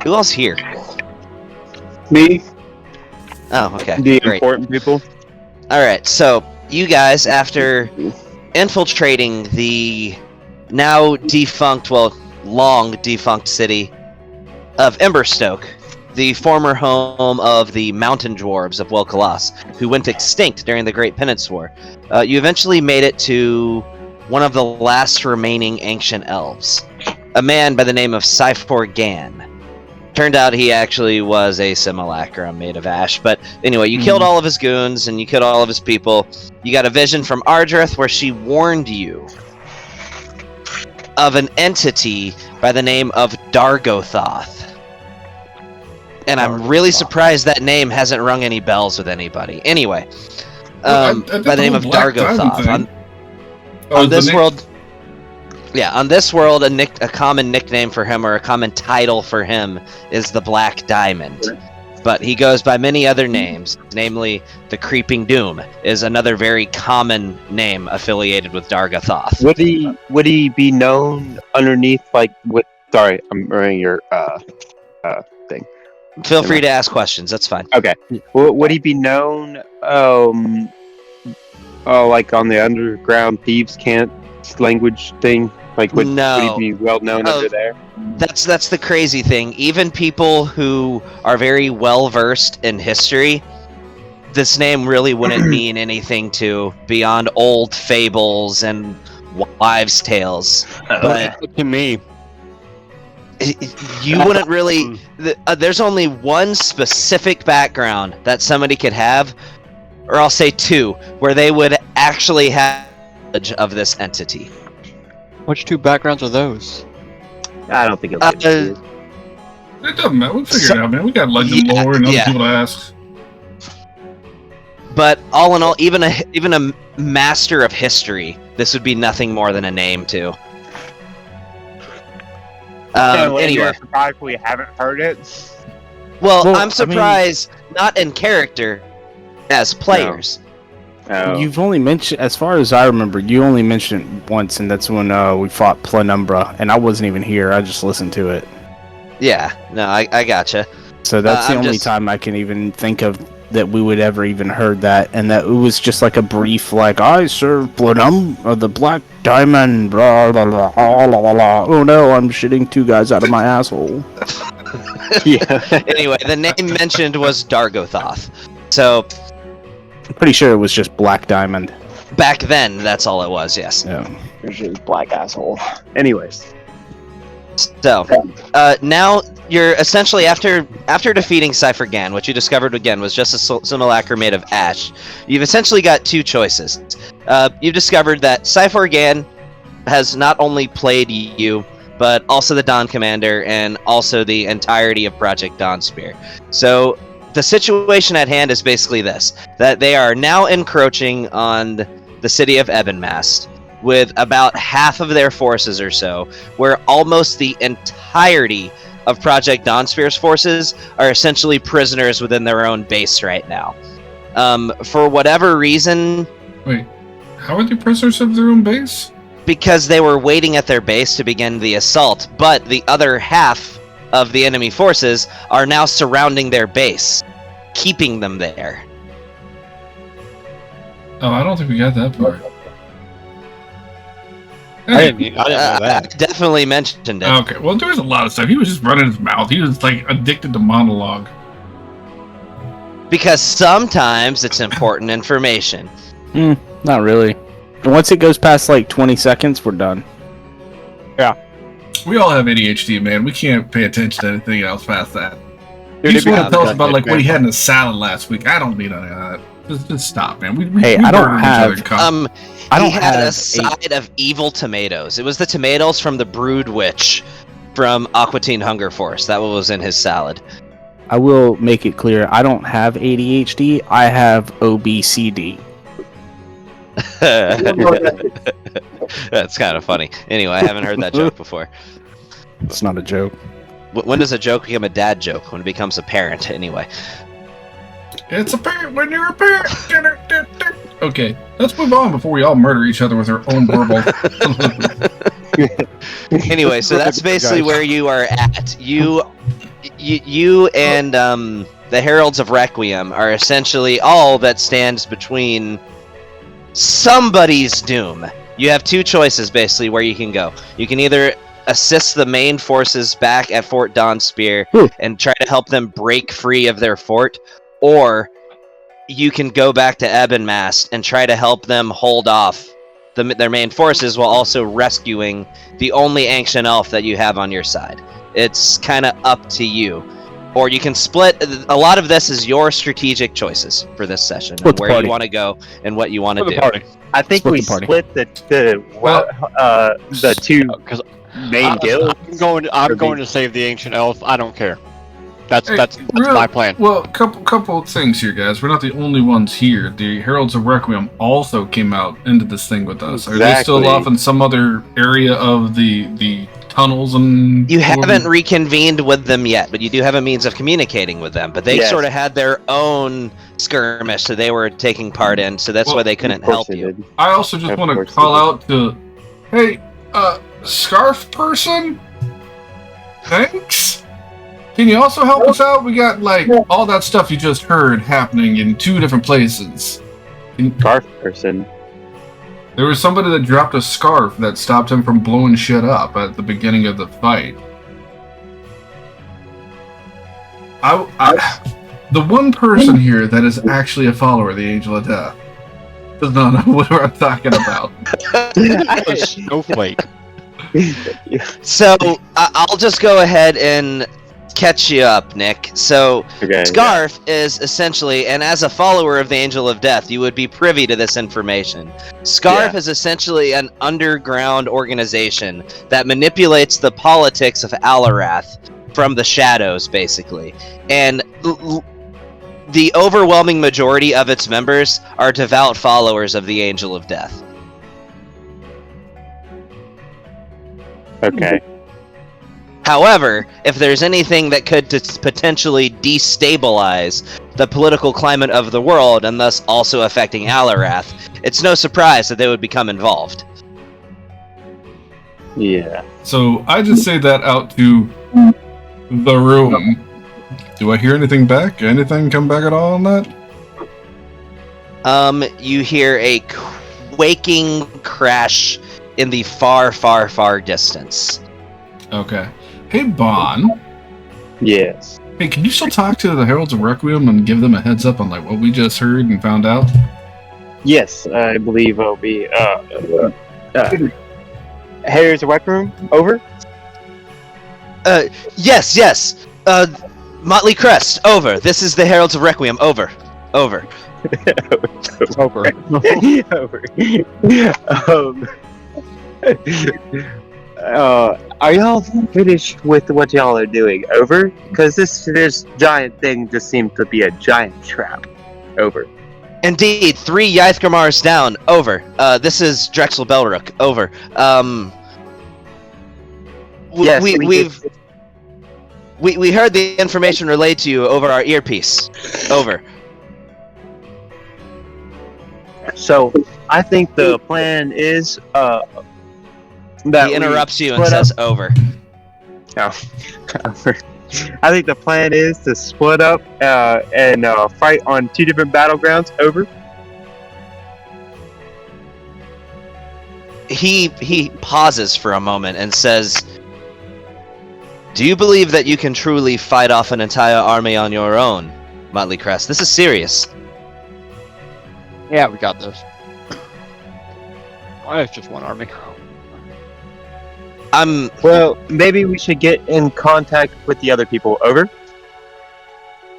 Who else here? Me. Oh, okay. The Great. important people. Alright, so you guys, after infiltrating the now defunct, well, long defunct city of Emberstoke, the former home of the mountain dwarves of Wel'Kalas, who went extinct during the Great Penance War, you eventually made it to one of the last remaining ancient elves, a man by the name of Cyphor Gan. Turned out he actually was a simulacrum made of ash. But anyway, you killed all of his goons and you killed all of his people. You got a vision from Ardrith where she warned you of an entity by the name of Dargothoth. And I'm really surprised that name hasn't rung any bells with anybody. Anyway, by the name of Dargothoth. On this world... Yeah, on this world, a common nickname for him, or a common title for him, is the Black Diamond. But he goes by many other names, namely the Creeping Doom is another very common name affiliated with Dargothoth. Would he be known underneath, like, with... Sorry, I'm running your, thing. Feel free to ask questions, that's fine. Okay. Would he be known, like on the underground thieves' camp language thing? Like, would he be well known under there? That's the crazy thing. Even people who are very well versed in history, this name really wouldn't mean anything to beyond old fables and wives' tales. But to me, you wouldn't really. There's only one specific background that somebody could have, or I'll say two, where they would actually have knowledge of this entity. Which two backgrounds are those? I don't think it'll get It doesn't matter. We'll figure it out, man. We got legend lore and other people to ask. But all in all, even a master of history, this would be nothing more than a name too. Anyway, you're surprised we haven't heard it. Well, I'm surprised not in character, as players. No. You've only mentioned, as far as I remember, you only mentioned it once, and that's when we fought Plenumbra, and I wasn't even here. I just listened to it. Yeah, no, I gotcha. So that's the only time I can even think of that we would ever even heard that, and that it was just like a brief, like, I serve the Black Diamond, blah, blah, blah, blah, blah, blah. Oh no, I'm shitting two guys out of my asshole. Yeah. Anyway, the name mentioned was Dargothoth. So... I'm pretty sure it was just Black Diamond. Back then, that's all it was, yes. Yeah. Usually black asshole. Anyways. So, now you're essentially, after defeating Cyphor Gan, what you discovered again was just a simulacrum made of ash, you've essentially got two choices. You've discovered that Cyphor Gan has not only played you, but also the Dawn Commander, and also the entirety of Project Dawnspear. So, the situation at hand is basically this, that they are now encroaching on the city of Ebonmast with about half of their forces or so, where almost the entirety of Project Dawnspear's forces are essentially prisoners within their own base right now. For whatever reason... Wait, how are they prisoners of their own base? Because they were waiting at their base to begin the assault, but the other half of the enemy forces are now surrounding their base, keeping them there. Oh, I don't think we got that part. I didn't know that. I definitely mentioned it. Okay, well, there was a lot of stuff. He was just running his mouth. He was, like, addicted to monologue. Because sometimes it's important information. Not really. Once it goes past, like, 20 seconds, we're done. Yeah. We all have ADHD, man. We can't pay attention to anything else past that. Dude, He's going to tell us about, like, what he had in his salad last week. I don't need any of that. Just stop, man. I don't have... He had a side of evil tomatoes. It was the tomatoes from the Brood Witch from Aqua Teen Hunger Force. That was in his salad. I will make it clear, I don't have ADHD, I have OBCD. That's kind of funny. Anyway, I haven't heard that joke before. It's not a joke. When does a joke become a dad joke? When it becomes a parent, anyway. It's a parent when you're a parent. Okay, let's move on before we all murder each other with our own verbal. Anyway, so that's basically where you are at. you and the Heralds of Requiem are essentially all that stands between somebody's doom. You have two choices, basically, where you can go. You can either assist the main forces back at Fort Dawnspear and try to help them break free of their fort, or you can go back to Ebonmast and try to help them hold off their main forces while also rescuing the only ancient elf that you have on your side. It's kind of up to you. Or you can split. A lot of this is your strategic choices for this session, and where you want to go and what you want to do. Party. I think we split the two main guilds. I'm going to save the ancient elf. I don't care. That's really, my plan. Well, couple of things here, guys. We're not the only ones here. The Heralds of Requiem also came out into this thing with us. Are they still off in some other area of the tunnels and? You haven't reconvened with them yet, but you do have a means of communicating with them. But they sort of had their own skirmish that they were taking part in, so that's why they couldn't help you. I also just want to call out to, hey, scarf person, thanks. Can you also help us out? We got, all that stuff you just heard happening in two different places. Scarf person. There was somebody that dropped a scarf that stopped him from blowing shit up at the beginning of the fight. The one person here that is actually a follower of the Angel of Death does not know what I'm talking about. A snowflake. So, I'll just go ahead and catch you up, Nick. So, Scarf is essentially, and as a follower of the Angel of Death, you would be privy to this information. Scarf is essentially an underground organization that manipulates the politics of Alarath from the shadows, basically. And the overwhelming majority of its members are devout followers of the Angel of Death. Okay. However, if there's anything that could potentially destabilize the political climate of the world, and thus also affecting Alarath, it's no surprise that they would become involved. Yeah. So I just say that out to the room. Do I hear anything back? Anything come back at all on that? You hear a quaking crash in the far, far, far distance. Okay. Hey, Bon. Yes. Hey, can you still talk to the Heralds of Requiem and give them a heads up on what we just heard and found out? Yes, I believe I'll be Heralds of Requiem, over? Yes. Motley Crest, over. This is the Heralds of Requiem, over. Over. Are y'all finished with what y'all are doing? Over? Because this giant thing just seems to be a giant trap. Over. Indeed, 3 Yithgramars down, over. This is Drexel Belrook, over. Yes, we heard the information relayed to you over our earpiece. Over. So, I think the plan is, he interrupts you and says, over. Oh. I think the plan is to split up and fight on 2 different battlegrounds, over. He pauses for a moment and says, do you believe that you can truly fight off an entire army on your own, Motley Crest? This is serious. Yeah, we got this. Why, it's just one army. Well, maybe we should get in contact with the other people, over.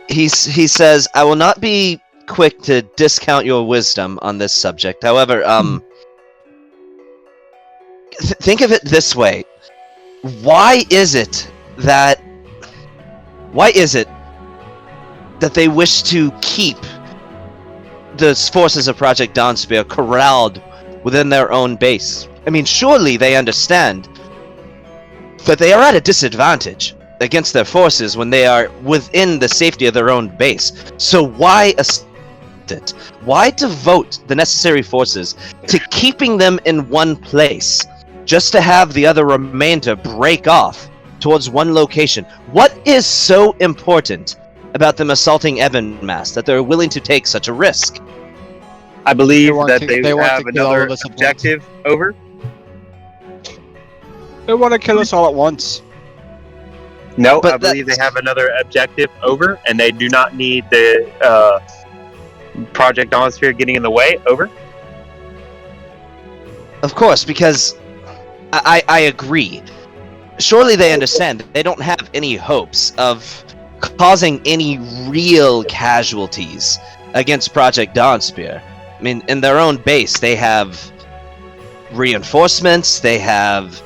He says, I will not be quick to discount your wisdom on this subject. However, think of it this way. Why is it that they wish to keep the forces of Project Dawnspear corralled within their own base? I mean, surely they understand that they are at a disadvantage against their forces when they are within the safety of their own base. So why it? Why devote the necessary forces to keeping them in one place, just to have the other remainder break off towards one location. What is so important about them assaulting Ebonmass that they're willing to take such a risk? I believe want that to- they they want have to kill all another of us at once. objective. Over. They want to kill us all at once. No, But I believe they that's- have another objective. Over, and they do not need the Project Dawnsphere getting in the way. Over. Of course, because I agree. Surely they understand that they don't have any hopes of causing any real casualties against Project Dawnspear. I mean, in their own base, they have reinforcements, they have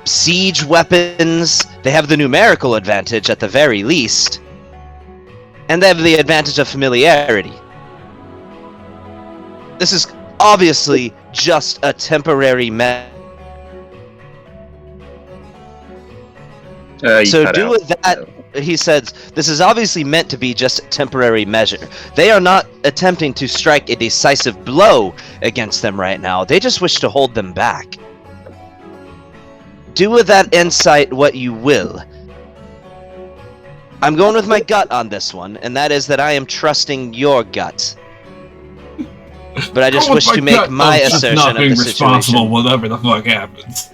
siege weapons, they have the numerical advantage at the very least, and they have the advantage of familiarity. This is obviously just a temporary So do with that, he says, this is obviously meant to be just a temporary measure. They are not attempting to strike a decisive blow against them right now. They just wish to hold them back. Do with that insight what you will. I'm going with my gut on this one, and that is that I am trusting your gut. But I just Go with wish to make gut my of just assertion not of being the responsible situation. whatever the fuck happens.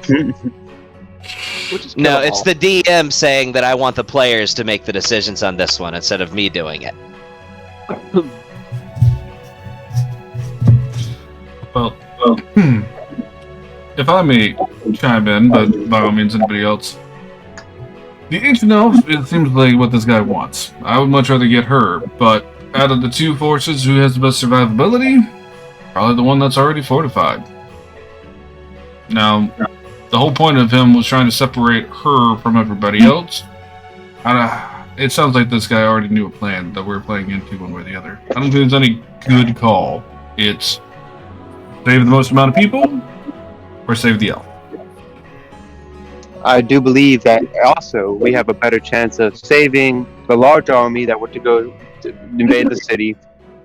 We'll just kill No, them it's all. the DM saying that I want the players to make the decisions on this one instead of me doing it. Well, if I may chime in, but by all means, anybody else. The Ancient Elf, it seems like what this guy wants. I would much rather get her, but out of the two forces, who has the best survivability? Probably the one that's already fortified. Now, the whole point of him was trying to separate her from everybody else. It sounds like this guy already knew a plan that we're playing into one way or the other. I don't think there's any good call. It's save the most amount of people, or save the elf. I do believe that also we have a better chance of saving the large army that were to go to invade the city.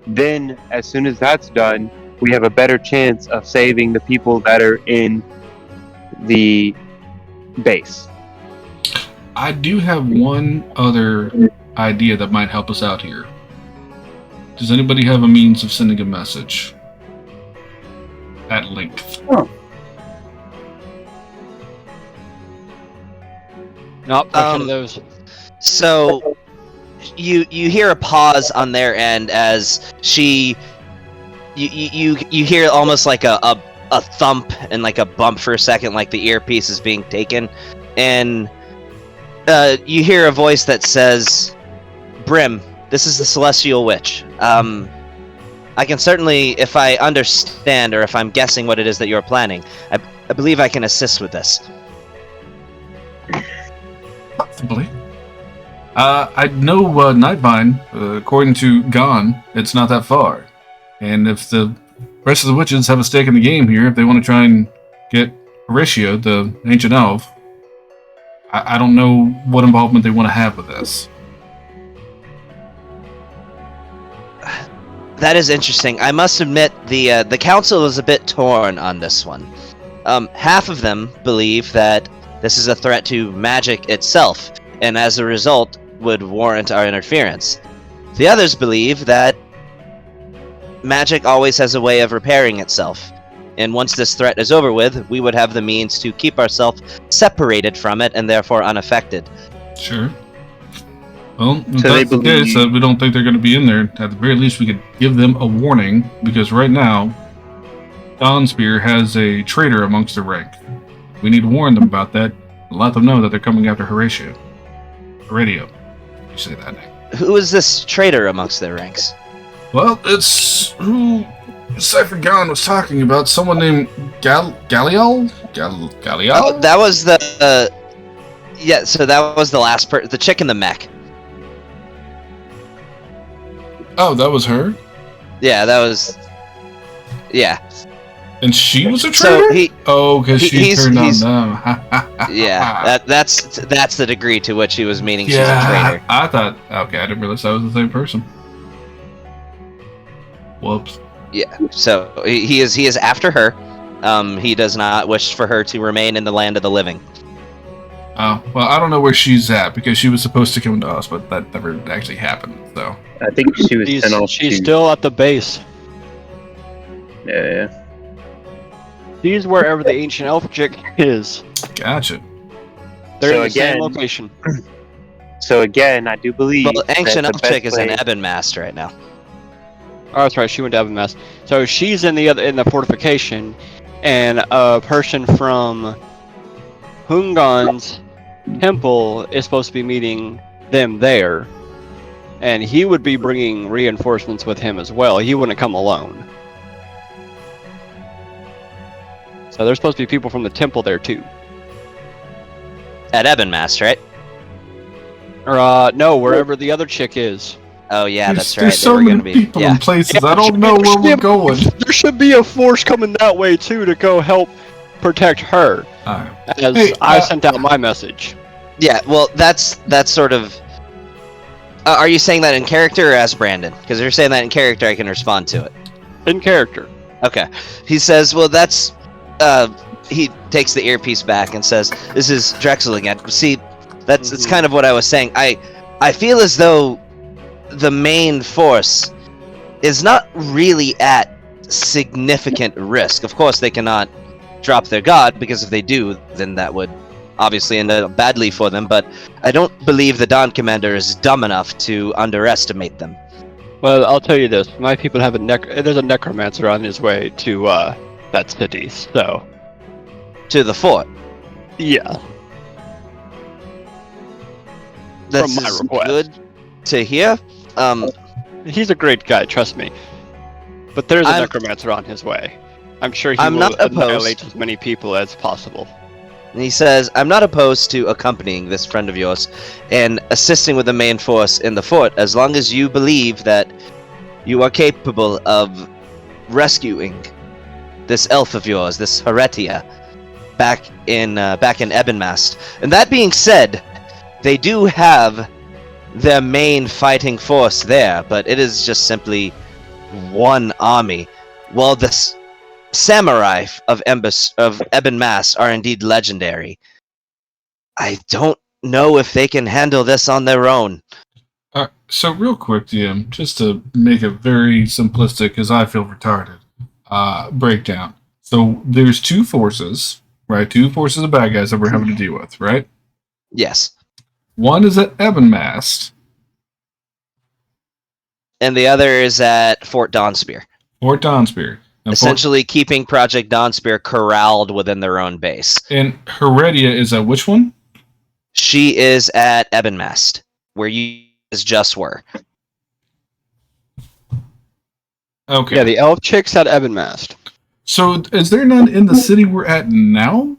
Then, as soon as that's done, we have a better chance of saving the people that are in the base. I do have one other idea that might help us out here. Does anybody have a means of sending a message? At length. Not pushing those. So you hear a pause on their end as she you hear almost like a thump and like a bump for a second, like the earpiece is being taken, and you hear a voice that says, "Brim, this is the Celestial Witch. I can certainly, if I understand or if I'm guessing what it is that you're planning, I believe I can assist with this." Possibly. I know Nightbind, according to Gon, it's not that far. And if the rest of the witches have a stake in the game here, if they want to try and get Horatio, the ancient elf, I don't know what involvement they want to have with this. That is interesting. I must admit, the council is a bit torn on this one. Half of them believe that this is a threat to magic itself, and as a result, would warrant our interference. The others believe that magic always has a way of repairing itself, and once this threat is over with, we would have the means to keep ourselves separated from it and therefore unaffected. Sure. Well, if So that's they the case, believe- we don't think they're going to be in there. At the very least, we could give them a warning, because right now, Dawnspear has a traitor amongst their rank. We need to warn them about that, and let them know that they're coming after Horatio. You say that name. Who is this traitor amongst their ranks? Well, it's who Cypher Gon was talking about. Someone named Galliel? Galliel? Oh, that was the... yeah, so that was the last the chick in the mech. Oh, that was her? Yeah, that was... yeah. And she was a traitor? So he... Oh, because she he's- turned on he's- them. yeah, that's the degree to which he was meaning she's a Yeah, traitor. I thought... Okay, I didn't realize that was the same person. Whoops. Yeah, so he is after her. He does not wish for her to remain in the land of the living. Oh, well, I don't know where she's at because she was supposed to come to us, but that never actually happened. So I think she was sent off She's to. still at the base. Yeah. She's wherever the ancient elf chick is. gotcha. They're So in the same again- location. So again, I do believe. Well, Ancient that Elf the Chick best is in way- Ebonmast right now. Oh, that's right. She went to Ebonmast. So she's in the fortification, and a person from Hungan's temple is supposed to be meeting them there, and he would be bringing reinforcements with him as well. He wouldn't come alone. So there's supposed to be people from the temple there too. At Ebonmast, right? Or no, wherever the other chick is. Oh yeah, that's right. There's They so were many gonna be. people Yeah. in places. Yeah, I don't know where we're going. There should be a force coming that way too to go help protect her. As Hey, I sent out my message. Yeah. Well, that's sort of. Are you saying that in character or as Brandon? Because if you're saying that in character, I can respond to it. In character. Okay. He says, well, that's. He takes the earpiece back and says, "This is Drexel again." See, it's kind of what I was saying. I feel as though the main force is not really at significant risk. Of course, they cannot drop their guard, because if they do, then that would obviously end up badly for them. But I don't believe the Dawn Commander is dumb enough to underestimate them. Well, I'll tell you this: my people have there's a necromancer on his way to that city. So To the fort. yeah, That's my request. good to hear. he's a great guy. Trust me. But there's a I'm- necromancer on his way. I'm sure he I'm will not opposed. annihilate as many people as possible. And he says, "I'm not opposed to accompanying this friend of yours and assisting with the main force in the fort, as long as you believe that you are capable of rescuing this elf of yours, this Heretia, back in Ebonmast. And that being said, they do have their main fighting force there, but it is just simply one army. While the samurai of Ebonmast are indeed legendary, I don't know if they can handle this on their own." So real quick, DM, just to make it very simplistic, because I feel retarded. Breakdown. So there's two forces, right? Two forces of bad guys that we're having to deal with, right? Yes. One is at Ebonmast, And the other is at Fort Dawnspear, Fort Dawnspear. And essentially keeping Project Dawnspear corralled within their own base. And Heredia is at which one? She is at Ebonmast, where you just were. Okay. Yeah, the elf chick's at Ebonmast. So is there none in the city we're at now?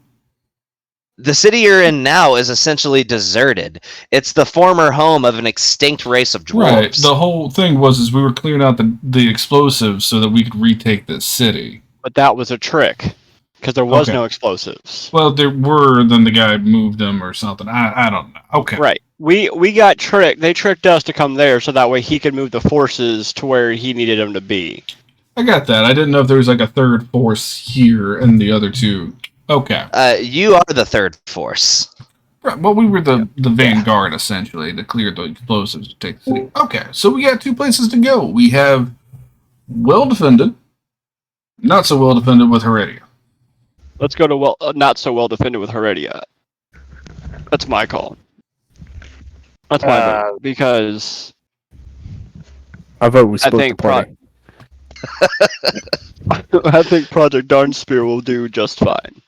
The city you're in now is essentially deserted. It's the former home of an extinct race of dwarves. Right. The whole thing was we were clearing out the explosives so that we could retake this city. But that was a trick, because there was Okay. no explosives. Well, there were. Then the guy moved them or something. I don't know. Okay. Right. We got tricked. They tricked us to come there so that way he could move the forces to where he needed them to be. I got that. I didn't know if there was like a third force here and the other two. Okay. You are the third force. Right. Well, we were the vanguard essentially to clear the explosives to take the city. Okay. So we got two places to go. We have well defended, not so well defended with Heredia. Let's go to not so well defended with Heredia. That's my call. That's my vote, because I vote we I split the think party. I think Project Darnspear will do just fine.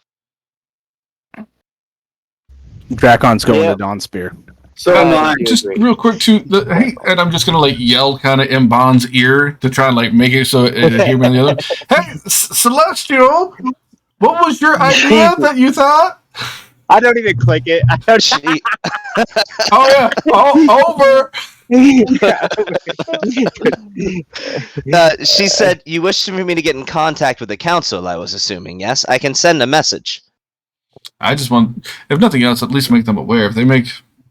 Dracon's going Yeah. to Dawnspear. So am I. Just real quick too. Hey, and I'm just gonna like yell kind of in Bond's ear to try and like make it so it hear me on the other. Hey, Celestial, what was your idea that you thought? I don't even click it. I don't She, Oh yeah, over. she said, "You wish for me to get in contact with the council," I was assuming. Yes? I can send a message. I just want, if nothing else, at least make them aware.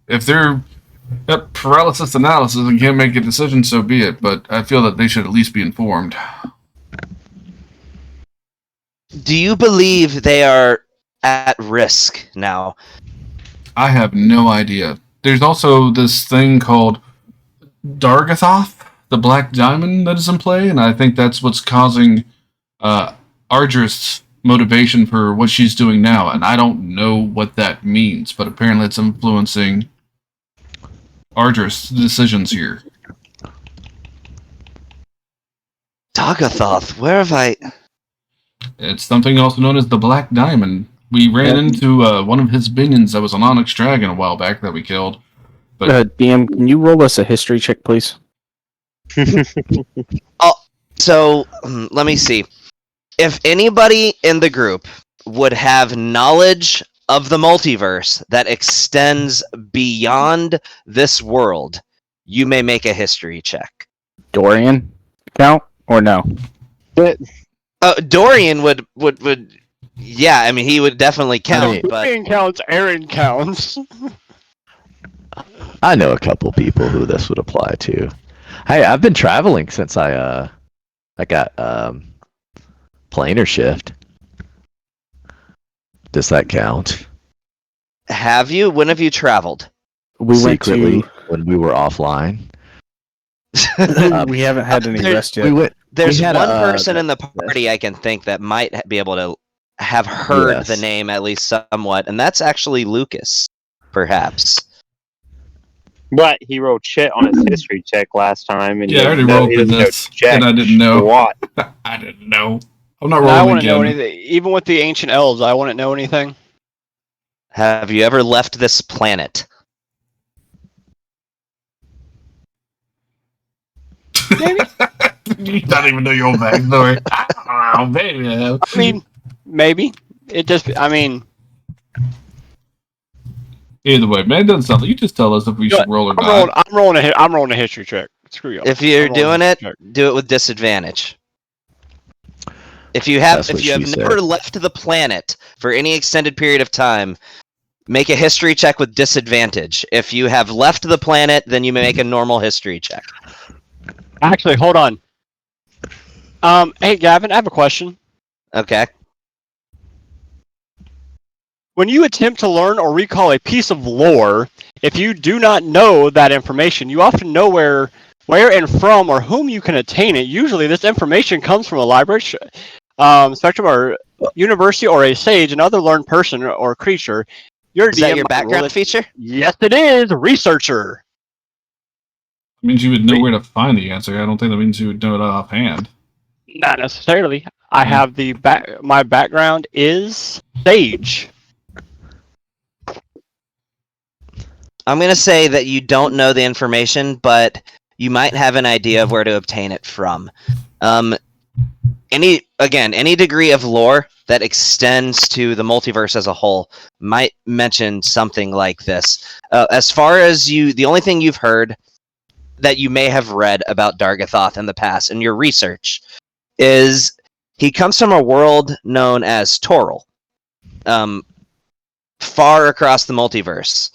If they're at paralysis analysis and can't make a decision, so be it. But I feel that they should at least be informed. Do you believe they are at risk now? I have no idea. There's also this thing called Dargathoth, the Black Diamond that is in play, and I think that's what's causing Ardris' motivation for what she's doing now. And I don't know what that means, but apparently it's influencing Ardris' decisions here. Dagathoth, where have I... It's something also known as the Black Diamond. We ran into one of his minions that was an Onyx Dragon a while back that we killed. But DM, can you roll us a history check, please? So, let me see. If anybody in the group would have knowledge of the multiverse that extends beyond this world, you may make a history check. Dorian count or no? Dorian would yeah, I mean he would definitely count, but Dorian counts, Aaron counts. I know a couple people who this would apply to. Hey, I've been traveling since I got planar shift. Does that count? have you? When have you traveled? We Secretly, went when we were offline. to. We haven't had any rest yet. We went. There's we had one a- person in the party I can think that might be able to have heard Yes. the name at least somewhat, and that's actually Lucas, perhaps. But he rolled shit on his history check last time, and yeah, I already he rolled doesn't know this, jack and I didn't know. squat. I didn't know. I'm not I rolling wouldn't know again. anything. Even with the ancient elves, I wouldn't know anything. Have you ever left this planet? You don't even know your own backstory. I don't know, maybe. I mean, maybe. It just, I mean, Either way, man, it doesn't sound like you just tell us if we should roll or not. I'm rolling a history check. Screw you. If you're doing it, do it with disadvantage. If you have That's what never she said. left the planet for any extended period of time, make a history check with disadvantage. If you have left the planet, then you may make a normal history check. Actually, hold on. Hey, Gavin, I have a question. Okay. When you attempt to learn or recall a piece of lore, if you do not know that information, you often know where and from or whom you can attain it. Usually, this information comes from a library, spectrum, or university, or a sage, another learned person or creature. Your Is that DM your might roll background it- feature? Yes, it is. Researcher. Means you would know where to find the answer. I don't think that means you would know it offhand. Not necessarily. I have the my background is sage. I'm going to say that you don't know the information, but you might have an idea of where to obtain it from. Any degree of lore that extends to the multiverse as a whole might mention something like this. As far as the only thing you've heard that you may have read about Dargathoth in the past in your research is he comes from a world known as Toril, far across the multiverse.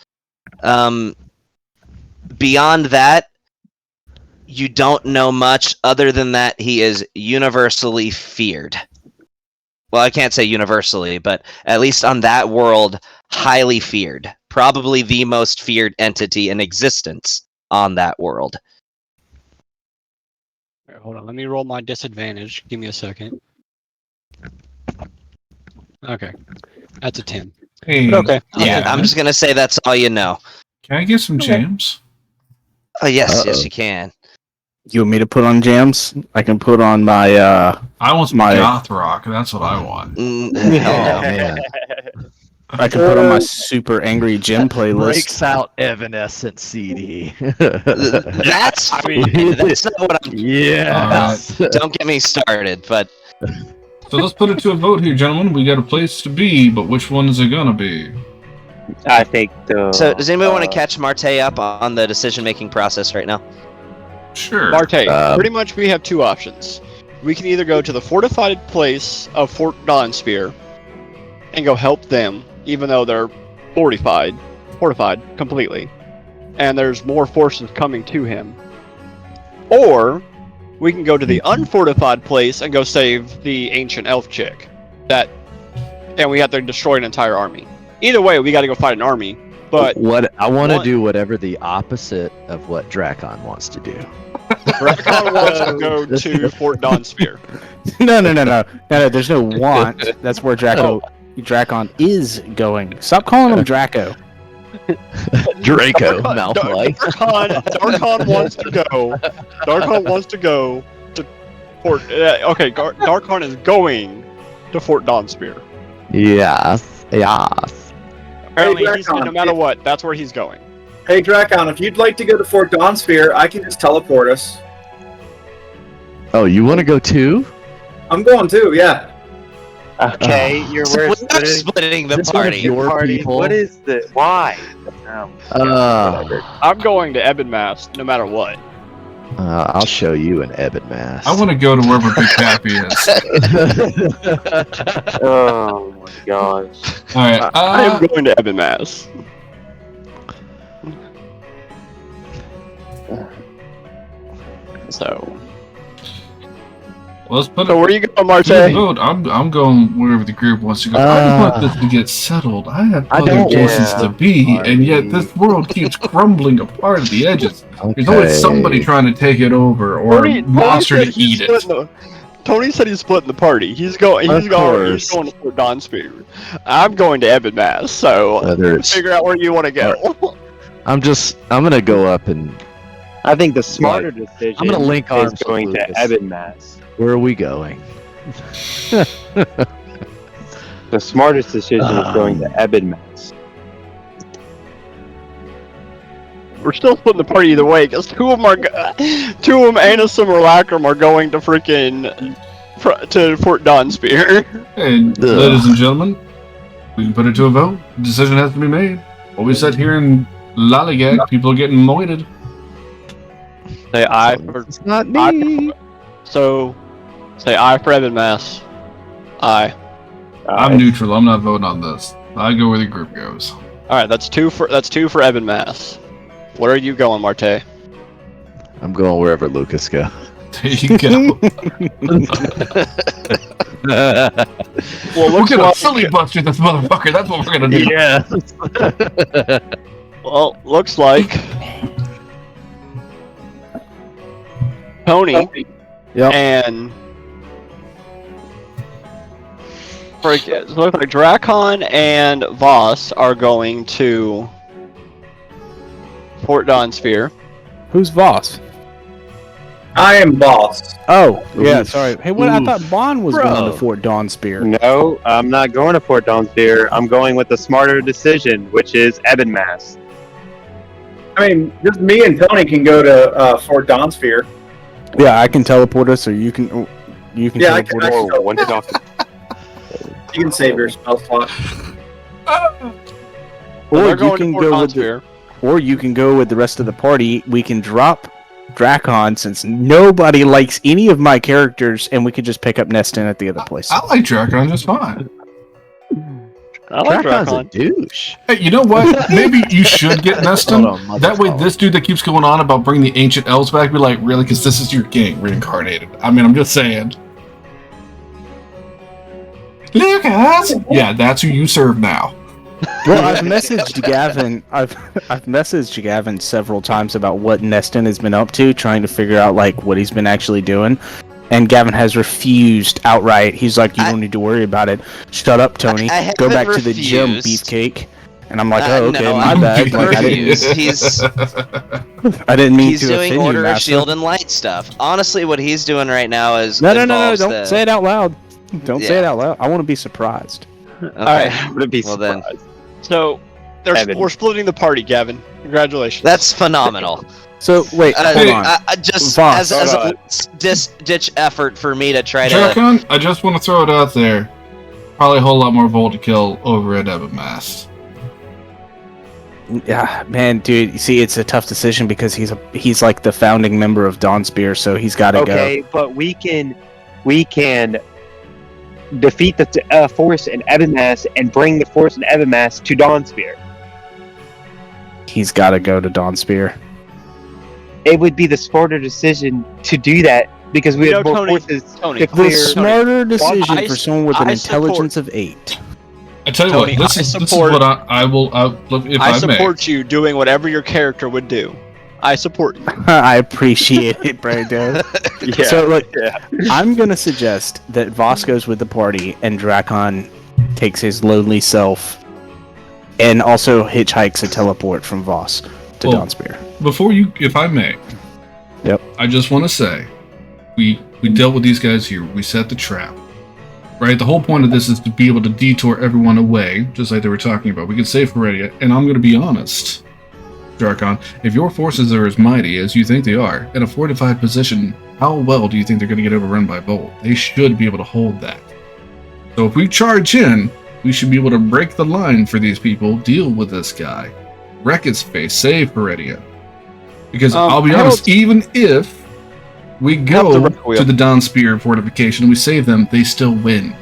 Beyond that, you don't know much other than that he is universally feared. Well, I can't say universally, but at least on that world, highly feared. Probably the most feared entity in existence on that world. Wait, hold on, let me roll my disadvantage. Give me a second. Okay, that's a 10. Hey, Okay. Yeah, I'm just gonna say that's all you know. Can I get some jams? Oh yes, Uh-oh. yes you can. You want me to put on jams? I can put on my I want some My- goth rock. That's what I want. Hell Oh no. man, I can put on my super angry gym playlist. breaks out Evanescent CD. That's I mean, fine. That's not what I'm. Yes. Don't get me started. But So let's put it to a vote here, gentlemen. We got a place to be, but which one is it gonna be? I think the. so does anybody want to catch Marte up on the decision-making process right now? Sure. Marte, Um, pretty much we have two options. We can either go to the fortified place of Fort Dawnspear and go help them, even though they're fortified completely, and there's more forces coming to him. Or we can go to the unfortified place and go save the ancient elf chick. And we have to destroy an entire army. Either way, we got to go fight an army. But What I want to One- do, whatever the opposite of what Drakon wants to do. Drakon wants to go to Fort Dawnspear. No. There's no want. That's where Drakon is going. Stop calling him Draco. Draco Malfoy. Darkon wants to go. Darkon wants to go to Fort. Darkon is going to Fort Dawnspear. Yes. Apparently, Hey, he said no Drakon, matter what, that's where he's going. Hey, Drakon, if you'd like to go to Fort Dawnspear, I can just teleport us. Oh, you want to go too? I'm going too, yeah. Okay, you're So we're we're splitting the This one of party. your people. What is the why? I'm going to Ebonmass no matter what. I'll show you an Ebon Mass. I want to go to wherever Big Pappy is. Oh my gosh. All right. I am going to Ebonmass. So Let's put where are you going, Marte? Vote. I'm going wherever the group wants to go. I want this to get settled. I have I other don't places want to be, to and yet be. this world keeps crumbling apart at the edges. There's always somebody trying to take it over, or a monster said to he's eat it. splitting Tony said he's splitting the party. He's going to Fort Dawnspear. I'm going to Ebonmass, so Whether it's, figure out where you want to go. I'm gonna go up and I think the smarter decision I'm gonna link is arms with going to Lucas. Ebonmass. where are we going? The smartest decision is going to Ebonmass. We're still splitting the party either way, because two of them, Anison or Lacrum, are going to freaking to Fort Dawnspear. Hey, ladies and gentlemen, we can put it to a vote. The decision has to be made. What we said here in Lollygag, people are getting moited. Say aye for It's not me. say aye for Ebonmass. Aye. I'm neutral. I'm not voting on this. I go where the group goes. All right, that's two for Ebonmass. Where are you going, Marte? I'm going wherever Lucas go. There you go. Well, We're gonna filibuster this motherfucker. That's what we're gonna do. Yeah. Well, looks like Tony Yep. and it looks like Drakon and Voss are going to Fort Dawnspear. Who's Voss? I am boss. Oh, yeah, Oof. sorry. Hey, what? I Oof. thought Bond was Bro. going to Fort Dawnspear. No, I'm not going to Fort Dawnspear. I'm going with the smarter decision, which is Ebonmass. I mean, just me and Tony can go to Fort Dawnspear. Yeah, I can teleport us, or you can. Yeah, I can- teleport us. Whoa, when did You can save your spell slot. Or They're you going can to Fort go with the, Dawnspear. or you can go with the rest of the party. We can drop Drakon since nobody likes any of my characters, and we could just pick up Neston at the other place. I like Drakon just fine. I like Drakon's a Drakon. douche. Hey, you know what? Maybe you should get Neston. Hold on, That way, this dude that keeps going on about bringing the ancient elves back, be like, really? Because this is your king reincarnated. I mean, I'm just saying. Lucas! Yeah, that's who you serve now. Well, I've messaged Gavin. I've messaged Gavin several times about what Neston has been up to, trying to figure out like what he's been actually doing. And Gavin has refused outright. He's like, "You don't need to worry about it. Shut up, Tony. I Go haven't back to the gym, refused. beefcake." And I'm like, "Oh, okay, no, my I'm bad. Like, I didn't, refused. I didn't mean He's to doing offend Order you, of Master." Shield and Light stuff. Honestly, what he's doing right now is No. involves Don't the- say it out loud. Don't say Yeah. it out loud. I want to be surprised. Okay. Alright, I'm gonna be Well then. surprised. So Evan. we're splitting the party, Gavin. Congratulations. That's phenomenal. So wait, hold on. Just Voss. as a ditch effort for me to try to. Drakon, I just want to throw it out there. Probably a whole lot more Volt to kill over at Ebonmass. Yeah, man, dude. You see, it's a tough decision because he's like the founding member of Dawnspear, so he's got to go. Okay, but we can defeat the force in Ebonmass and bring the force in Ebonmass to Dawnspear. He's got to go to Dawnspear. It would be the smarter decision to do that because we You have know, more Tony, forces Tony, to The clear. smarter decision I for someone with an I intelligence of 8. I tell you Tony, what, this is support- what I will. If I, I may. support you doing whatever your character would do. I support you. I appreciate it, Brando. Yeah. So, look, yeah. I'm gonna suggest that Voss goes with the party and Drakon takes his lonely self, and also hitchhikes a teleport from Voss to Well, Dawnspear. Before you, if I may. Yep. I just want to say, we dealt with these guys here. We set the trap. Right? The whole point of this is to be able to detour everyone away, just like they were talking about. We can save Heredia, and I'm going to be honest, Drakon, if your forces are as mighty as you think they are, in a fortified position, how well do you think they're going to get overrun by Bolt? They should be able to hold that. So if we charge in, we should be able to break the line for these people, deal with this guy, wreck his face, save Heredia. Because I'll be honest, even if we go to the Dawnspear fortification and we save them, they still win.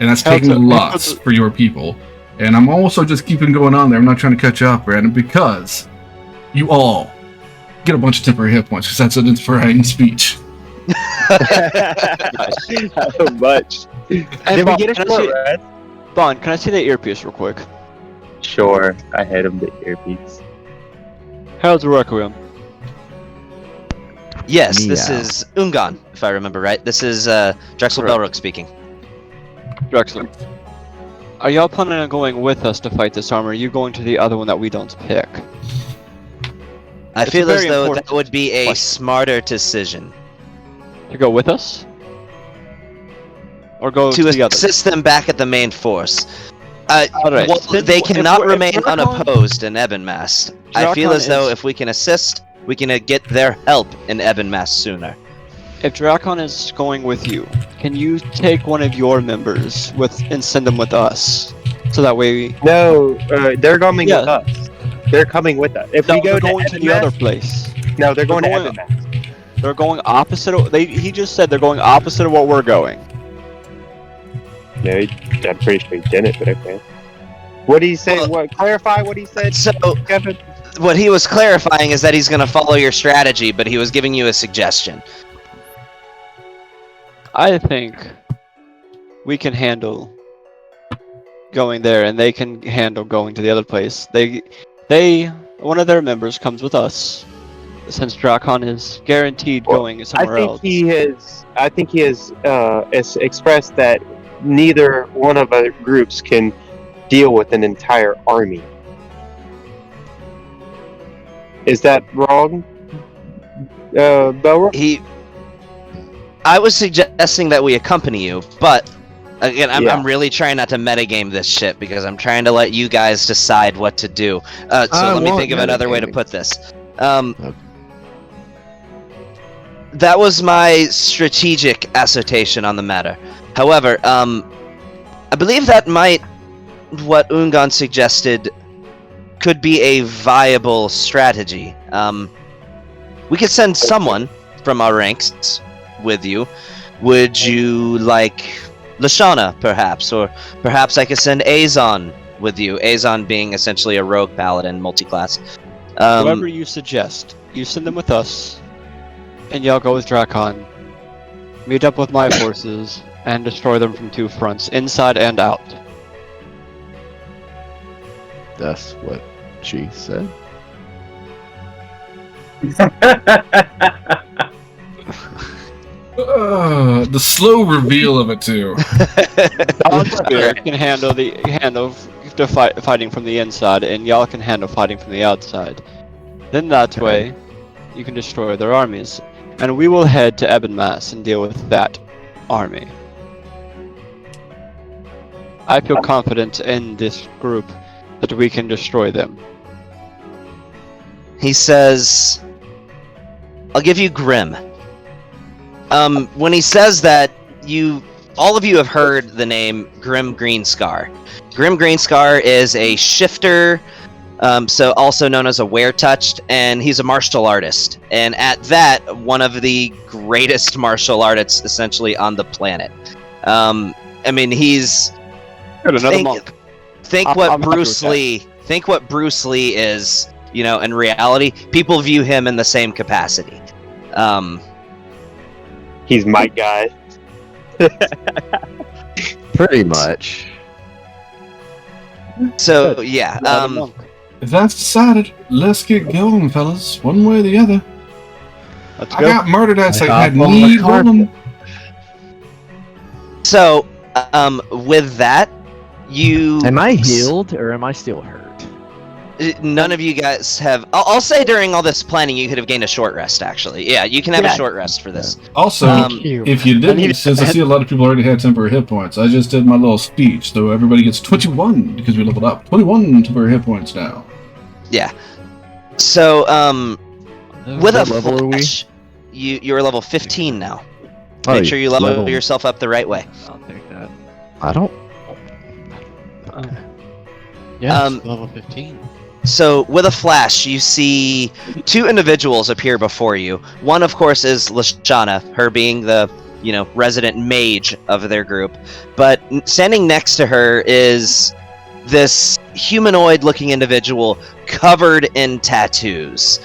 And that's taking lots for your people. And I'm also just keeping going on there. I'm not trying to cut you off, Brandon, because you all get a bunch of temporary hit points, because that's an inspiring speech. How much? Did we get a short rest? Bond, can I see that earpiece real quick? Sure, I hit him the earpiece. How's the Requiem? Yes, this Meow. is Ungan, if I remember right. This is Drexel Correct. Belrook speaking. Drexler. Are y'all planning on going with us to fight this armor? Or are you going to the other one that we don't pick? I It's feel a as very though important that would be a question. smarter decision. To go with us? Or go to To the other? assist them back at the main force. Alright, Well, then they if cannot we're- if remain Drakon- unopposed in Ebonmast. I feel Drakon as though is- if we can assist, we can get their help in Ebonmast sooner. If Drakon is going with you, can you take one of your members and send them with us? So that way No, they're coming Yeah. with us. They're coming with us. If no, we go they're to going to the other place. no, they're going They're to going- Ebonmast. They're going opposite of he just said they're going opposite of what we're going. No, I'm pretty sure he didn't, but okay. What did he say? Well- What? Clarify what he said, So, Kevin. what he was clarifying is that he's going to follow your strategy, but he was giving you a suggestion. I think we can handle going there, and they can handle going to the other place. One of their members comes with us, since Drakon is guaranteed Well, going somewhere else. I think he has expressed that neither one of our groups can deal with an entire army. Is that wrong, Belrook? I was suggesting that we accompany you, but again, Yeah. I'm really trying not to metagame this shit because I'm trying to let you guys decide what to do. So I let me want think of another way to metagaming. put this. That was my strategic assertion on the matter. However, I believe that what Ungan suggested could be a viable strategy. We could send someone from our ranks with you. Would you like Lashana, perhaps? Or perhaps I could send Azon with you. Azon being essentially a rogue paladin multi-class. Whoever you suggest, you send them with us, and y'all go with Drakon. Meet up with my forces, and destroy them from two fronts, inside and out. That's what she said. The slow reveal of it too. Dawnspear can handle the fighting from the inside, and y'all can handle fighting from the outside. Then that way, you can destroy their armies, and we will head to Ebonmast and deal with that army. I feel confident in this group that we can destroy them. He says, I'll give you Grim. When he says that, all of you have heard the name Grim Greenscar. Grim Greenscar is a shifter, so also known as a wear-touched, and he's a martial artist. And at that, one of the greatest martial artists essentially on the planet. I mean, he's Good, another monk. Think what I'm happy with Bruce that. Lee. Think what Bruce Lee is. In reality, people view him in the same capacity. He's my guy. Pretty much. So yeah, Another monk. If that's decided, let's get going, fellas. One way or the other. Let's I go. got murdered at I had hop on the need carpet. woman. so with that, you Am I healed or am I still hurt? None of you guys have. I'll say during all this planning, you could have gained a short rest. Actually, yeah, you can have a Yeah. short rest for this. Also, if you didn't, since I see a lot of people already had temporary hit points, I just did my little speech, so everybody gets 21 because we leveled up. 21 temporary hit points now. Yeah. So with a What level are we? flash, you're level 15 now. Oh, Make sure you level level- yourself up the right way. I'll take that. I don't. Yeah, Um, it's level 15. So with a flash, you see two individuals appear before you. One, of course, is Lashana, her being the resident mage of their group. But standing next to her is this humanoid-looking individual covered in tattoos.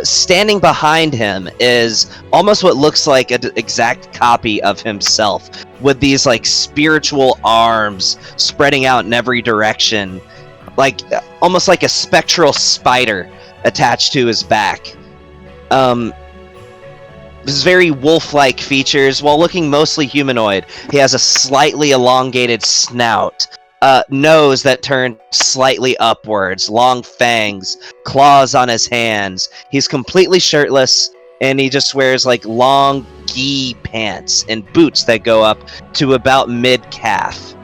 Standing behind him is almost what looks like an exact copy of himself, with these like spiritual arms spreading out in every direction, like almost like a spectral spider attached to his back. His very wolf-like features, while looking mostly humanoid. He has a slightly elongated snout, nose that turned slightly upwards, long fangs, claws on his hands. He's completely shirtless, and he just wears like long gi pants and boots that go up to about mid-calf.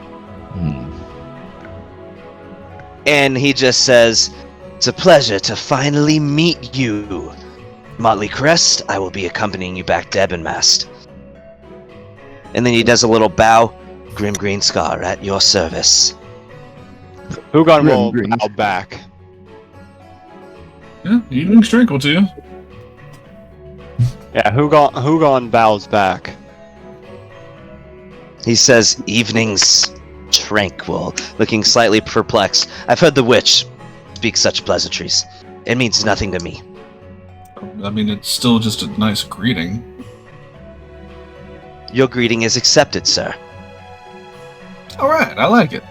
And he just says, "It's a pleasure to finally meet you. Motley Crest, I will be accompanying you back to Ebonmast." And then he does a little bow. "Grim Green Scar, at your service." Hugon Grim will Green. bow back. Yeah, evening's tranquil to you. Yeah, Hugon bows back. He says, "Evenings tranquil," looking slightly perplexed. "I've heard the witch speak such pleasantries. It means nothing to me." I mean, it's still just a nice greeting. "Your greeting is accepted, sir." Alright, I like it.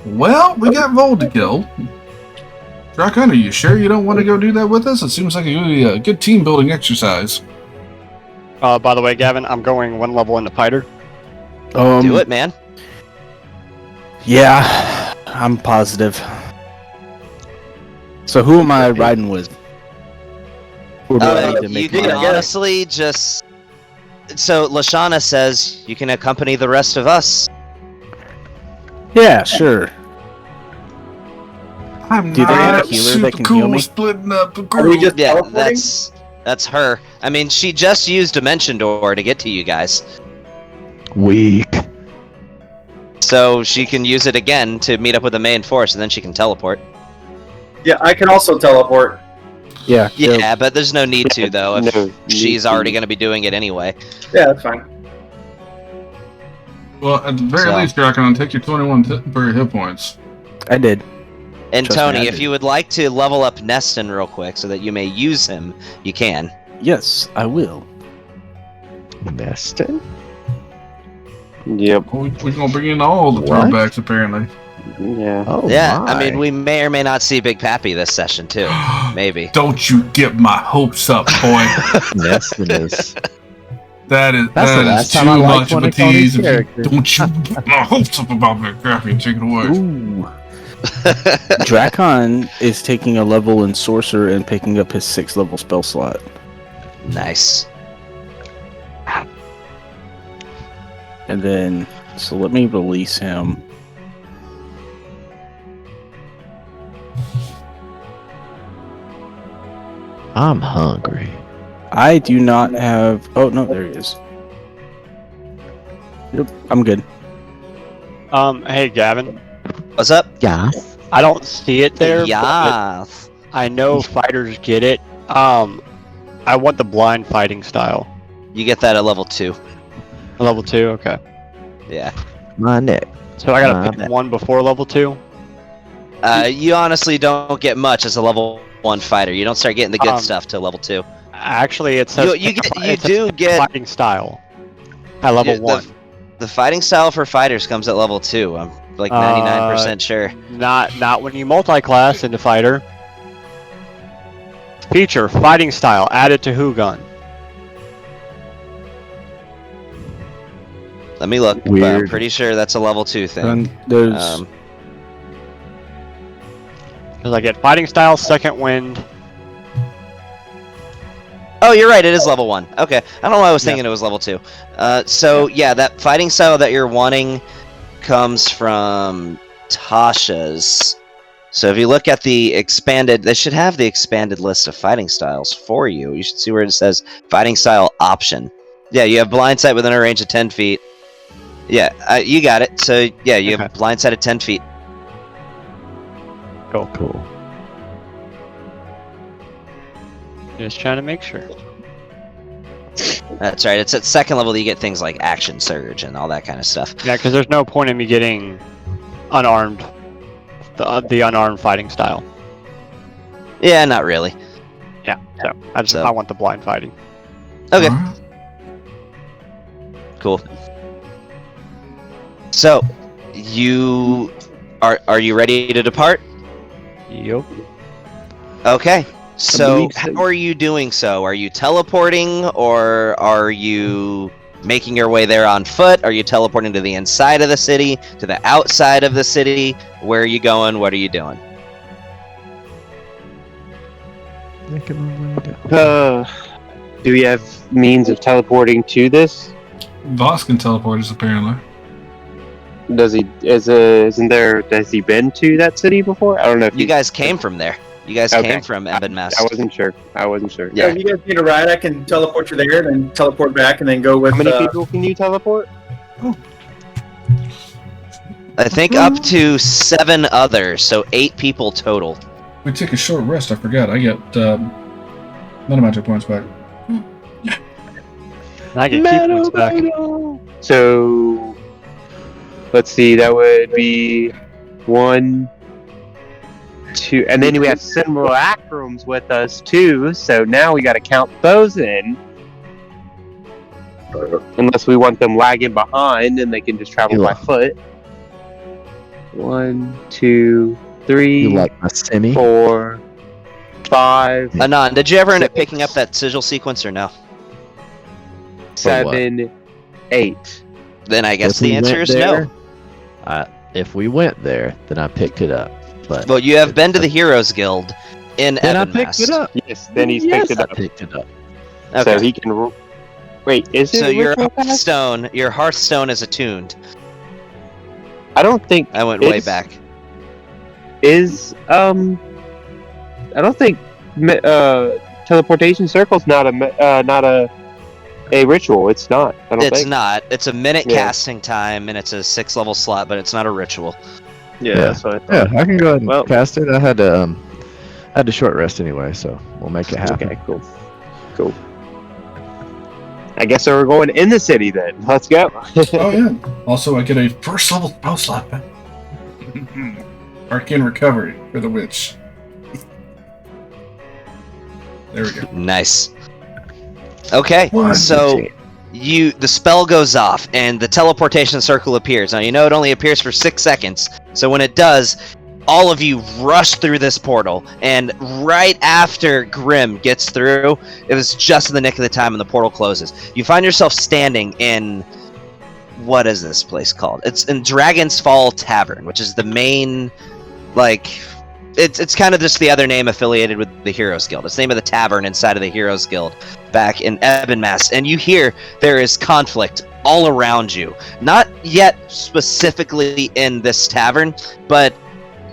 Well, we got Vold to kill. Drakon, are you sure you don't want to go do that with us? It seems like a good team building exercise. By the way, Gavin, I'm going one level into fighter. Do it, man. Yeah, I'm positive. So who am I riding with? Or do I need to You make can my- honestly just... So, Lashana says you can accompany the rest of us. Yeah, sure. I'm Do they have a not healer super that can cool heal me? splitting up a Are group. we just Yeah, teleporting? that's her. I mean, she just used Dimension Door to get to you guys. Weak. So she can use it again to meet up with the main force, and then she can teleport. Yeah, I can also teleport. Yeah. Yeah, but there's no need to, though, if No, she's already going to be doing it anyway. Yeah, that's fine. Well, at the very So- least, Drakon, take your 21 temporary hit points. I did. And Trust me, Tony, I if did. you would like to level up Neston real quick so that you may use him, you can. Yes, I will. Neston? Yep. We're going to bring in all the What? throwbacks, apparently. Yeah. Oh, Yeah, my. I mean, we may or may not see Big Pappy this session, too. Maybe. Don't you get my hopes up, boy. Neston is. That is That's the that is last too time I liked much of one a of Tony's tease. If you- characters. Don't you get my hopes up about Big Pappy and take it away. Ooh. Drakon is taking a level in Sorcerer and picking up his 6th level spell slot. Nice. And then, so let me release him. I'm hungry. I do not have. Oh, no, there he is. Yep, I'm good. Hey, Gavin. What's up? Yeah. I don't see it there. But Yeah. I know fighters get it. I want the blind fighting style. You get that at level 2. Level 2, okay. Yeah. My neck. So I gotta Nah, pick one before level 2. You honestly don't get much as a level 1 fighter. You don't start getting the good stuff till level 2. Actually, it says You it says do get fighting style at level Yeah, 1. the fighting style for fighters comes at level 2. I'm like 99% sure. Not when you multi-class into fighter. Feature, fighting style, added to Hugon. Let me look, but I'm Weird. pretty sure that's a level 2 thing. And there's Because I get fighting style, second wind. Oh, you're right. It is level 1. Okay. I don't know why I was thinking it was level 2. So, yeah, that fighting style that you're wanting comes from Tasha's. So if you look at the expanded... They should have the expanded list of fighting styles for you. You should see where it says fighting style option. Yeah, you have blind sight within a range of 10 feet. Yeah, you got it. So, yeah, you have blind sight at 10 feet. Cool. Just trying to make sure. That's right. It's at second level that you get things like action surge and all that kind of stuff. Yeah, because there's no point in me getting unarmed. The unarmed fighting style. Yeah, not really. Yeah, so I want the blind fighting. Okay, Alright. cool. So, you are you ready to depart? Yup. Okay. So, believe so. how are you doing so? Are you teleporting, or are you making your way there on foot? Are you teleporting to the inside of the city, to the outside of the city? Where are you going? What are you doing? Do we have means of teleporting to this? Boss can teleport us apparently. Does he? Isn't there? Has he been to that city before? I don't know if You guys came from there. You guys Okay. came from Ebon I Mast. wasn't sure. Yeah. Yeah. If you guys need a ride, I can teleport you there, then teleport back, and then go with. How many people can you teleport? I think up to 7 others, so 8 people total. We take a short rest. I forgot. I get none of my 2 points back. And I get key points back. So, let's see. That would be 1, 2, and then we have simulacrums with us too. So now we got to count those in. Unless we want them lagging behind, and they can just travel by foot. 1, 2, 3, You like my semi? 4, 5, Anon, did you ever end up 6, picking up that sigil sequence or no? 7, 8. Then I guess If we the answer went is there, no. If we went there, then I picked it up. But Well, you have been to the Heroes Guild in then I Ebon picked Mast. it up. Yes, then he's Yes, picked it I up. picked it up. Okay. So he can. Wait, is it? So your ritual pass? Hearthstone is attuned. I don't think I went way It's- back. is. I don't think teleportation circle's not a ritual. It's not. I don't It's think. not. It's a minute Yeah. casting time, and it's a 6-level slot, but it's not a ritual. Yeah, Yeah. that's what I thought. Yeah, I can go ahead and Well- cast it. I had to short rest anyway, so we'll make it happen. Okay, cool. I guess we're going in the city then. Let's go. Oh yeah. Also, I get a first level spell slot back. Arcane recovery for the witch. There we go. Nice. Okay, One, so the spell goes off and the teleportation circle appears. Now you know it only appears for 6 seconds. So when it does, all of you rush through this portal, and right after Grim gets through, it was just in the nick of the time when the portal closes. You find yourself standing in, what is this place called? It's in Dragon's Fall Tavern, which is the main, it's kind of just the other name affiliated with the Heroes Guild. It's the name of the tavern inside of the Heroes Guild back in Ebon Mast, and you hear there is conflict all around you. Not yet specifically in this tavern, but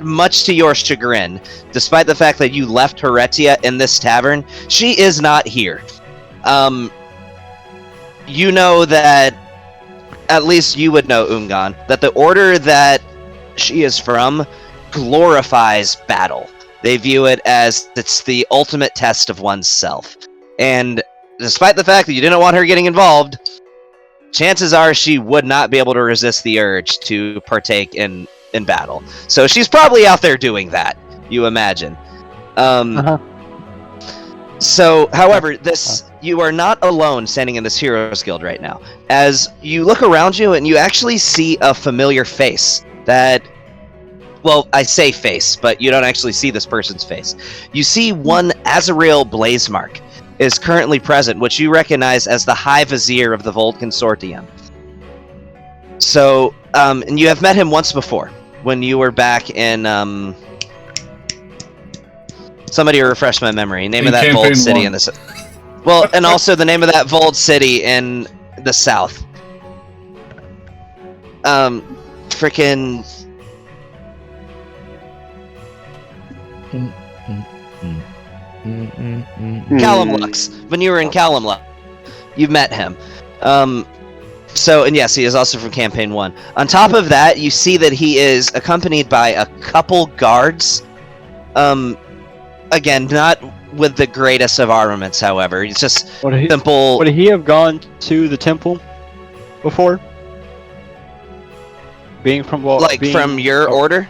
much to your chagrin, despite the fact that you left Heretia in this tavern, she is not here. You know that, at least you would know, Ungan, that the order that she is from glorifies battle. They view it as it's the ultimate test of one's self. And despite the fact that you didn't want her getting involved, chances are she would not be able to resist the urge to partake in battle. So she's probably out there doing that, you imagine. So, however, you are not alone standing in this Heroes Guild right now. As you look around you and you actually see a familiar face that, well, I say face, but you don't actually see this person's face. You see one Azrael Blazemark is currently present, which you recognize as the High Vizier of the Vold Consortium. So, and you have met him once before, when you were back in, somebody refresh my memory. Name of that Vold city in the... Well, and also the name of that Vold city in the south. Frickin'... Calamlux. When you were in Calamlux, you met him. So, and yes, he is also from Campaign 1. On top of that, you see that he is accompanied by a couple guards. Again, not with the greatest of armaments, however. It's just simple... Would he have gone to the temple before? Being from what? Like, from your order?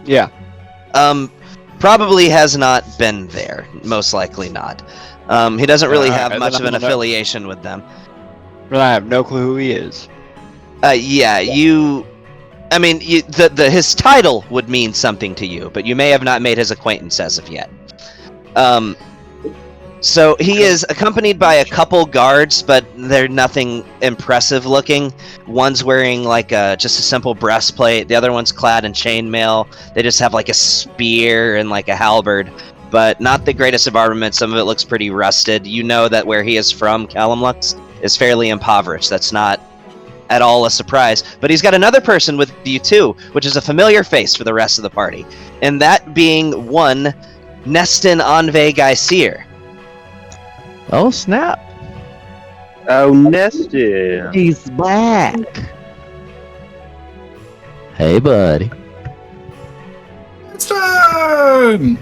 Yeah. Probably has not been there. Most likely not. He doesn't really have much of an affiliation with them. But I have no clue who he is. Yeah, you... I mean, his title would mean something to you, but you may have not made his acquaintance as of yet. So he is accompanied by a couple guards, but they're nothing impressive looking. One's wearing like just a simple breastplate. The other one's clad in chainmail. They just have like a spear and like a halberd, but not the greatest of armaments. Some of it looks pretty rusted. You know that where he is from, Calamlux, is fairly impoverished. That's not at all a surprise. But he's got another person with you too, which is a familiar face for the rest of the party, and that being one Neston Enve Geysir. Oh, snap. Oh, Neston. He's back. Hey, buddy. It's done!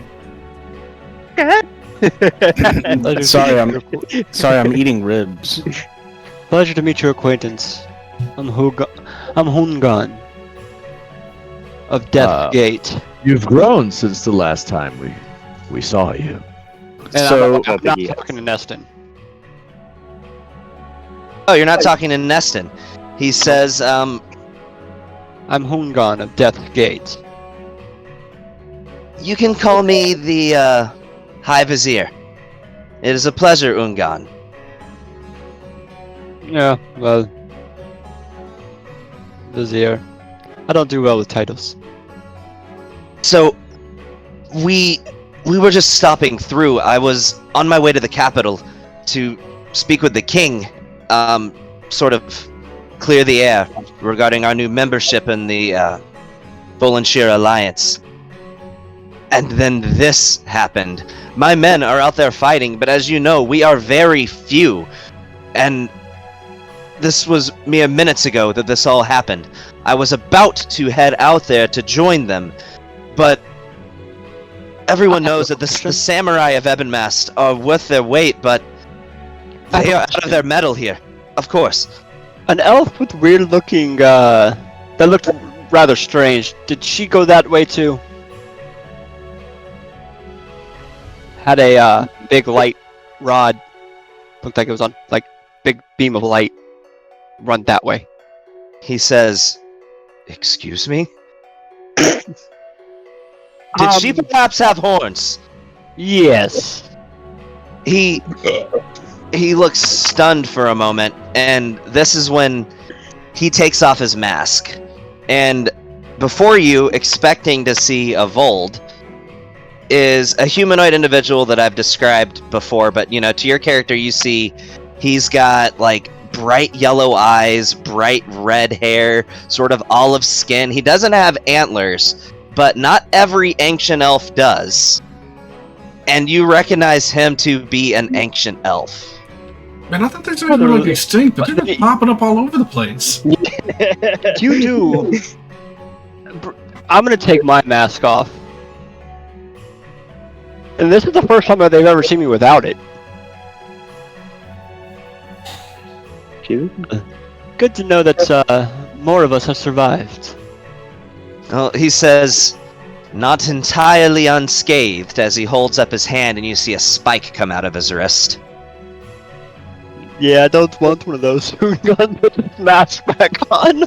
Sorry, I'm eating ribs. Pleasure to meet your acquaintance. I'm Hungan of Death Gate. You've grown since the last time we saw you. And So- I'm not talking to Neston. Oh, you're not talking to Neston. He says, I'm Hungan of Death Gate. you can call me the High Vizier. It is a pleasure, Ungan. Yeah, well, Vizier. I don't do well with titles. So, we were just stopping through. I was on my way to the capital to speak with the king, sort of clear the air regarding our new membership in the Bolanshire Alliance. And then this happened. My men are out there fighting, but as you know, we are very few. And this was mere minutes ago that this all happened. I was about to head out there to join them, but everyone knows that the samurai of Ebonmast are worth their weight, but they are out of their mettle here. Of course. An elf with weird looking, that looked rather strange. Did she go that way too? Had a, big light rod. Looked like it was on, like, big beam of light. Run that way. He says, "Excuse me? Did she perhaps have horns?" Yes. He looks stunned for a moment, and this is when he takes off his mask. And before you, expecting to see a Vold, is a humanoid individual that I've described before, but you know, to your character, you see he's got like bright yellow eyes, bright red hair, sort of olive skin. He doesn't have antlers, but not every ancient elf does. And you recognize him to be an ancient elf. Man, I thought these are like extinct, but they're just popping up all over the place. You do. I'm gonna take my mask off. And this is the first time that they've ever seen me without it. Good to know that more of us have survived. Well, he says, not entirely unscathed, as he holds up his hand and you see a spike come out of his wrist. Yeah, I don't want one of those who got the mask back on.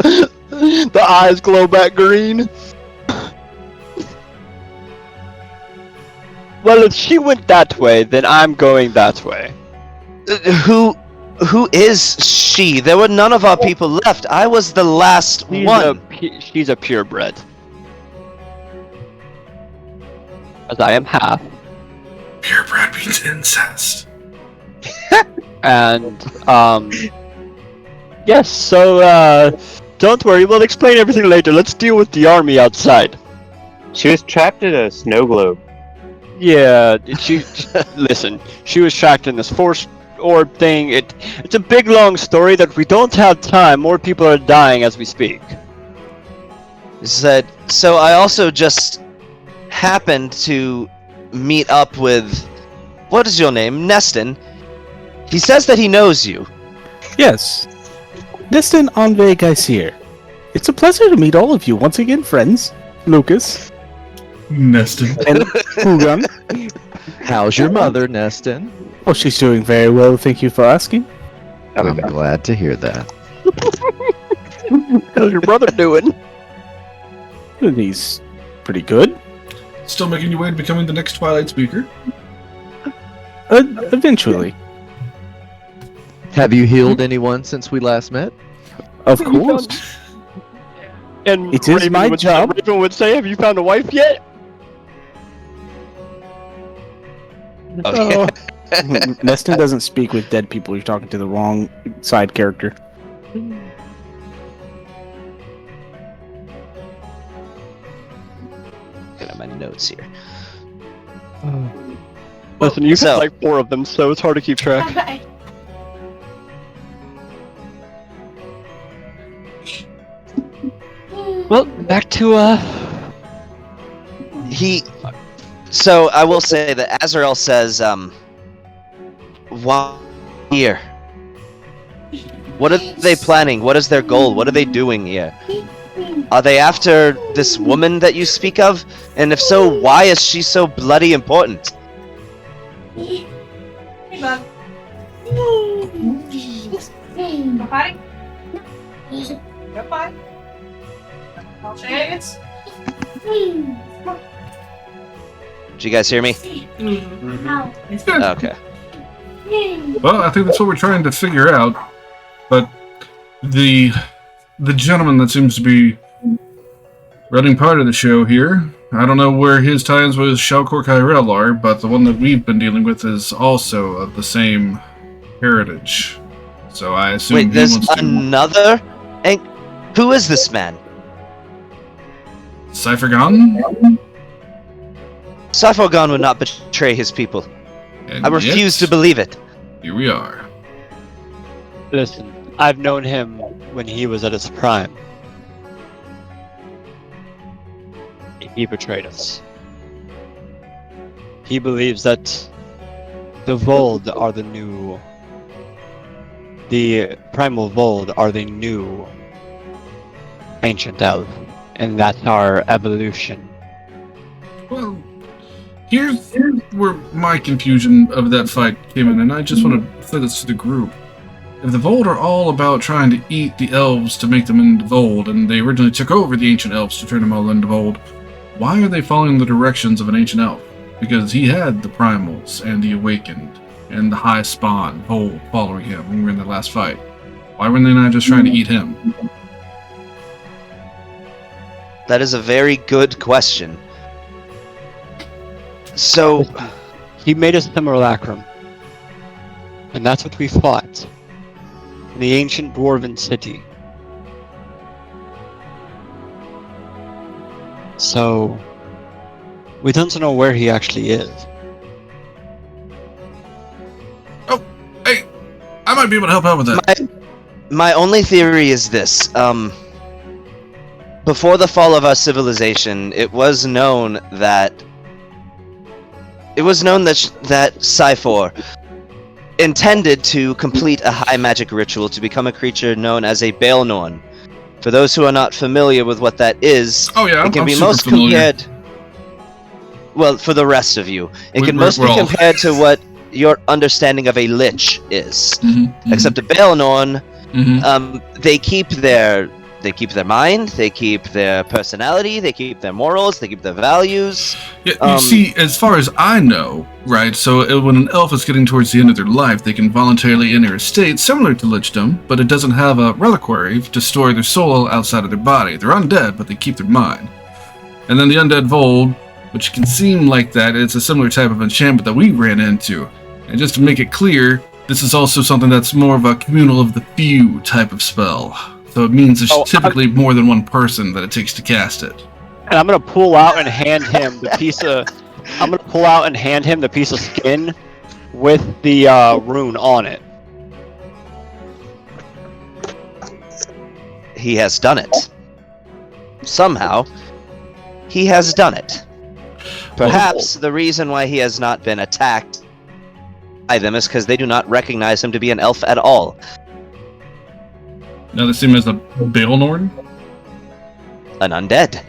The eyes glow back green. Well, if she went that way, then I'm going that way. Who is she? There were none of our people left. I was the last one. She's a purebred. As I am half. Purebred means incest. And, yes, so, don't worry, we'll explain everything later. Let's deal with the army outside. She was trapped in a snow globe. Yeah, listen, she was trapped in this force orb thing. It's a big long story that we don't have time. More people are dying as we speak. Said, so I also just happened to meet up with, what is your name? Neston. He says that he knows you. Yes. Neston Enve Geysir. It's a pleasure to meet all of you once again, friends. Lucas. Neston. And Hugan. How's your mother, Neston? Oh, she's doing very well, thank you for asking. I'm glad to hear that. How's your brother doing? And he's pretty good. Still making your way to becoming the next Twilight speaker. Eventually. Have you healed anyone since we last met? Of course. And It is my job. Raven would say, have you found a wife yet? Okay. Neston doesn't speak with dead people. You're talking to the wrong side character. Get my notes here. Listen, you've So- had like 4 of them, so it's hard to keep track. Well, back to, So I will say that Azrael says, why here? What are they planning? What is their goal? What are they doing here? Are they after this woman that you speak of? And if so, why is she so bloody important? Hey, bud. Bye. Goodbye. Chance. Did you guys hear me? Okay. Well, I think that's what we're trying to figure out. But the gentleman that seems to be running part of the show here, I don't know where his ties with Shalkor Kyrell are, but the one that we've been dealing with is also of the same heritage. So I assume Wait, he there's wants to... another? Who is this man? Cyphergon? Cyphergon would not betray his people. And I refuse to yet, believe it. Here we are. listen, I've known him when he was at his prime. He betrayed us. He believes that the Vold are the new... The Primal Vold are the new Ancient Elf, and that's our evolution. Well, here's where my confusion of that fight came in, and I just want to say this to the group. If the Vold are all about trying to eat the elves to make them into Vold, and they originally took over the ancient elves to turn them all into Vold, why are they following the directions of an ancient elf? Because he had the Primals and the Awakened and the High Spawn Vold following him when we were in the last fight. Why were they not just trying to eat him? That is a very good question. So, He made a simulacrum, and that's what we fought in the ancient dwarven city. So, we don't know where he actually is. Oh, hey, I might be able to help out with that. my only theory is this. Before the fall of our civilization, it was known that that Cypher intended to complete a high magic ritual to become a creature known as a Baelnorn. For those who are not familiar with what that is, Oh yeah, it can I'm be super most familiar. compared. Well, for the rest of you, it can We're most be all- compared to what your understanding of a lich is. Mhm, mhm, Except a Baelnorn, mhm. they keep their They keep their mind, they keep their personality, they keep their morals, they keep their values. Yeah, you see, as far as I know, right, so when an elf is getting towards the end of their life, they can voluntarily enter a state similar to lichdom, but it doesn't have a reliquary to store their soul outside of their body. They're undead, but they keep their mind. And then the undead void, which can seem like that, it's a similar type of enchantment that we ran into. And just to make it clear, this is also something that's more of a communal of the few type of spell. So it means there's typically more than one person that it takes to cast it. And I'm gonna pull out and hand him the piece of. I'm gonna pull out and hand him the piece of skin with the rune on it. He has done it. Somehow, he has done it. Perhaps the reason why he has not been attacked by them is because they do not recognize him to be an elf at all. Now they see him as a Baelnorn? An undead.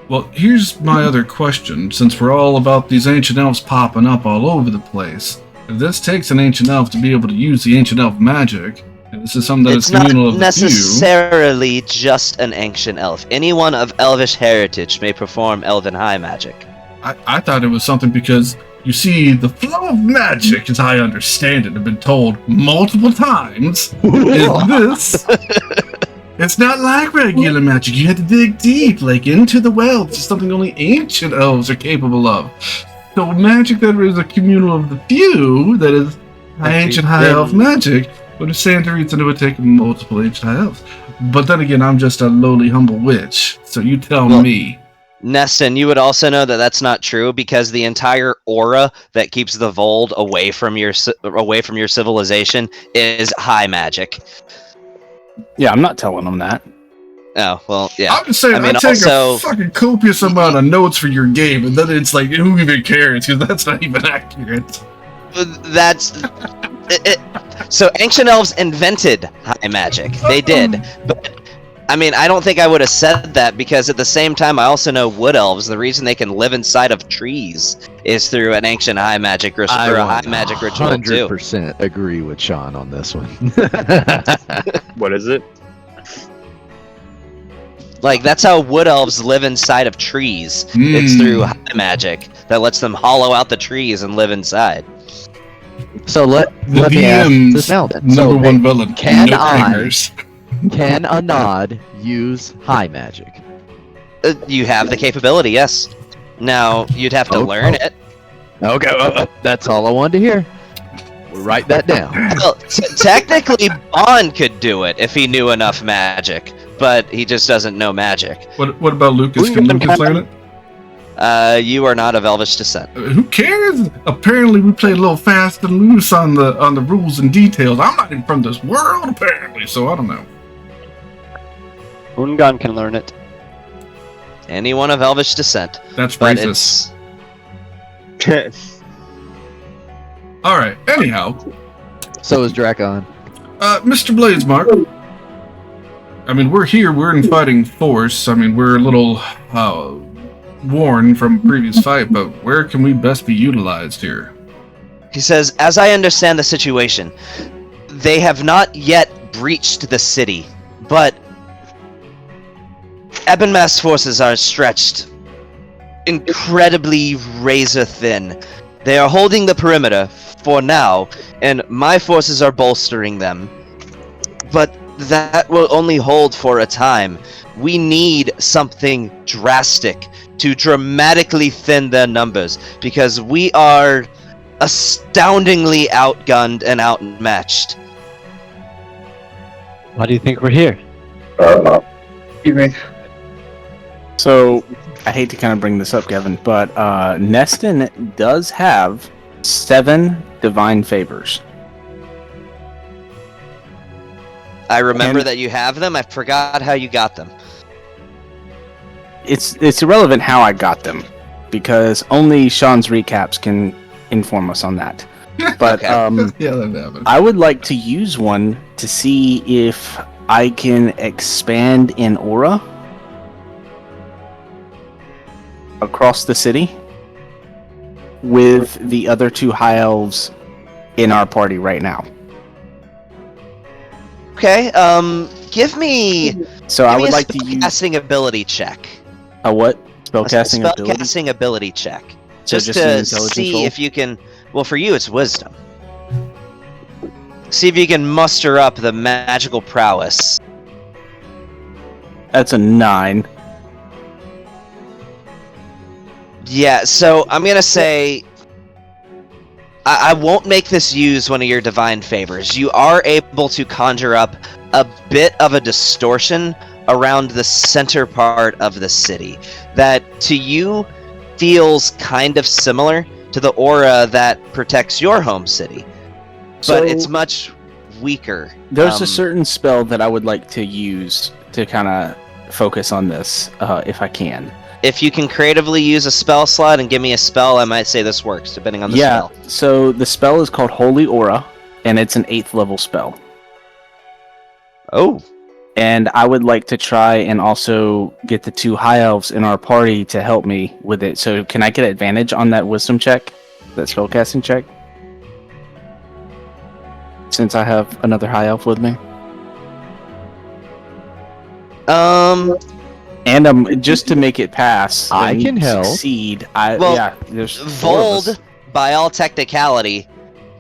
Well, here's my other question. Since we're all about these ancient elves popping up all over the place, if this takes an ancient elf to be able to use the ancient elf magic, and this is something that is communal of the few... It's not necessarily just an ancient elf. Anyone of elvish heritage may perform elven high magic. I thought it was something because, you see, the flow of magic, as I understand it, have been told multiple times, is this. It's not like regular magic. You have to dig deep, like into the well. It's something only ancient elves are capable of. So magic that is a communal of the few, that is ancient high elf magic, would have Sanderites, and it would take multiple ancient high elves. But then again, I'm just a lowly, humble witch. So you tell me. Neston, you would also know that that's not true because the entire aura that keeps the Vold away from your civilization is high magic. Yeah, I'm not telling them that. Oh, well, yeah. I'm just saying, I take a fucking copious amount of notes for your game, and then it's like, who even cares? Because that's not even accurate. That's... So, ancient elves invented high magic. They did. But, I mean, I don't think I would have said that, because at the same time, I also know wood elves, the reason they can live inside of trees is through an ancient high magic ritual, or a high magic ritual, too. 100% agree with Sean on this one. What is it? Like, that's how wood elves live inside of trees. It's through high magic that lets them hollow out the trees and live inside. So let The me ask DM's this now then. number So one villain. can no I- hangers. Can a nod use high magic? You have the capability, yes. Now, you'd have to learn it. Okay, that's all I wanted to hear. We'll write that down. Well, technically, Bond could do it if he knew enough magic, but he just doesn't know magic. What about Lucas? Can Lucas learn it? You are not of Elvish descent. Who cares? Apparently, we played a little fast and loose on the rules and details. I'm not even from this world, apparently, so I don't know. Ungan can learn it. Anyone of Elvish descent. That's But racist. it's... All right. Anyhow, So is Drakon. Mr. Bladesmark. I mean, we're here. We're in fighting force. I mean, we're a little worn from previous fight, but where can we best be utilized here? He says, as I understand the situation, they have not yet breached the city, but Ebonmast's forces are stretched incredibly razor thin. They are holding the perimeter for now, and my forces are bolstering them. But that will only hold for a time. We need something drastic to dramatically thin their numbers, because we are astoundingly outgunned and outmatched. Why do you think we're here? Excuse me. So, I hate to kind of bring this up, Kevin, but Neston does have 7 divine favors. I remember And- that you have them. I forgot how you got them. It's irrelevant how I got them, because only Sean's recaps can inform us on that. But Okay. Yeah, that happened. I would like to use one to see if I can expand in aura across the city with the other 2 high elves in our party right now. Okay, give me. So I give me would a like to use spellcasting ability check. a what? A Spellcasting ability? spellcasting ability check. So Just an to intelligence see roll? if you can. Well, for you, it's wisdom. See if you can muster up the magical prowess. That's a 9. Yeah, so I'm gonna say I won't make this use one of your divine favors. You are able to conjure up a bit of a distortion around the center part of the city that to you feels kind of similar to the aura that protects your home city, So but it's much weaker. there's a certain spell that I would like to use to kind of focus on this, if I can. If you can creatively use a spell slot and give me a spell, I might say this works, depending on the spell. So the spell is called Holy Aura, and it's an 8th level spell. Oh. And I would like to try and also get the 2 high elves in our party to help me with it. So can I get advantage on that wisdom check? That spellcasting check? Since I have another high elf with me? And just to make it pass, I and can help. succeed. Well, there's 4 of us. Vold, by all technicality,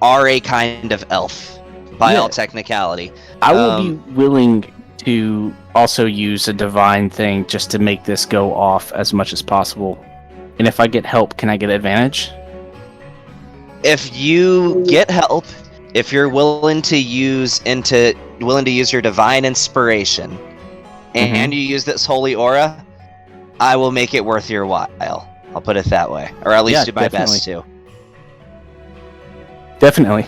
are a kind of elf. By all technicality. I will be willing to also use a divine thing just to make this go off as much as possible. And if I get help, can I get advantage? If you get help, if you're willing to use your divine inspiration, and you use this holy aura, I will make it worth your while. I'll put it that way, or at least do my best to. Definitely.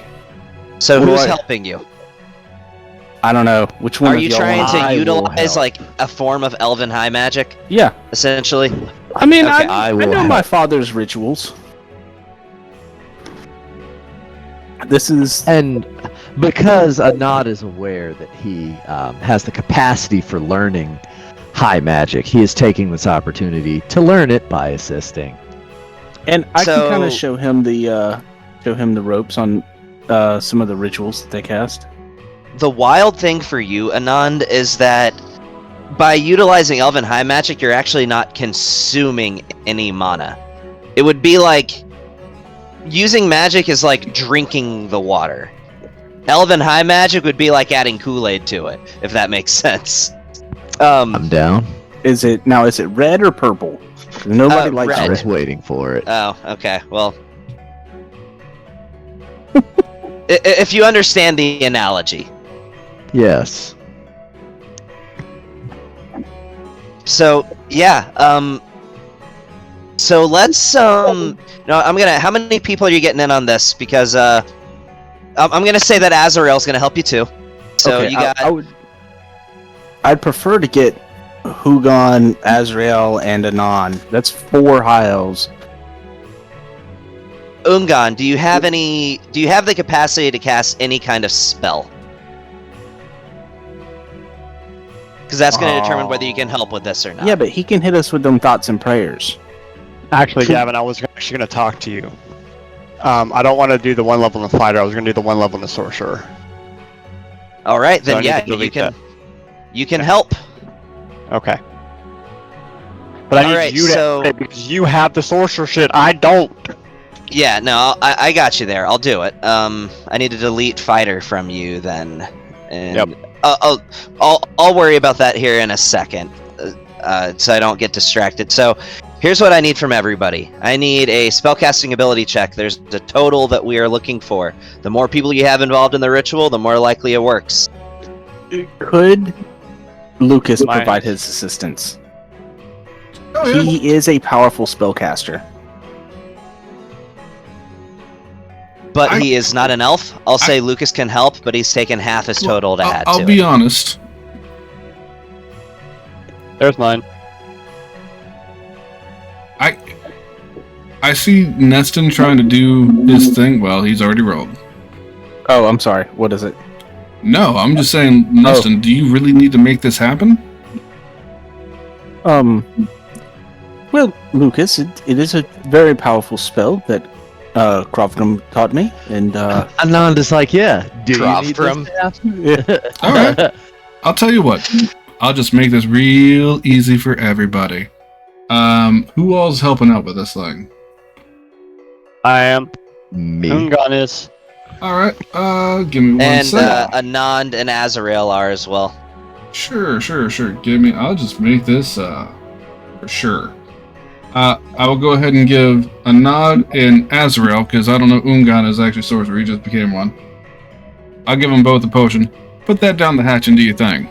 So who's helping you? I don't know. Which one Are of you y'all trying want- to I will utilize help. like a form of elven high magic, Yeah. essentially? I mean, Okay. I I will know my help. father's rituals. This is... And because Anad is aware that he has the capacity for learning high magic, he is taking this opportunity to learn it by assisting. And I can kind So- of show him the ropes on some of the rituals that they cast. The wild thing for you, Anand, is that by utilizing Elven High Magic, you're actually not consuming any mana. It would be like... Using magic is like drinking the water. Elven High Magic would be like adding Kool-Aid to it, if that makes sense. I'm down. Is it red or purple? 'Cause nobody likes red. I red. was waiting for it. Oh, okay, well... if you understand the analogy. Yes. So, yeah, so let's, no, how many people are you getting in on this? Because, I'm gonna say that Azrael's gonna help you too. So Okay, you got... I'd prefer to get Hugon, Azrael, and Anon. That's 4 high elves. Ungan, do you have the capacity to cast any kind of spell? Because that's going to determine whether you can help with this or not. Yeah, but he can hit us with them thoughts and prayers. Actually, Gavin, I was actually going to talk to you. I don't want to do the 1 level in the fighter. I was going to do the 1 level in the sorcerer. All right, So I then need yeah, to delete that. you can help. Okay. But I need Alright, you to so- help me because you have the sorcerer shit. I don't. Yeah, no, I got you there. I'll do it. I need to delete fighter from you then, and Yep. I'll worry about that here in a second, so I don't get distracted. So, here's what I need from everybody. I need a spellcasting ability check. There's a total that we are looking for. The more people you have involved in the ritual, the more likely it works. Could Lucas Mine. provide his assistance? Oh, yeah. He is a powerful spellcaster. But I- he is not an elf. I'll say Lucas can help, but he's taken half his total to add I'll to be it. honest. There's mine. I see Neston trying to do his thing. Well, he's already rolled. Oh, I'm sorry. What is it? No, I'm just saying, Neston, do you really need to make this happen? Well, Lucas, it is a very powerful spell that Krovgrim taught me, and Anand is like, yeah. Do you need this Drovgrim. to happen? All right. I'll tell you what. I'll just make this real easy for everybody. Who all's helping out with this thing? I am. Me. Hungan is. All right. Give me one And sec. Anand and Azrael are as well. Sure. Give me. I'll just make this for sure. I will go ahead and give Anand and Azrael, because I don't know Ungan is actually sorcerer. He just became one. I'll give them both a potion. Put that down the hatch and do your thing.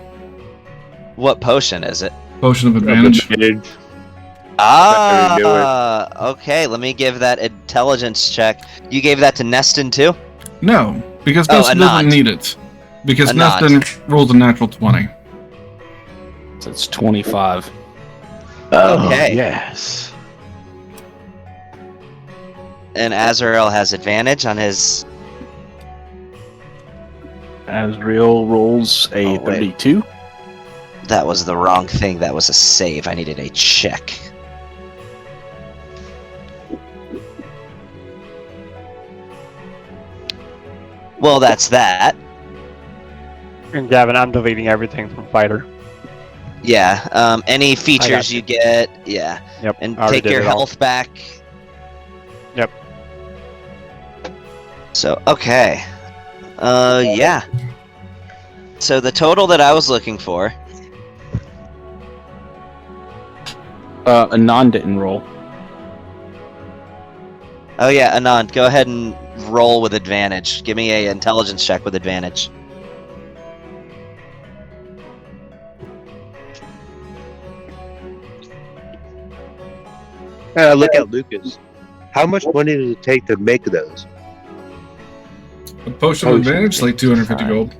What potion is it? Potion of advantage. Okay. Let me give that intelligence check. You gave that to Neston too? No, because Oh, Neston doesn't Anand. need it. Because Anand. Neston rolls a natural 20. So it's 25. Oh, Okay. yes. And Azrael has advantage on his. Azrael rolls a Oh, wait. 32. That was the wrong thing. That was a save. I needed a check. Well, that's that. And Gavin, I'm deleting everything from fighter. Yeah. Any features you. you get. Yeah. Yep. And I already take did your it all. health back. Yep. So, okay. Yeah. So the total that I was looking for. Anand didn't roll. Oh yeah, Anand, go ahead and roll with advantage. Give me a intelligence check with advantage. Look at Lucas. How much money does it take to make those? A potion of advantage, like 250 gold.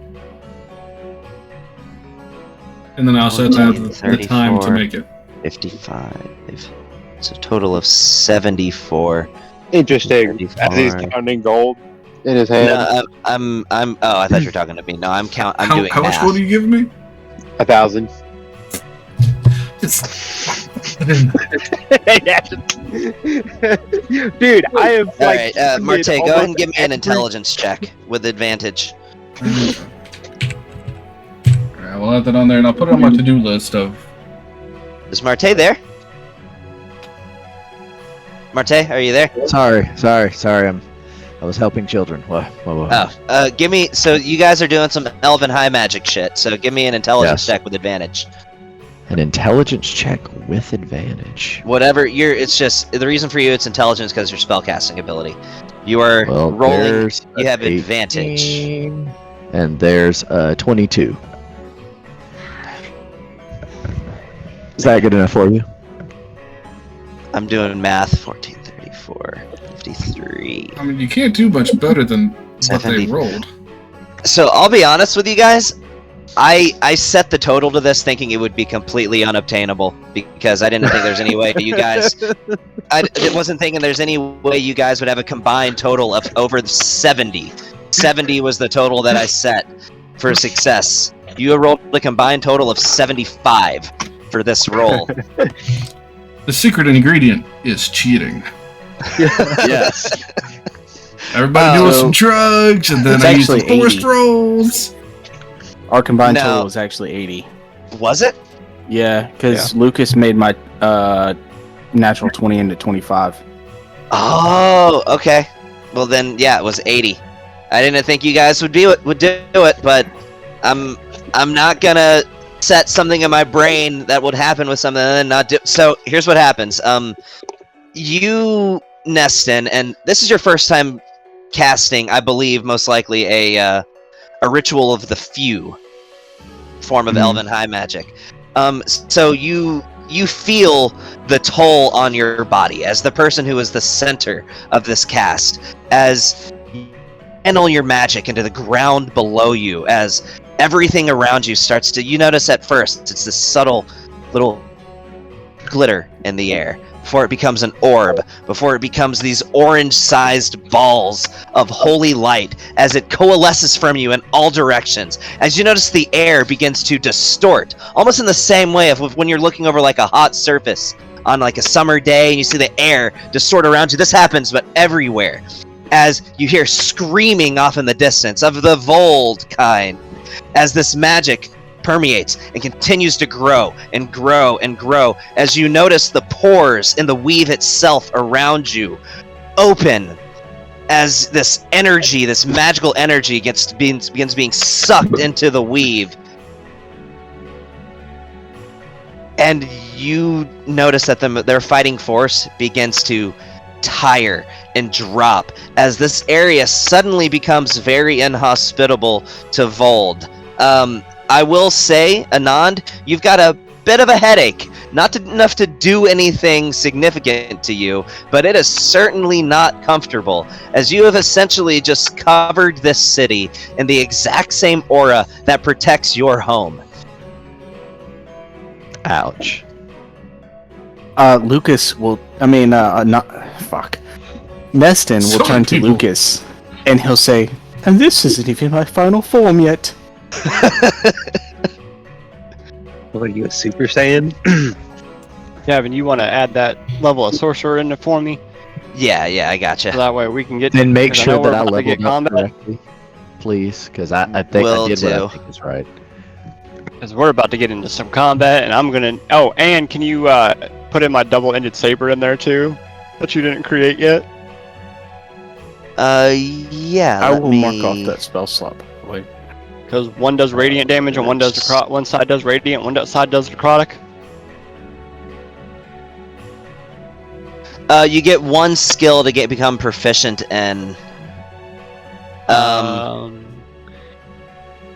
And then I also have to have the time to 34. make it. 55. So total of 74. Interesting. As he's 34. counting gold in his hand. No, I'm. Oh, I thought you were talking to me. No, I'm doing How much math. gold are you giving me? 1,000. Dude, I am All like. right, Marte, go almost ahead and give me an every- intelligence check with advantage. Alright, we'll have that on there, and I'll put it on my to-do list of. Is Marte there? Marte, are you there? Sorry. I was helping children. What? Oh, give me. So you guys are doing some elven high magic shit. So give me an intelligence Yes. check with advantage. An intelligence check with advantage. Whatever it's just the reason for you it's intelligence because your spellcasting ability. You are Well, rolling. there's You have a advantage. 18, and there's a 22. Is that good enough for you? I'm doing math. 14, 34, 53. I mean, you can't do much better than what 70. they rolled. So I'll be honest with you guys. I set the total to this thinking it would be completely unobtainable because I didn't think there's any way you guys. I wasn't thinking there's any way you guys would have a combined total of over 70. 70 was the total that I set for success. You rolled a combined total of 75 for this roll. The secret ingredient is cheating. Yes. Everybody doing So- some drugs, and then It's I use the actually forced 80. rolls. Our combined No. total is actually 80. Was it? Yeah, because Lucas made my natural 20 into 25. Oh, okay. Well then, yeah, it was 80. I didn't think you guys would do it, but I'm not gonna set something in my brain that would happen with something and then not do. So here's what happens. You, Neston, and this is your first time casting, I believe, most likely a ritual of the few form of elven high magic. So you feel the toll on your body as the person who is the center of this cast, as you channel your magic into the ground below you, as everything around you starts to. You notice at first it's this subtle little glitter in the air before it becomes an orb, before it becomes these orange-sized balls of holy light as it coalesces from you in all directions. As you notice the air begins to distort, almost in the same way of when you're looking over like a hot surface on like a summer day and you see the air distort around you. This happens, but everywhere. As you hear screaming off in the distance of the Vold kind, as this magic permeates and continues to grow and grow and grow as you notice the pores in the weave itself around you open as this energy, this magical energy begins being sucked into the weave. And you notice that their fighting force begins to tire and drop as this area suddenly becomes very inhospitable to Vold. I will say, Anand, you've got a bit of a headache. Not enough to do anything significant to you, but it is certainly not comfortable, as you have essentially just covered this city in the exact same aura that protects your home. Ouch. Lucas will. Neston will Some turn to people- Lucas, and he'll say, "And this isn't even my final form yet." What are you, a Super Saiyan? Gavin, you want to add that level of sorcerer in there for me? Yeah, I gotcha. So that way we can get. Then make 'cause I sure know we're that I about to get leveled up combat. correctly, please, because I think Will I did what do. I think is right. Because we're about to get into some combat, and I'm gonna. Oh, and can you put in my double-ended saber in there too, that you didn't create yet? Yeah. I let will me... mark off that spell slot. Wait. Because one does radiant damage and one does one side does radiant, one side does necrotic. You get one skill to become proficient in.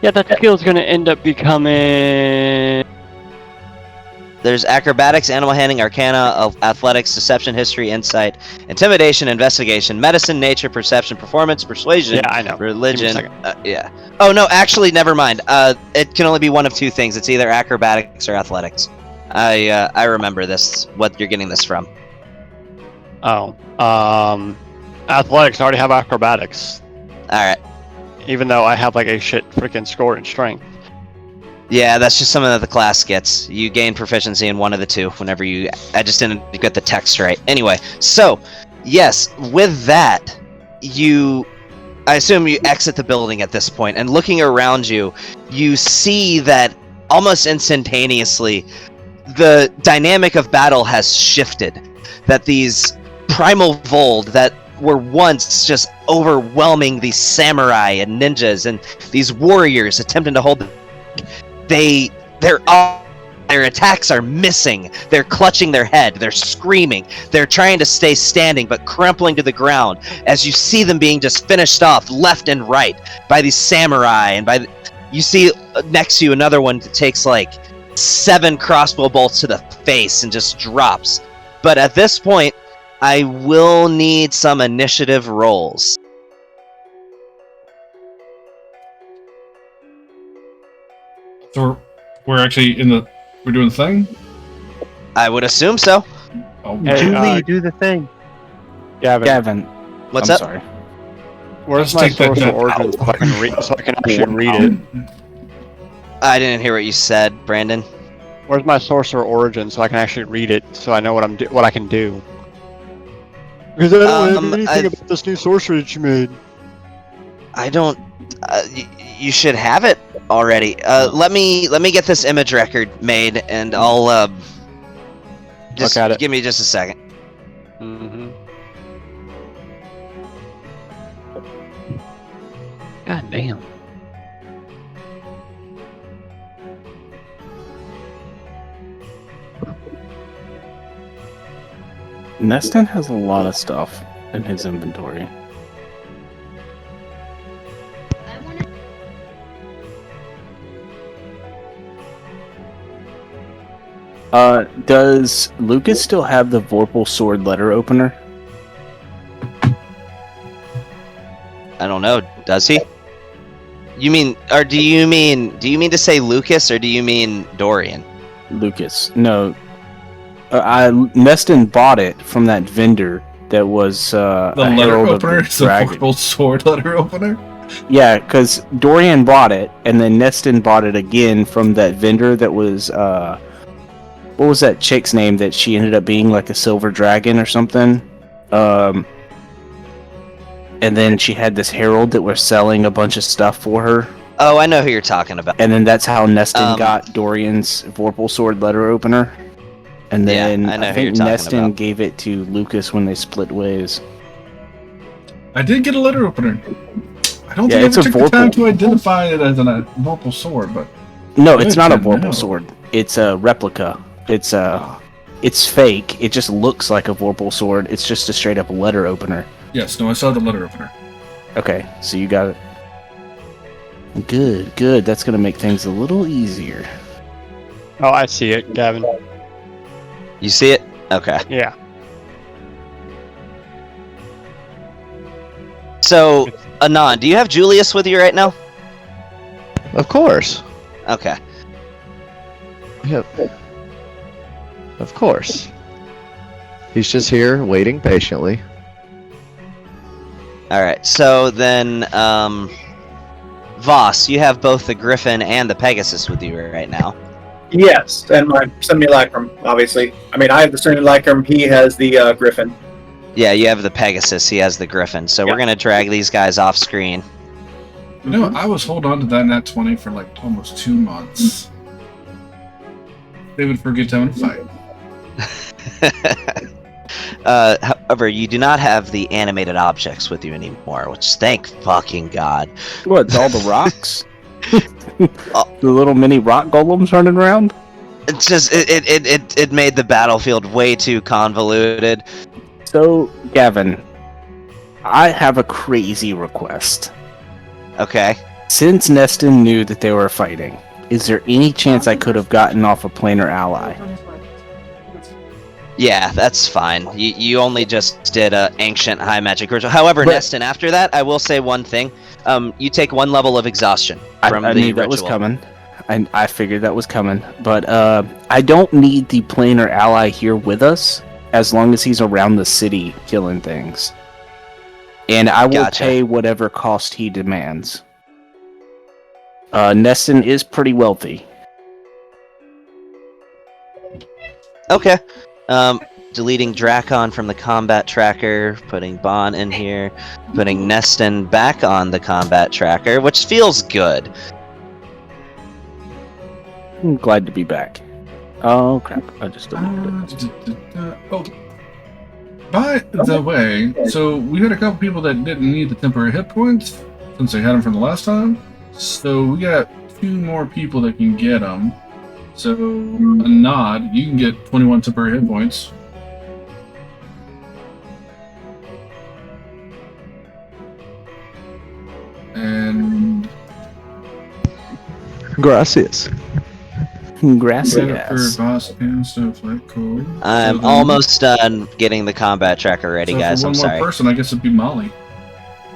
Yeah, that skill's gonna end up becoming. There's acrobatics, animal handling, arcana, athletics, deception, history, insight, intimidation, investigation, medicine, nature, perception, performance, persuasion, Yeah, I know. religion. Give me Yeah. Oh no, actually, never mind. It can only be one of two things. It's either acrobatics or athletics. I remember this. What you're getting this from? Oh, athletics. I already have acrobatics, All right. even though I have like a shit freaking score in strength. Yeah, that's just something that the class gets. You gain proficiency in one of the two whenever you... I just didn't get the text right. Anyway, so, yes, with that, I assume you exit the building at this point, and looking around you, you see that almost instantaneously, the dynamic of battle has shifted. That these primal Vold that were once just overwhelming these samurai and ninjas and these warriors attempting to hold... Their attacks are missing. They're clutching their head. They're screaming. They're trying to stay standing, but crumpling to the ground as you see them being just finished off left and right by these samurai. And you see next to you another one that takes like 7 crossbow bolts to the face and just drops. But at this point, I will need some initiative rolls. So we're actually we're doing the thing. I would assume so. Oh, Hey, Julie, do the thing. Gavin, What's I'm up? Sorry. where's Let's my take that source of down. origin so I can actually read it? I didn't hear what you said, Brandon. Where's my sorcerer origin so I can actually read it so I know what I can do? Because I don't have anything about this new sorcerer that you made. I don't. You should have it already. Let me get this image record made, and I'll just Look at it. give me just a second. Mm-hmm. God damn. Neston has a lot of stuff in his inventory. Does Lucas still have the Vorpal sword letter opener? I don't know. Does he? You mean, or do you mean to say Lucas, or do you mean Dorian? Lucas. No. Neston bought it from that vendor that was the a letter herald of opener the is the dragon. portable sword letter opener. Yeah, because Dorian bought it, and then Neston bought it again from that vendor that was, what was that chick's name that she ended up being like a silver dragon or something? And then she had this herald that was selling a bunch of stuff for her, Oh, I know who you're talking about. And then that's how Neston Um, got Dorian's Vorpal Sword letter opener. And Yeah, then I know I who think you're talking Neston about. gave it to Lucas when they split ways. I did get a letter opener. I don't Yeah, think I it's ever a took the time Vorpal. to identify it as a Vorpal sword, but No, it's Good not a to Vorpal know. sword. It's a replica. It's fake. It just looks like a Vorpal sword. It's just a straight up letter opener. yes, no, I saw the letter opener. Okay, so you got it. Good, good. That's gonna make things a little easier. Oh, I see it, Gavin. You see it? Okay. Yeah. So, Anon, do you have Julius with you right now? Of course. Okay. Yep. Of course. He's just here waiting patiently. Alright, so then, Voss, you have both the Griffin and the Pegasus with you right now. Yes, and my simulacrum, obviously. I mean, I have the simulacrum. He has the griffin. Yeah, you have the Pegasus, he has the Griffin. So we're gonna drag these guys off screen. You know, I was holding on to that nat 20 for like almost 2 months. They would forget having a fight. However, you do not have the animated objects with you anymore, which thank fucking God. What? It's all the rocks? The little mini rock golems running around? It's just it made the battlefield way too convoluted. So, Gavin, I have a crazy request. Okay. Since Neston knew that they were fighting, is there any chance I could have gotten off a planar ally? Yeah, that's fine. You only just did a ancient high magic ritual. However, But- Neston, after that, I will say one thing. You take 1 level of exhaustion from I the knew that was ritual. coming. I figured that was coming. But I don't need the planar ally here with us as long as he's around the city killing things. And I will Gotcha. pay whatever cost he demands. Neston is pretty wealthy. Okay. Deleting Drakon from the combat tracker, putting Bon in here, putting Neston back on the combat tracker, which feels good. I'm glad to be back. Oh crap! I just deleted it. Oh, by the way, so we had a couple people that didn't need the temporary hit points since they had them from the last time. So we got 2 more people that can get them. So a nod, you can get 21 temporary hit points. And Gracias. Gracias. for boss and stuff like cool. I'm So then- almost done getting the combat tracker ready, so guys. for I'm one sorry. more person, I guess it'd be Molly.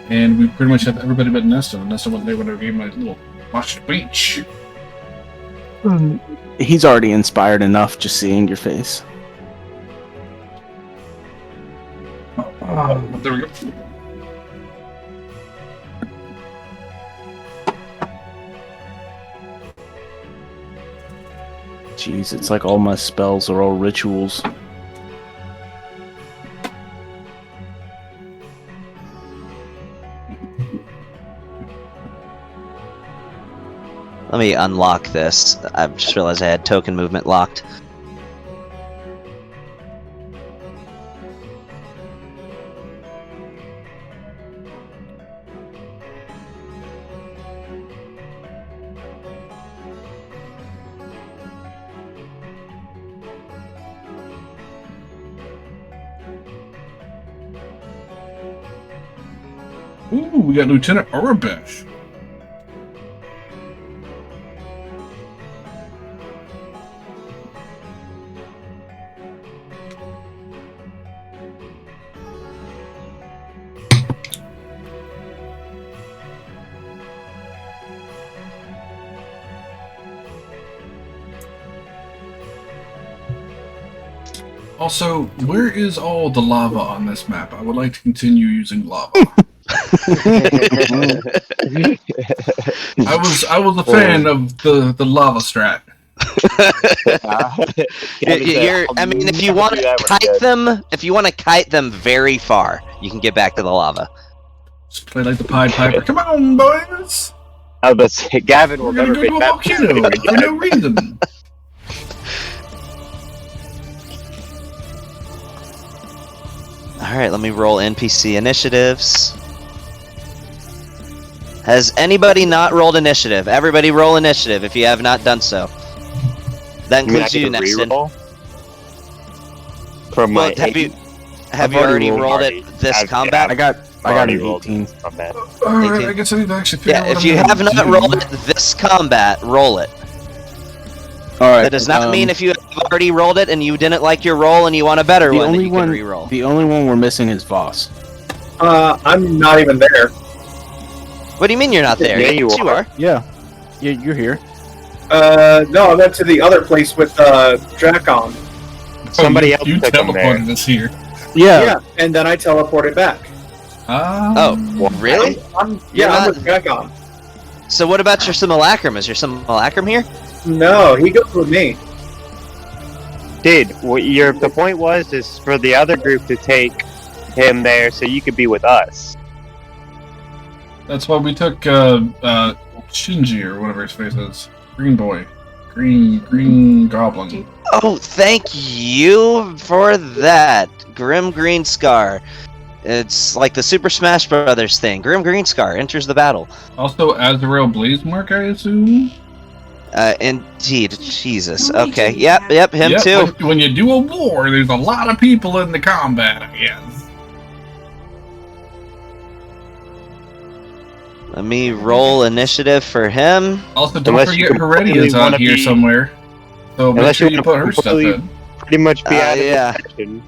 And we pretty much have everybody but Nesta. And Nesta went there when I gave my little watch the beach. He's already inspired enough just seeing your face. There we go. Jeez, it's like all my spells are all rituals. Let me unlock this. I just realized I had token movement locked. Ooh, we got Lieutenant Urabesh. Also, where is all the lava on this map? I would like to continue using lava. I was a fan of the lava strat. I mean, if you want to kite them very far, you can get back to the lava. Just play like the Pied Piper. Come on, boys! But Gavin will We're gonna never go make to a that. volcano for no reason. All right, let me roll NPC initiatives. Has anybody not rolled initiative? Everybody roll initiative if you have not done so. That You mean I includes you, get a Nexon. reroll? From Well, my have you I've already already rolled already. it this I've- combat? I got already an rolled 18. combat. Alright, 18. I guess I need to actually figure out Yeah, what if I'm you gonna have not do. rolled it this combat, roll it. All right. That does not mean if you have already rolled it and you didn't like your roll and you want a better the one, that only you one, can re-roll. the only one we're missing is Voss. I'm not even there. What do you mean you're not there? Yeah, Yes, you are. Yeah, you're here. No, I went to the other place with Dracon. Somebody Oh, else you took him there. teleported us here. Yeah, and then I teleported back. Oh, really? I'm You're not- with Dracon. So what about your simulacrum? Is your simulacrum here? No, he goes with me. Dude, the point was is for the other group to take him there so you could be with us. That's why we took Shinji or whatever his face is. Green boy. Green goblin. Oh, thank you for that. Grim Green Scar. It's like the Super Smash Brothers thing. Grim Green Scar enters the battle. Also Azrael Blazemark, I assume? Indeed. Jesus. Okay. Yep, him Yep, too. When you do a war, there's a lot of people in the combat, I guess. Let me roll initiative for him. Also, don't Unless you forget Heredia's completely on wanna here be- somewhere. So make Unless sure you you put her stuff completely- in. Pretty much be out of yeah. the session.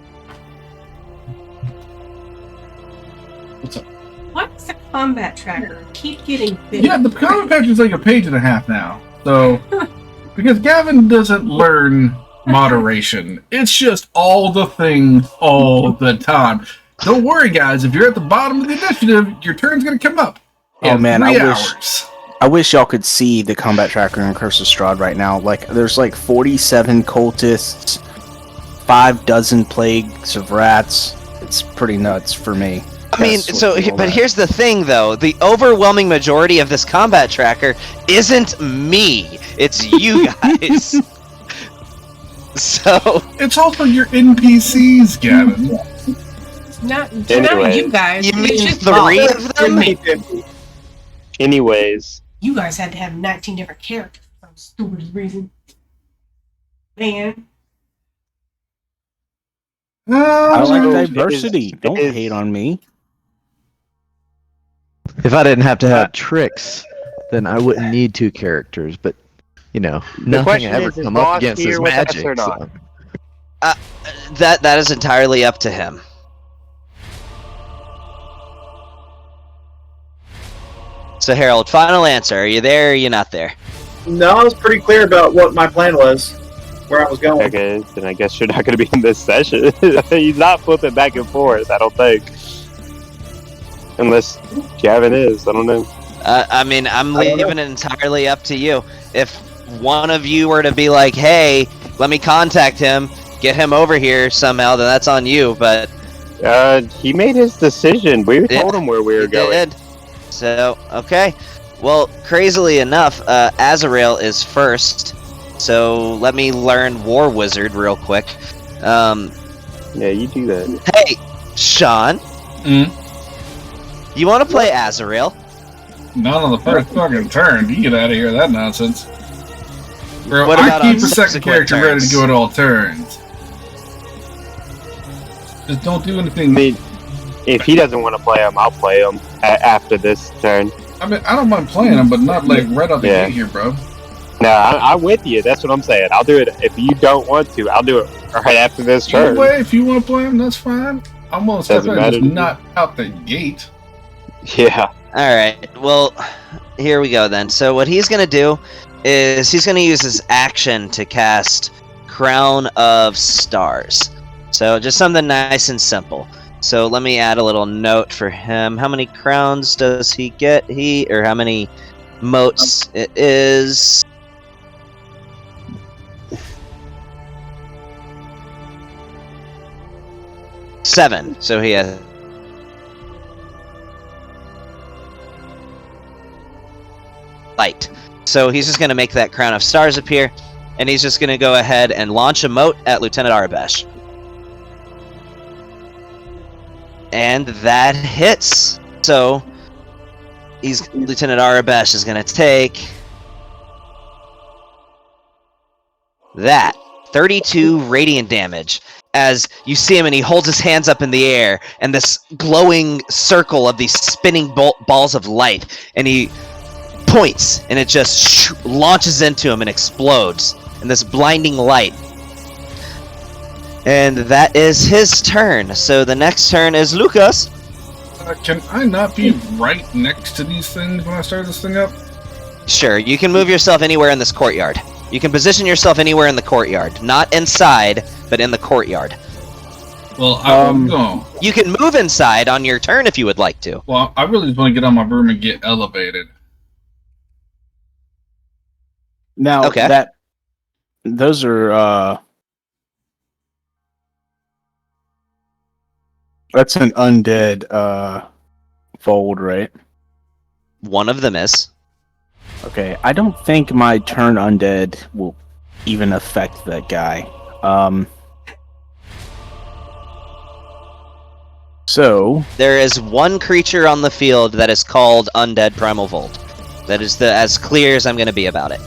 Why does the combat tracker keep getting bigger? Yeah, the combat patch is like a page and a half now. So, because Gavin doesn't learn moderation, it's just all the things all the time. Don't worry, guys. If you're at the bottom of the initiative, your turn's gonna come up. Oh, in man, 3 I wish- hours. I wish y'all could see the combat tracker in Curse of Strahd right now. Like, there's like 47 cultists, 6 plagues of rats. It's pretty nuts for me. I mean, That's so, what all but that. here's the thing, though. The overwhelming majority of this combat tracker isn't me. It's you guys. So, It's also your NPCs, Gavin. Not Anyway. you guys. you I mean, it's mean just 3 Bob. of them? 50-50. Anyways, You guys had to have 19 different characters for some stupid reason. Man. I like So, diversity. is- Don't is- hate on me. If I didn't have to have tricks, then I wouldn't need 2 characters. But nothing question I ever is come up Voss against here is with us magic. or not? so- that is entirely up to him. So, Harold, final answer. Are you there or are you not there? No, I was pretty clear about what my plan was, where I was going. okay, then I guess you're not going to be in this session. He's not flipping back and forth, I don't think. Unless Gavin is, I don't know. I mean, I'm I don't leaving it entirely up to you. If one of you were to be like, hey, let me contact him, get him over here somehow, then that's on you, but He made his decision. We Yeah, told him where we were he going. did. So, okay. Well, crazily enough, Azrael is first. So let me learn War Wizard real quick. Yeah, you do that. Hey, Sean. You want to play Azrael? Not on the first fucking turn. You get out of here with that nonsense. Bro, What I about keep on a second subsequent character ready to turns? go at all turns. Just don't do I anything. mean, if he doesn't want to play him, I'll play him after this turn. I mean, I don't mind playing them, but not like right out the Yeah. gate here, bro. No, I'm with you. That's what I'm saying. I'll do it. If you don't want to, I'll do it right after this Either turn. way, if you want to play them, that's fine. I'm gonna step Doesn't in, matter just to me. not out the gate. Yeah. All right. Well, here we go then. So what he's gonna do is he's gonna use his action to cast Crown of Stars. So just something nice and simple. So let me add a little note for him. How many crowns does he get? How many motes? It is 7. So he has. light. So he's just going to make that crown of stars appear, and he's just going to go ahead and launch a mote at Lieutenant Arabesh. And that hits. So Lieutenant Arabesh is going to take that 32 radiant damage as you see him and he holds his hands up in the air and this glowing circle of these spinning balls of light, and he points and it just launches into him and explodes in this blinding light. And that is his turn. So the next turn is Lucas. Can I not be right next to these things when I start this thing up? Sure, you can move yourself anywhere in this courtyard. You can position yourself anywhere in the courtyard. Not inside, but in the courtyard. Well, I won't go. You can move inside on your turn if you would like to. Well, I really just want to get on my broom and get elevated. Now, Okay. those are, that's an undead, fold, right? One of them is. Okay, I don't think my turn undead will even affect that guy. So There is one creature on the field that is called Undead Primal Volt. That is as clear as I'm going to be about it.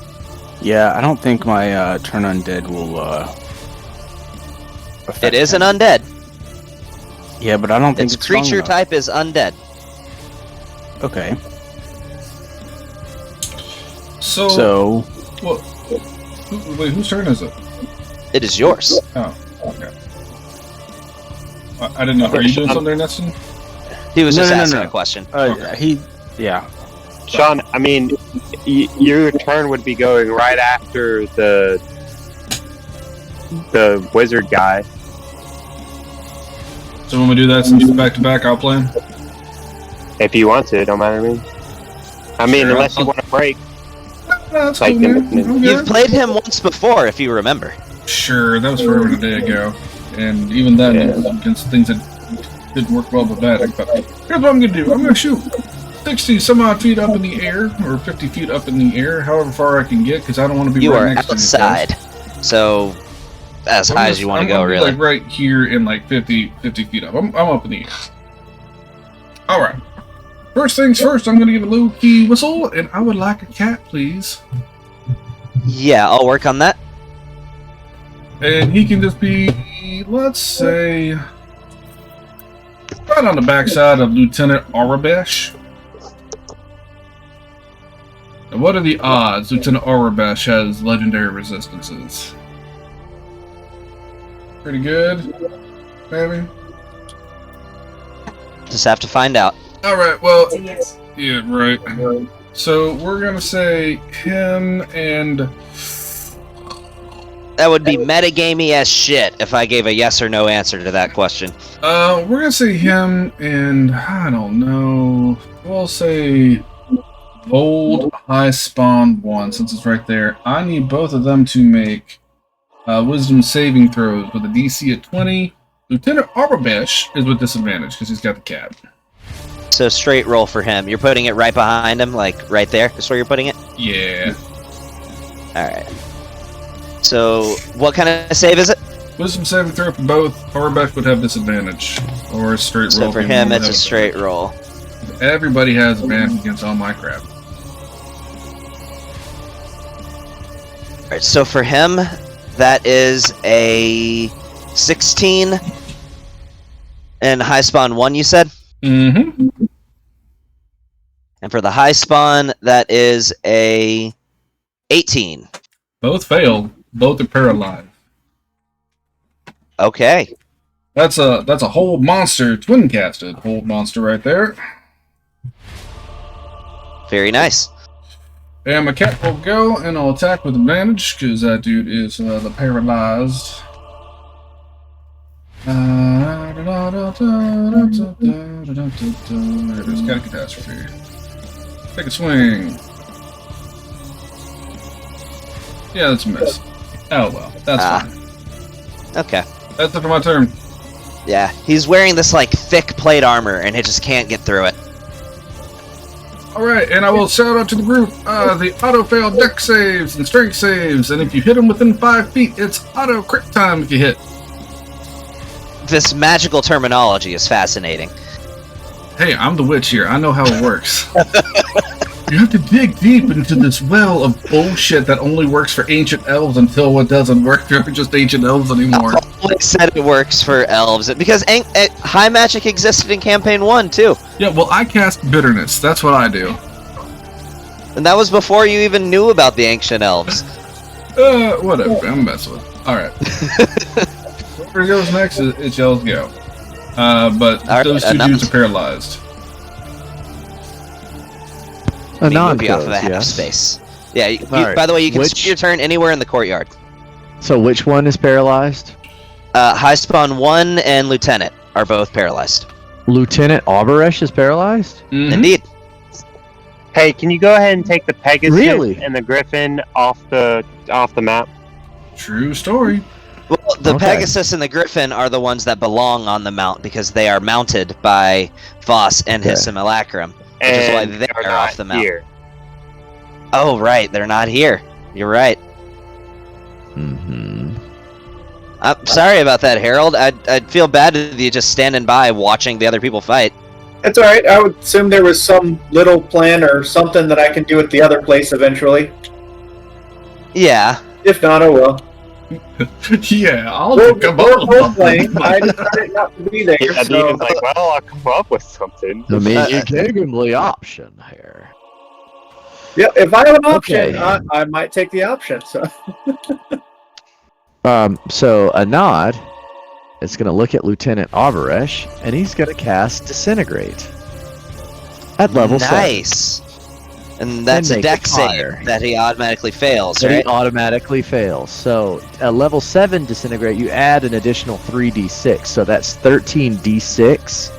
yeah, I don't think my turn undead will affect It is him. an undead. Yeah, but I don't think Its it's strong creature enough. type is undead. Okay, So, so wait, whose turn is it? It is yours. Oh, okay. I didn't know. Are you doing something there, Neston? He was No, just no, no, asking no. a question. Okay. yeah. Sean, I mean, your turn would be going right after the wizard guy. So when we do that, since it's back to back, I'll play him. If you want to, it don't matter to me. I mean, Sure, unless you I'll- want to break. No, that's Like cool, man. in- I'm You've good. played him once before, if you remember. Sure, that was forever and a day ago. And even then, Yeah. it was against things that didn't work well with that. But here's what I'm going to do. I'm going to shoot 60 some odd feet up in the air, or 50 feet up in the air, however far I can get, because I don't want to be You right are next to these guys. outside. So, as high as you want to go, I'm really. like right here in like 50 feet up. I'm up in the air. Alright. First things first, I'm going to give a low key whistle, and I would like a cat, please. Yeah, I'll work on that. And he can just be, let's say, right on the backside of Lieutenant Arabesh. And what are the odds Lieutenant Arabesh has legendary resistances? Pretty good, maybe? Just have to find out. Alright, well, Yes. yeah, right. So we're gonna say him and... That would be metagamey as shit if I gave a yes or no answer to that question. we're gonna say him and, I don't know, we'll say Bold High Spawn 1, since it's right there. I need both of them to make wisdom saving throws with a DC at 20. Lieutenant Arabesh is with disadvantage because he's got the cat. So straight roll for him. You're putting it right behind him, like right there. That's where you're putting it? Yeah. Alright. So, what kind of save is it? Wisdom saving throw for both. Arabesh would have disadvantage. Or a straight roll. So for if him, would it's a have straight roll. Everybody has advantage against all my crap. Alright, so for him, that is a 16 and high spawn 1, you said? Mm-hmm. And for the high spawn, that is a 18. Both failed. Both are paralyzed. Okay. That's a whole monster, twin casted whole monster right there. Very nice. And my cat will go and I'll attack with advantage because that dude is the paralyzed. There it is, got a catastrophe. Take a swing. Yeah, that's a miss. Oh well, that's fine. Okay. That's it for my turn. Yeah, he's wearing this like thick plate armor and he just can't get through it. Alright, and I will shout out to the group, the auto-fail deck saves and strength saves, and if you hit them within 5 feet, it's auto-crit time if you hit. This magical terminology is fascinating. Hey, I'm the witch here. I know how it works. You have to dig deep into this well of bullshit that only works for ancient elves until it doesn't work for just ancient elves anymore. I always said it works for elves because high magic existed in campaign 1 too. Yeah, well, I cast bitterness. That's what I do. And that was before you even knew about the ancient elves. Whatever. I'm messing with it. Alright. Whoever goes next, it's y'all's go. But All those right, two dudes are paralyzed. Let me Anon move you off of goes, the half yes. space. Yeah, Alright, by the way, you can which- spend your turn anywhere in the courtyard. So which one is paralyzed? High Spawn 1 and Lieutenant are both paralyzed. Lieutenant Auberesh is paralyzed? Mhm. Indeed. Hey, can you go ahead and take the Pegasus Really? and the Griffin off the map? True story. Well, the Okay. Pegasus and the Griffin are the ones that belong on the mount because they are mounted by Voss and his Okay. simulacrum, which is why And they they're are not off the mount. here. Oh, right, they're not here. You're right. Mm-hmm. I'm sorry about that, Harold. I'd feel bad if you just standing by watching the other people fight. That's alright. I would assume there was some little plan or something that I can do at the other place eventually. Yeah. If not, oh well. Yeah, I'll We're come up with both something. playing. I decided not to be there. Yeah, So. Demon's like, well, I'll come up with something. I mean, you gave him the option here. Yeah, if I have an option, Okay. I might take the option. So So Anod is going to look at Lieutenant Auberesh, and he's going to cast Disintegrate at level 7. Nice. And that's And a make deck it fire. save that he automatically fails, That he right? automatically fails. So at level 7 Disintegrate, you add an additional 3d6, so that's 13d6.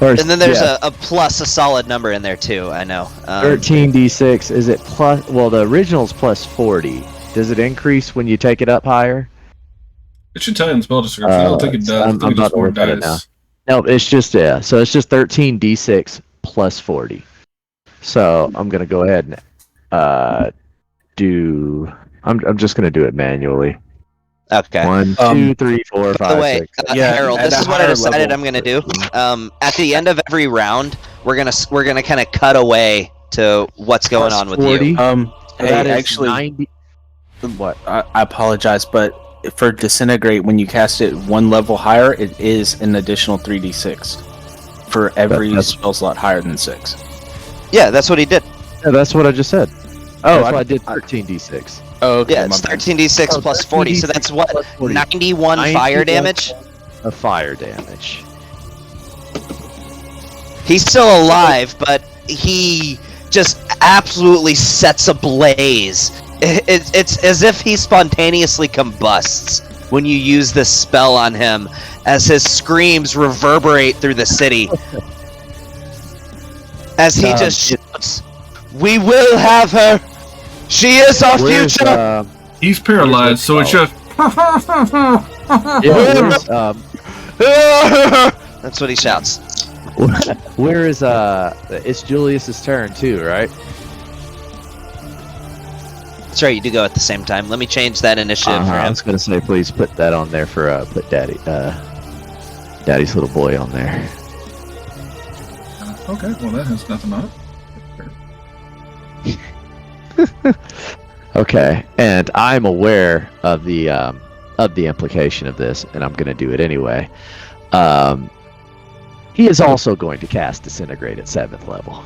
Or, And then there's yeah, a plus, a solid number in there too, I know. 13d6. Is it plus? Well, the original's plus 40. Does it increase when you take it up higher? It should tell you in the spell description. I don't think it does. I I'm think it's about just to more look at it now. dice. No, it's just so it's just 13d6 plus 40. So I'm gonna go ahead and do. I'm just gonna do it manually. Okay. 1, 2, 3, 4, By the 5, way, 6. Yeah, Harold, at this a is what I higher decided level. I'm gonna do. At the end of every round, we're gonna kind of cut away to what's going Plus on with 40. you. So Hey, that is actually, 90. What? I apologize, but for Disintegrate, when you cast it one level higher, it is an additional 3d6 for every That's- spell slot higher than 6. Yeah, that's what he did. Yeah, that's what I just said. Oh, that's I- why I did 13d6. Oh, okay. Yeah, my it's bad. 13d6 Oh, plus 40, so 13d6 that's what, plus 40. 91 fire 91 damage? Of fire damage. He's still alive, but he just absolutely sets ablaze. It's as if he spontaneously combusts when you use this spell on him, as his screams reverberate through the city. As he just shouts, "We will have her! She is our Where's, future!" He's paralyzed, so it's just. where's, That's what he shouts. where is it's Julius's turn too, right? That's right, you do go at the same time. Let me change that initiative for I him. was gonna say, please put that on there for put Daddy's little boy on there. Okay, well that has nothing on it. Okay, and I'm aware of the implication of this, and I'm gonna do it anyway. He is also going to cast Disintegrate at 7th level.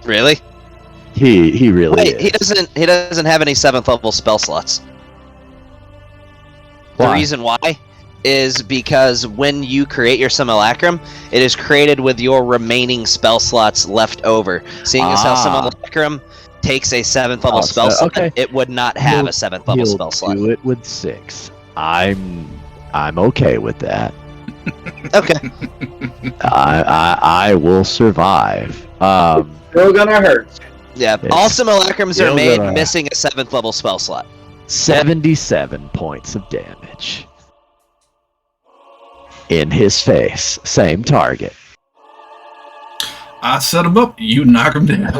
Really? He really Wait, is. he doesn't have any 7th level spell slots. The Why? reason why is because when you create your simulacrum, it is created with your remaining spell slots left over. Seeing as how simulacrum takes a 7th level spell slot, okay. it would not have a 7th level He'll spell slot. do it with 6. I'm okay with that. Okay. I will survive. still gonna hurt. Yeah, It's all simulacrums are still made gonna- missing a 7th level spell slot. 77 points of damage. in his face. Same target. I set him up. You knock him down.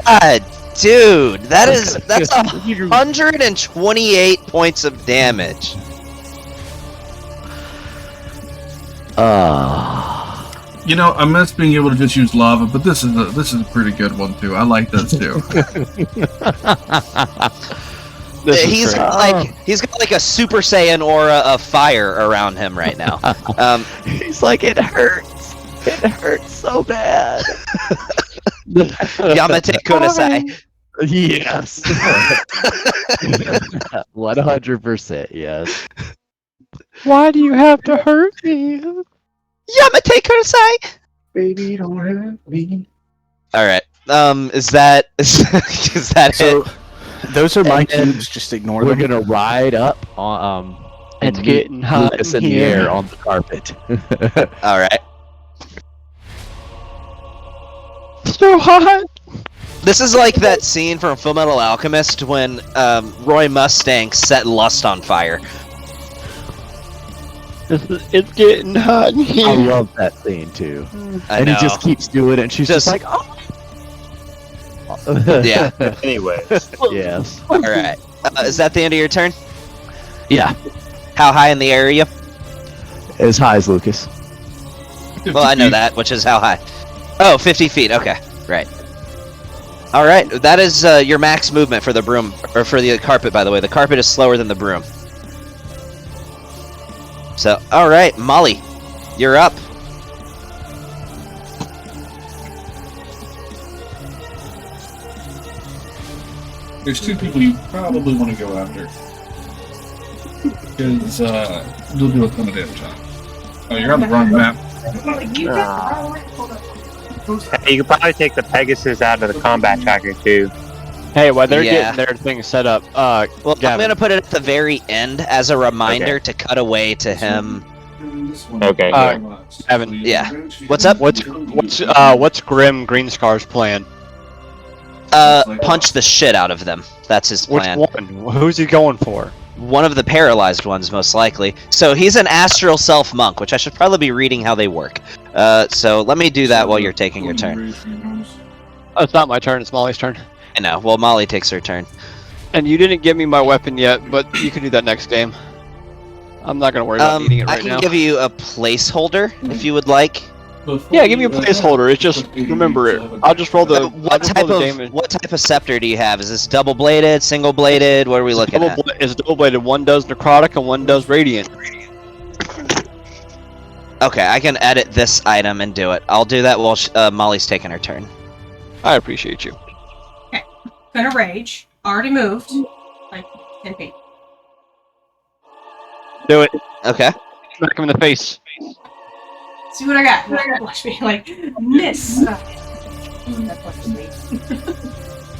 God, dude, that's 128 points of damage. You know, I miss being able to just use lava, but this is a pretty good one too. I like this too. He's got like a Super Saiyan aura of fire around him right now. He's like, it hurts. It hurts so bad. Yamete Kunasai. Yes. 100%, yes. Why do you have to hurt me? Yamete Kunasai. Baby, don't hurt me. All right. Is that So, it? those are my And then cubes. Just ignore We're them. gonna ride up on It's and getting meet hot Lucas in in the here. air on the carpet. All right. So hot. This is like that scene from Fullmetal Alchemist when Roy Mustang set Lust on fire. It's getting hot in I here. love that scene too. I And know. he just keeps doing it, and she's just, Just- like, oh. Yeah. Anyway, Yes. All right. Is that the end of your turn? Yeah. How high in the air are you? As high as Lucas. Well, I know that, which is how high. Oh, 50 feet. Okay, right. All right, that is your max movement for the broom, or for the carpet, by the way. The carpet is slower than the broom. So, all right, Molly, you're up. There's two people you probably want to go after. Because they'll do a ton of damage on. Oh, you're on the wrong map. you could probably take the Pegasus out of the combat tracker too. Hey, while they're Yeah. getting their thing set up, Well, I'm Gavin. gonna put it at the very end as a reminder to cut away to him. Okay. Evan. Yeah. What's up? What's Grim Greenscar's plan? Punch the shit out of them. That's his Which plan. one? Who's he going for? One of the paralyzed ones, most likely. So he's an astral self monk, which I should probably be reading how they work. So let me do that while you're taking your turn. Oh, it's not my turn. It's Molly's turn. I know. Well, Molly takes her turn. And you didn't give me my weapon yet, but you can do that next game. I'm not gonna worry about eating it I right can now. give you a placeholder if you would like. Yeah, give me a placeholder. It's just remember it. I'll just roll the. What type of scepter do you have? Is this double bladed, single bladed? What are we looking at? It's double bladed. One does necrotic and one does radiant. Okay, I can edit this item and do it. I'll do that while Molly's taking her turn. I appreciate you. Gonna rage. Already moved. Like 10 feet. Do it. Okay. Smack him in the face. See what I got. Watch me like miss.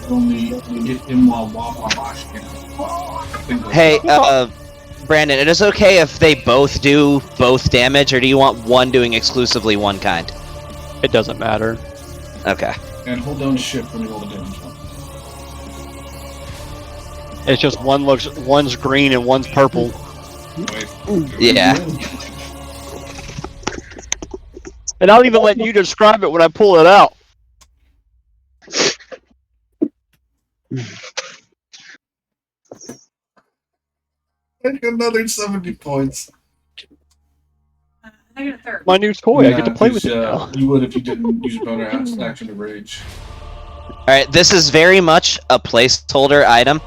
Only get him while Hey, Brandon, it is okay if they both do both damage, or do you want one doing exclusively one kind? It doesn't matter. Okay. And hold down shift when you roll the damage one. It's just one's green and one's purple. Yeah. And I'll even let you describe it when I pull it out. Take another 70 points. I got a third. My new toy. I get to play with it now. You would if you didn't use your bonus action to rage. Alright, this is very much a placeholder item.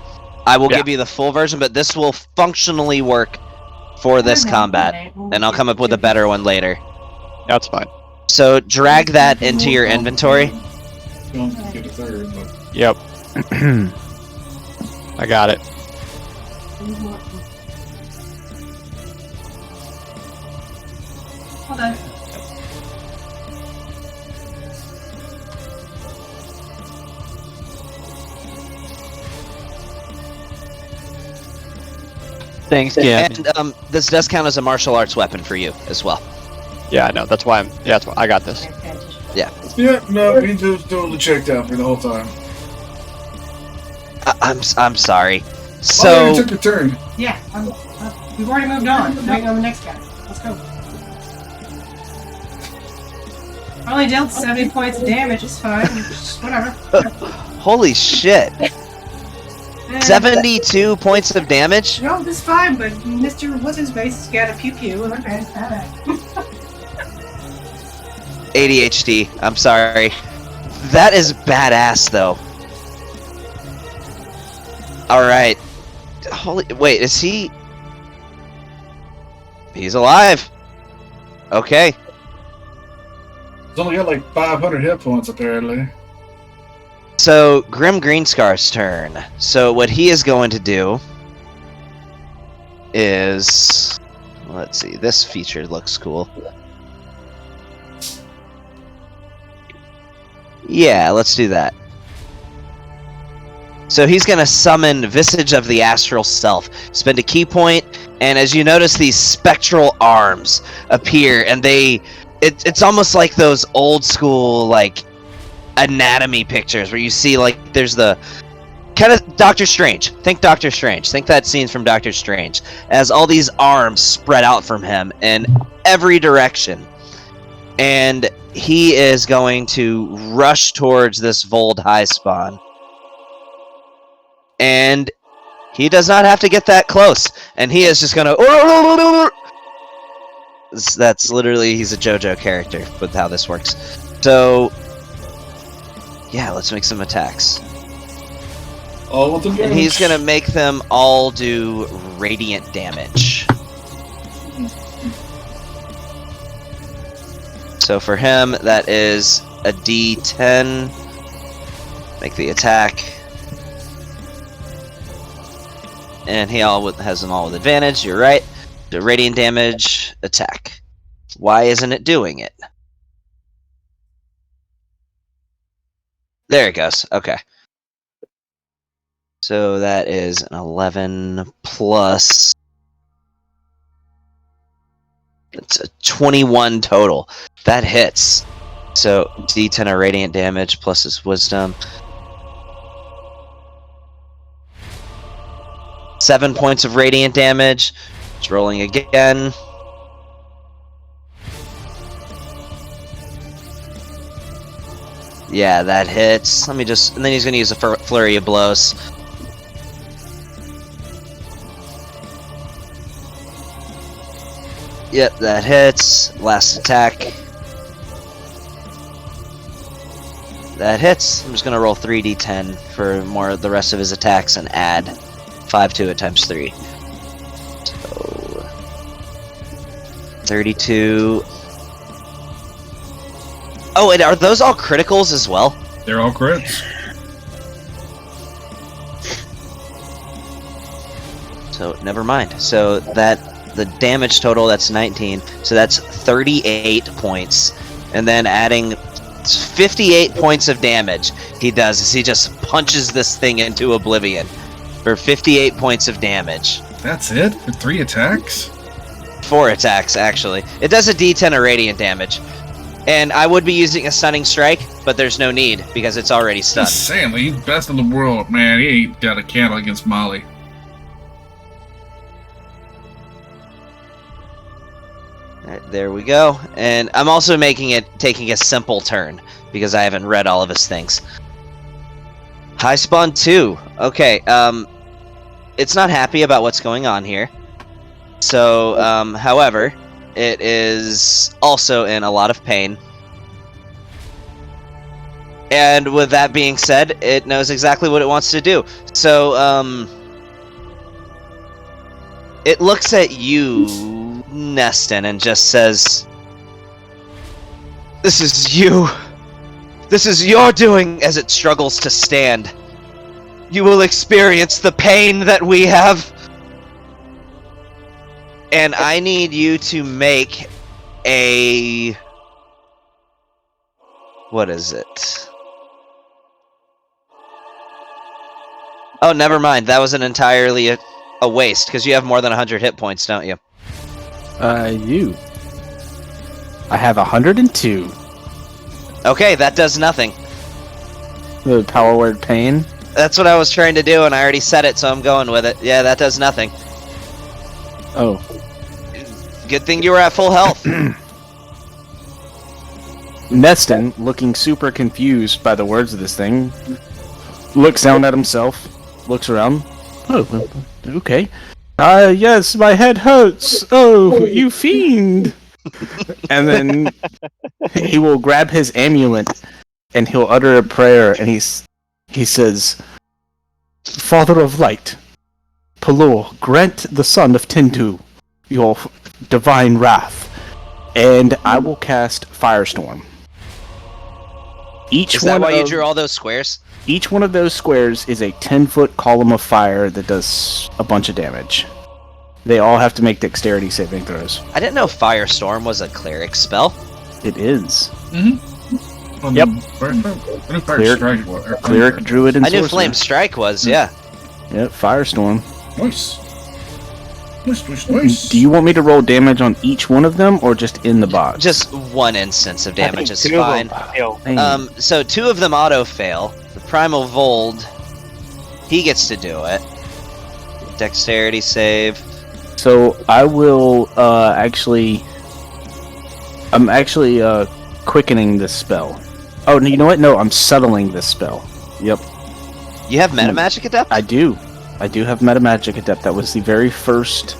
I will Yeah. give you the full version, but this will functionally work for this combat. And I'll come up with a better one later. That's fine. So drag that into your inventory. You don't get a third, but Yep. I got it. Hold on. Thanks, yeah. And this does count as a martial arts weapon for you as well. Yeah, I know. That's why that's why I got this. yeah, no, he just totally checked out for the whole time. I'm sorry. Oh, So you took your turn. Yeah. We've already moved on. I'm waiting on the next guy. Let's go. I only dealt 70 points of damage. It's fine. Just whatever. Holy shit! And 72 points of damage? No, this is fine, but Mr. What's-His-Face got a pew-pew. Okay, alright. ADHD. I'm sorry. That is badass, though. Alright. Holy... Wait, is he... He's alive! Okay. He's only got like 500 hit points, apparently. So, Grim Greenscar's turn. So, what he is going to do is... Let's see, this feature looks cool. Yeah, let's do that. So he's going to summon Visage of the Astral Self. Spend a key point, and as you notice, these spectral arms appear, and it's almost like those old school, like, anatomy pictures where you see, like, there's the kind of Doctor Strange. Think Doctor Strange. Think that scene from Doctor Strange, as all these arms spread out from him in every direction. And he is going to rush towards this Vold High Spawn. And he does not have to get that close. And he is just going to... That's literally... He's a JoJo character with how this works. So... Yeah, let's make some attacks. Oh, with the And he's going to make them all do radiant damage. So for him, that is a D10. Make the attack. And he has them all with advantage, you're right. The radiant damage, attack. Why isn't it doing it? There it goes, okay. So that is an 11 plus... It's a 21 total. That hits. So D10 of radiant damage plus his wisdom. 7 points of radiant damage. It's rolling again. Yeah, that hits. Let me just... And then he's going to use a flurry of blows. Yep, that hits. Last attack. That hits. I'm just going to roll 3d10 for more of the rest of his attacks and add 5 to it times 3. So... 32... Oh, and are those all criticals as well? They're all crits. So, never mind. So, the damage total, that's 19. So that's 38 points. And then adding 58 points of damage he does is he just punches this thing into oblivion for 58 points of damage. That's it? For 3 attacks? 4 attacks, actually. It does a D10 of radiant damage. And I would be using a stunning strike, but there's no need because it's already stunned. Just saying, he's best in the world, man. He ain't got a candle against Molly. Alright, there we go. And I'm also taking a simple turn because I haven't read all of his things. High Spawn 2. Okay, it's not happy about what's going on here. So, however, it is also in a lot of pain. And with that being said, it knows exactly what it wants to do. So, it looks at you, Neston, and just says, "This is you. This is your doing," as it struggles to stand. "You will experience the pain that we have. And I need you to make a... What is it? Oh, never mind. That was an entirely a waste, because you have more than 100 hit points, don't you? I have 102. Okay, that does nothing. The power word pain? That's what I was trying to do, and I already said it, so I'm going with it. Yeah, that does nothing. Oh. Good thing you were at full health. Neston, looking super confused by the words of this thing, looks down at himself, looks around. Oh, okay. Yes, my head hurts. Oh, you fiend. And then he will grab his amulet and he'll utter a prayer and he says, Father of Light, Pelor, grant the son of Tintu your divine wrath, and I will cast Firestorm. Is that why you drew all those squares? Each one of those squares is a 10-foot column of fire that does a bunch of damage. They all have to make dexterity saving throws. I didn't know Firestorm was a cleric spell. It is. Mm-hmm. Yep. Cleric, druid, and I knew sorcerer. Flame Strike was, yeah. Yep, Firestorm. Nice. Nice. Do you want me to roll damage on each one of them, or just in the box? Just one instance of damage is Two of fine. them fail. So 2 of them auto fail. The Primal Vold, he gets to do it. Dexterity save. So I will I'm actually quickening this spell. Oh, you know what? No, I'm settling this spell. Yep. You have Meta Magic Adept? I do have Meta Magic Adept. That was the very first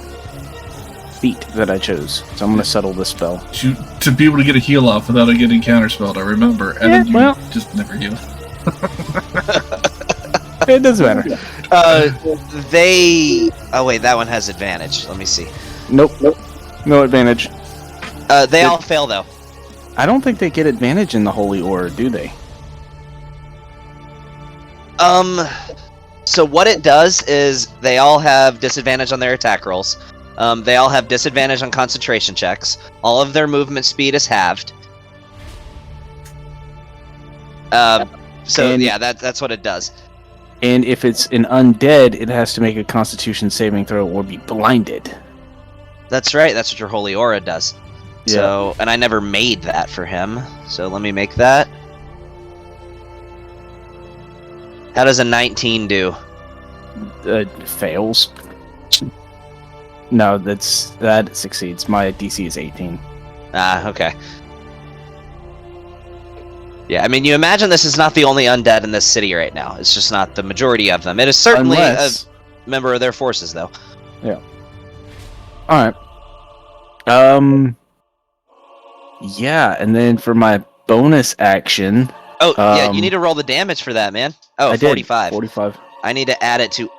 feat that I chose. So I'm going to settle this spell. To be able to get a heal off without it getting counterspelled, I remember. And then you just never heal. It doesn't matter. Oh wait, that one has advantage. Let me see. Nope. No advantage. They all fail though. I don't think they get advantage in the Holy Order, do they? So what it does is they all have disadvantage on their attack rolls. They all have disadvantage on concentration checks. All of their movement speed is halved. That's what it does. And if it's an undead, it has to make a Constitution saving throw or be blinded. That's right. That's what your Holy Aura does. Yeah. So, and I never made that for him. So let me make that. How does a 19 do? Fails. No, that succeeds. My DC is 18. Ah, okay. Yeah, I mean, you imagine this is not the only undead in this city right now. It's just not the majority of them. It is certainly a member of their forces, though. Yeah. Alright. Yeah, and then for my bonus action... Oh, yeah, you need to roll the damage for that, man. Oh, I 45. Did. 45. I need to add it to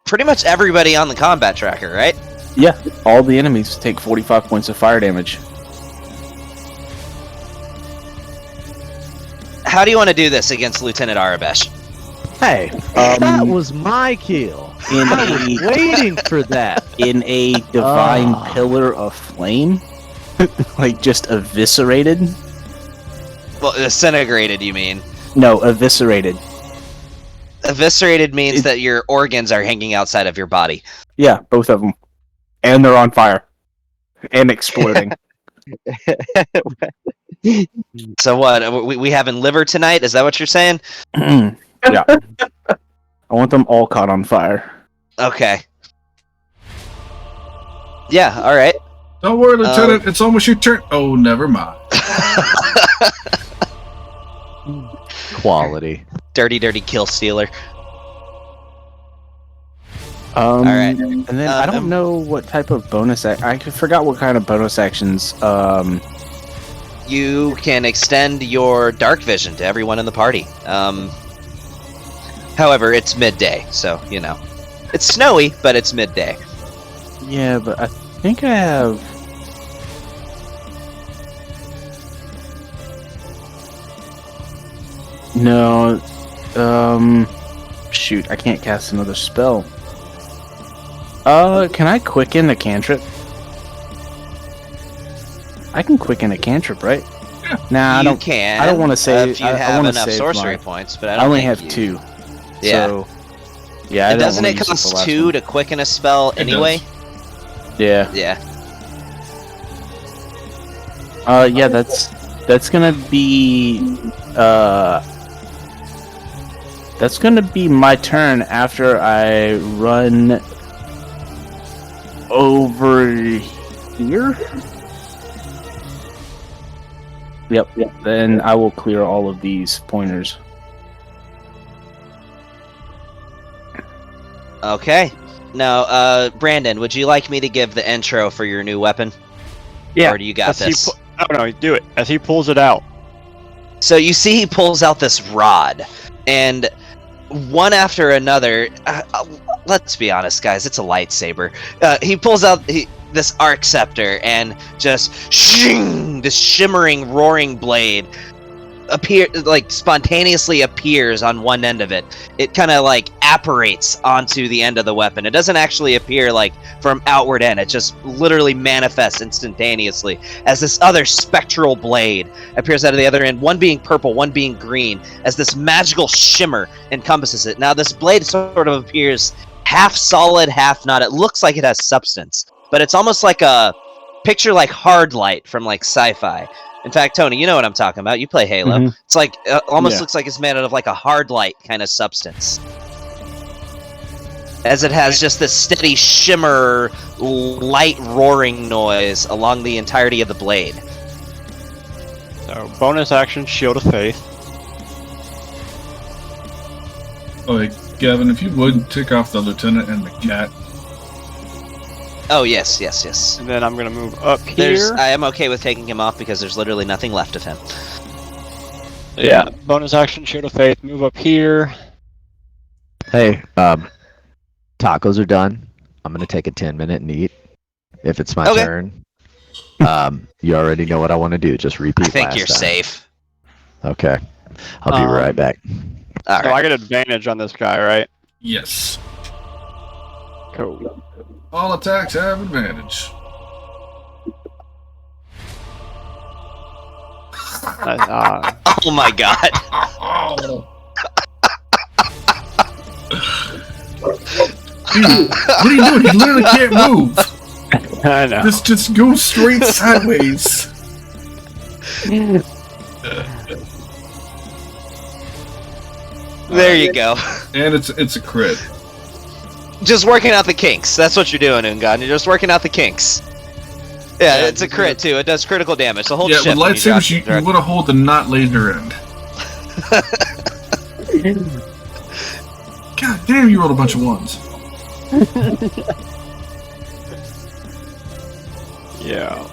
pretty much everybody on the combat tracker, right? Yeah, all the enemies take 45 points of fire damage. How do you want to do this against Lieutenant Arabesh? Hey, that was my kill. I was waiting for that. In a divine pillar of flame? Like, just eviscerated? Well, disintegrated, you mean? No, eviscerated. Eviscerated means that your organs are hanging outside of your body. Yeah, both of them. And they're on fire. And exploding. So what? We having liver tonight? Is that what you're saying? Yeah. I want them all caught on fire. Okay. Yeah, alright. Don't worry, Lieutenant. It's almost your turn. Oh, never mind. Quality. Dirty kill stealer. Alright. And then I don't know what type of bonus... I forgot what kind of bonus actions... You can extend your dark vision to everyone in the party. However, it's midday, so, you know. It's snowy, but it's midday. Yeah, but I think I have... No, shoot, I can't cast another spell. Can I quicken a cantrip? I can quicken a cantrip, right? Yeah. Nah, You can. I don't want to save. if you I have wanna enough save sorcery my- points, but I I don't only think have you- 2. Yeah. So, yeah, I don't Doesn't wanna it use cost the last 2 one. to quicken a spell It anyway? Yeah. Yeah. Yeah, that's gonna be that's gonna be my turn after I run over here. Yep. Then I will clear all of these pointers. Okay. Now, Brandon, would you like me to give the intro for your new weapon? Yeah. Or do you got this? No, do it. As he pulls it out. So you see he pulls out this rod, and one after another, let's be honest, guys, it's a lightsaber. He pulls out this arc scepter, and just shing, this shimmering, roaring blade spontaneously appears on one end of it. It kind of apparates onto the end of the weapon. It doesn't actually appear from outward end. It just literally manifests instantaneously as this other spectral blade appears out of the other end, one being purple, one being green, as this magical shimmer encompasses it. Now this blade sort of appears half solid, half not. It looks like it has substance, but it's almost like a picture hard light from sci-fi. In fact, Tony, you know what I'm talking about. You play Halo. Mhm. It's almost looks like it's made out of a hard light kind of substance. As it has just this steady shimmer, light roaring noise along the entirety of the blade. So, bonus action, Shield of Faith. Okay, Gavin, if you would take off the lieutenant and the cat. Oh, yes. And then I'm going to move up here. I am okay with taking him off because there's literally nothing left of him. Yeah, bonus action, Shield of Faith, move up here. Hey, tacos are done. I'm gonna take a 10-minute and eat. If it's my turn, you already know what I want to do. Just repeat. I think last you're time. safe. Okay, I'll be right back. All So right. I get advantage on this guy, right? Yes. Cool. All attacks have advantage. Oh my god. Dude, what are you doing? He literally can't move. I know. Just go straight sideways. There you go. And it's a crit. Just working out the kinks. That's what you're doing, Ungon. You're just working out the kinks. Yeah, it's a crit too. It does critical damage. The whole Yeah, ship. with lightsabers, you want to hold the not laser end. God damn, you rolled a bunch of ones. Yeah.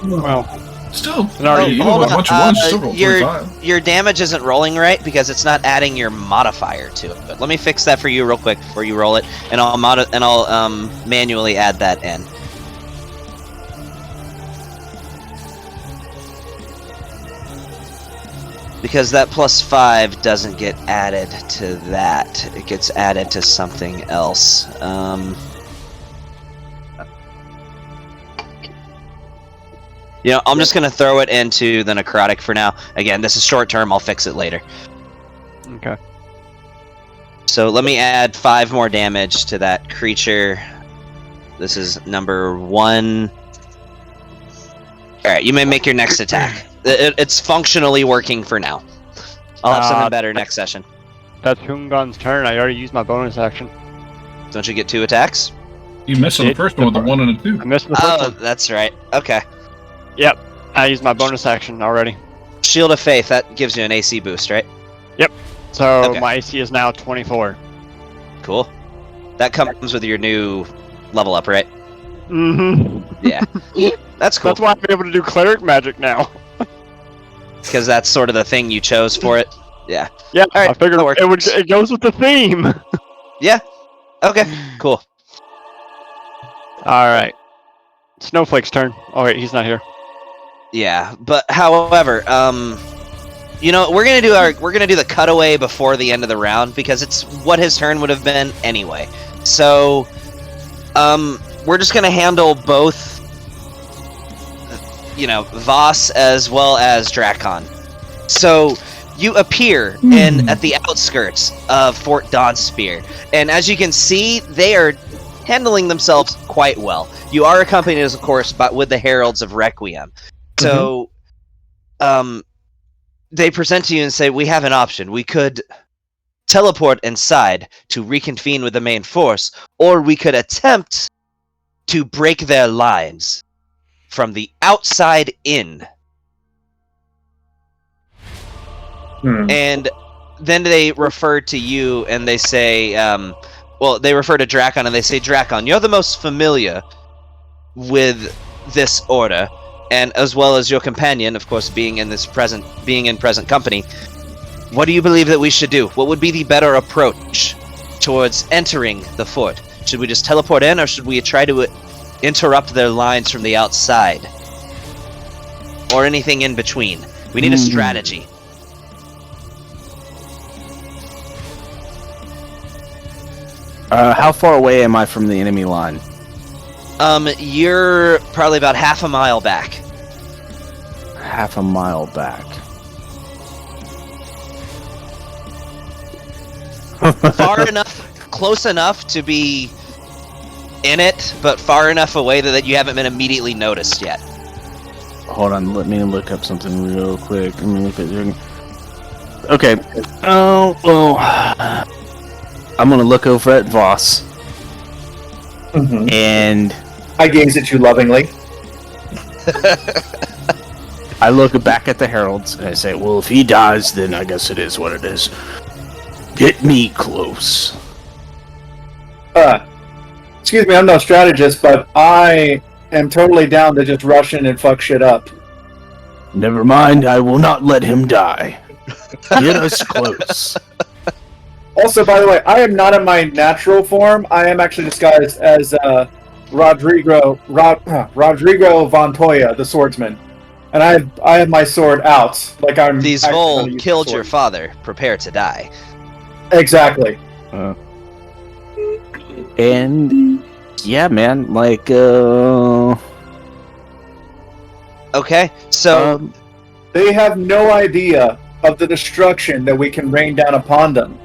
Well, Still, already- you rolled a bunch of ones. You still rolled 25. your damage isn't rolling right because it's not adding your modifier to it. But let me fix that for you real quick before you roll it, and I'll manually add that in. Because that +5 doesn't get added to that. It gets added to something else. You know, I'm just going to throw it into the necrotic for now. Again, this is short term. I'll fix it later. okay. So let me add 5 more damage to that creature. This is number 1. Alright, you may make your next attack. It's functionally working for now. I'll have something better next session. That's Hungon's turn. I already used my bonus action. Don't you get 2 attacks? You missed on the first one with the 1 and a 2. I missed the first Oh, one. that's right. Okay. Yep. I used my bonus action already. Shield of Faith, that gives you an AC boost, right? So Okay. my AC is now 24. Cool. That comes with your new level up, right? Mm-hmm. Yeah. That's cool. That's why I'm able to do cleric magic now. Because that's sort of the thing you chose for it. Yeah. Yeah, All right, I figured that works. it goes with the theme. Yeah. Okay. Cool. All right. Snowflake's turn. Oh wait, he's not here. Yeah, but however, you know, we're gonna do the cutaway before the end of the round because it's what his turn would have been anyway. So, we're just gonna handle both, you know, Voss as well as Drakon. So you appear at the outskirts of Fort Dawnspear, and as you can see, they are handling themselves quite well. You are accompanied, of course, with the Heralds of Requiem. So, they present to you and say, we have an option. We could teleport inside to reconvene with the main force, or we could attempt to break their lines from the outside in. And then they refer to you and they say, they refer to Drakon and they say, Drakon, you're the most familiar with this order, and as well as your companion, of course, being in present company. What do you believe that we should do? What would be the better approach towards entering the fort? Should we just teleport in, or should we try to interrupt their lines from the outside? Or anything in between? We need a strategy. How far away am I from the enemy line? You're probably about half a mile back. Half a mile back. Far enough, close enough to be in it, but far enough away that you haven't been immediately noticed yet. Hold on, let me look up something real quick. Let me look at. Okay. Oh well. I'm gonna look over at Voss, and I gaze at you lovingly. I look back at the heralds and I say, "Well, if he dies, then I guess it is what it is. Get me close." Excuse me, I'm no strategist, but I am totally down to just rush in and fuck shit up. Never mind, I will not let him die. Get us close. Also, by the way, I am not in my natural form. I am actually disguised as Rodrigo Vontoya, the swordsman, and I have my sword out, like I'm. These Vol killed your father. Prepare to die. Exactly. And yeah, man, like Okay, so they have no idea of the destruction that we can rain down upon them.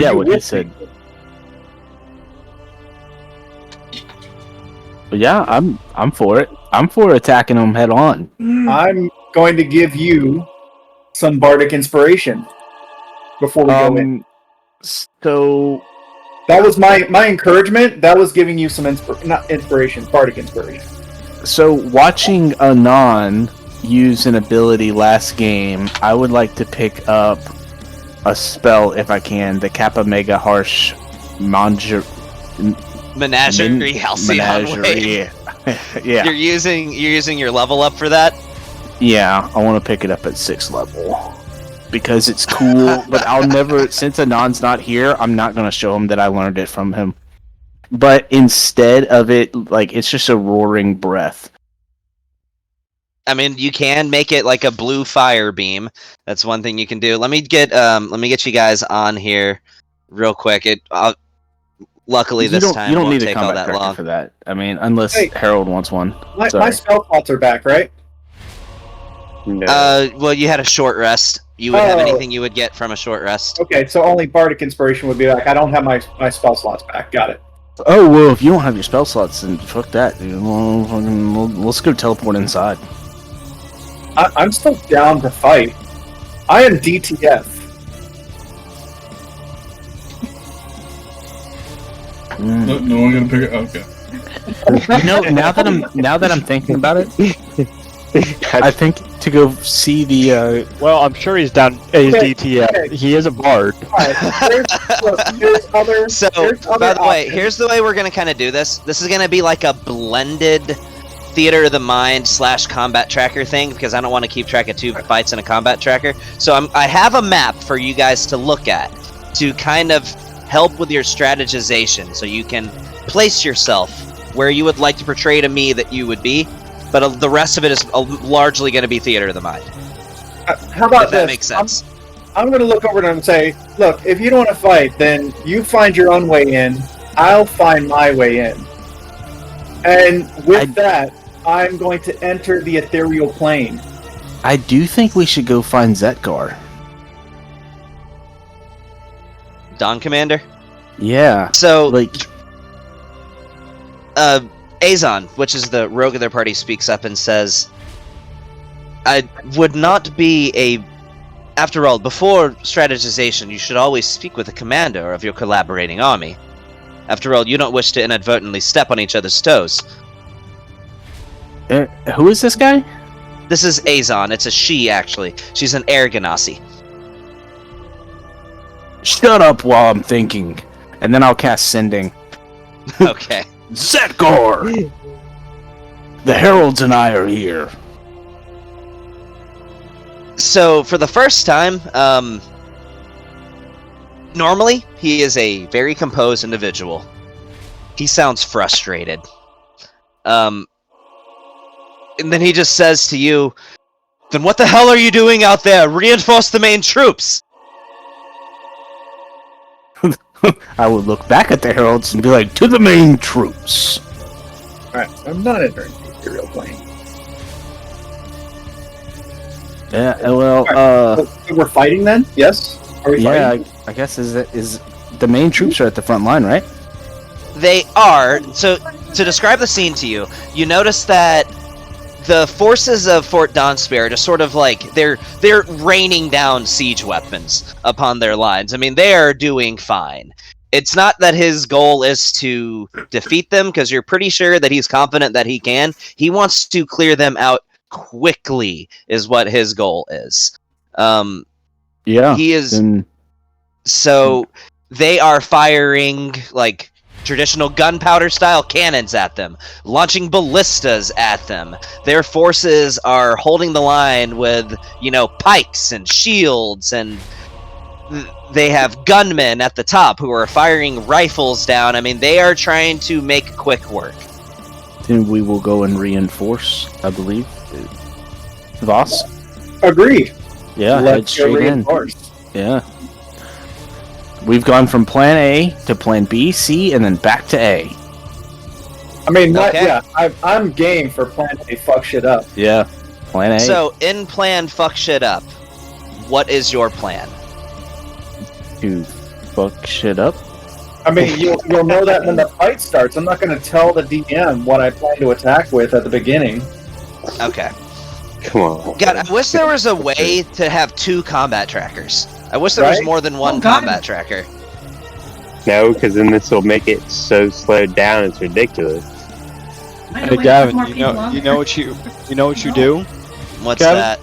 Yeah, what he said. But yeah, I'm for it. I'm for attacking them head on. I'm going to give you some bardic inspiration before we go in. So that was my encouragement. That was giving you some bardic inspiration. So watching Anon use an ability last game, I would like to pick up a spell if I can, the Kappa Mega Harsh Menagerie Halcyon Wave. Yeah. You're using your level up for that? Yeah, I want to pick it up at 6th level. Because it's cool, but I'll never, since Anon's not here, I'm not going to show him that I learned it from him. But instead of it, like, it's just a roaring breath. I mean, you can make it like a blue fire beam. That's one thing you can do. Let me get you guys on here real quick. Luckily this time you don't won't need take a all combat that tracker long for that. I mean, unless Harold wants one. My spell slots are back, right? No. Well, you had a short rest. You would have anything you would get from a short rest. Okay, so only bardic inspiration would be back. I don't have my spell slots back. Got it. Oh well, if you don't have your spell slots, then fuck that, dude. Let's go teleport inside. I'm still down to fight. I am DTF. No one gonna pick it. Okay. You know, now that I'm thinking about it, I think to go see the. Well, I'm sure he's down. He's DTF. Okay. He is a bard. By the way, here's the way we're gonna kind of do this. This is gonna be like a blended theater of the mind / combat tracker thing, because I don't want to keep track of 2 fights in a combat tracker. So I have a map for you guys to look at to kind of help with your strategization, so you can place yourself where you would like to portray to me that you would be, but the rest of it is largely going to be theater of the mind. How about if that this? makes sense. I'm going to look over and say, look, if you don't want to fight, then you find your own way in. I'll find my way in. And with that, I'm going to enter the ethereal plane. I do think we should go find Zetkar. Dawn Commander? Yeah. So, like, Azon, which is the rogue of their party, speaks up and says, I would not be a After all, before strategization, you should always speak with the commander of your collaborating army. After all, you don't wish to inadvertently step on each other's toes. Who is this guy? This is Azon. It's a she, actually. She's an air Ganassi. Shut up while I'm thinking, and then I'll cast Sending. Okay. Zetgor! The heralds and I are here. So, for the first time, normally, he is a very composed individual. He sounds frustrated. And then he just says to you, "Then what the hell are you doing out there? Reinforce the main troops!" I would look back at the heralds and be like, to the main troops. Alright, so I'm not entering the Imperial plane. Yeah, well, So we're fighting then? Yes? Are we yeah, fighting? I guess is the main troops are at the front line, right? They are. So, to describe the scene to you, you notice that the forces of Fort Donspear are just sort of like they're raining down siege weapons upon their lines. I mean, they are doing fine. It's not that his goal is to defeat them, because you're pretty sure that he's confident that he can. He wants to clear them out quickly, is what his goal is. Yeah. He is. Then, So they are firing like traditional gunpowder style cannons at them, launching ballistas at them. Their forces are holding the line with, pikes and shields, and they have gunmen at the top who are firing rifles down. I mean, they are trying to make quick work. then we will go and reinforce, I believe. Voss? Agreed. Yeah, head Let's go straight in. reinforce. Yeah. We've gone from plan A to plan B, C, and then back to A. I mean, Okay. I'm game for plan A, fuck shit up. Yeah, plan A. So, in plan fuck shit up, what is your plan? To fuck shit up. I mean, you'll know that when the fight starts. I'm not going to tell the DM what I plan to attack with at the beginning. Okay. Come on. God, I wish there was a way to have 2 combat trackers. I wish there was Right? more than one Oh, God. combat tracker. No, because then this will make it so slowed down. It's ridiculous. I Hey know, wait, Gavin, more you people know on you there. know what you do? What's Kevin? that?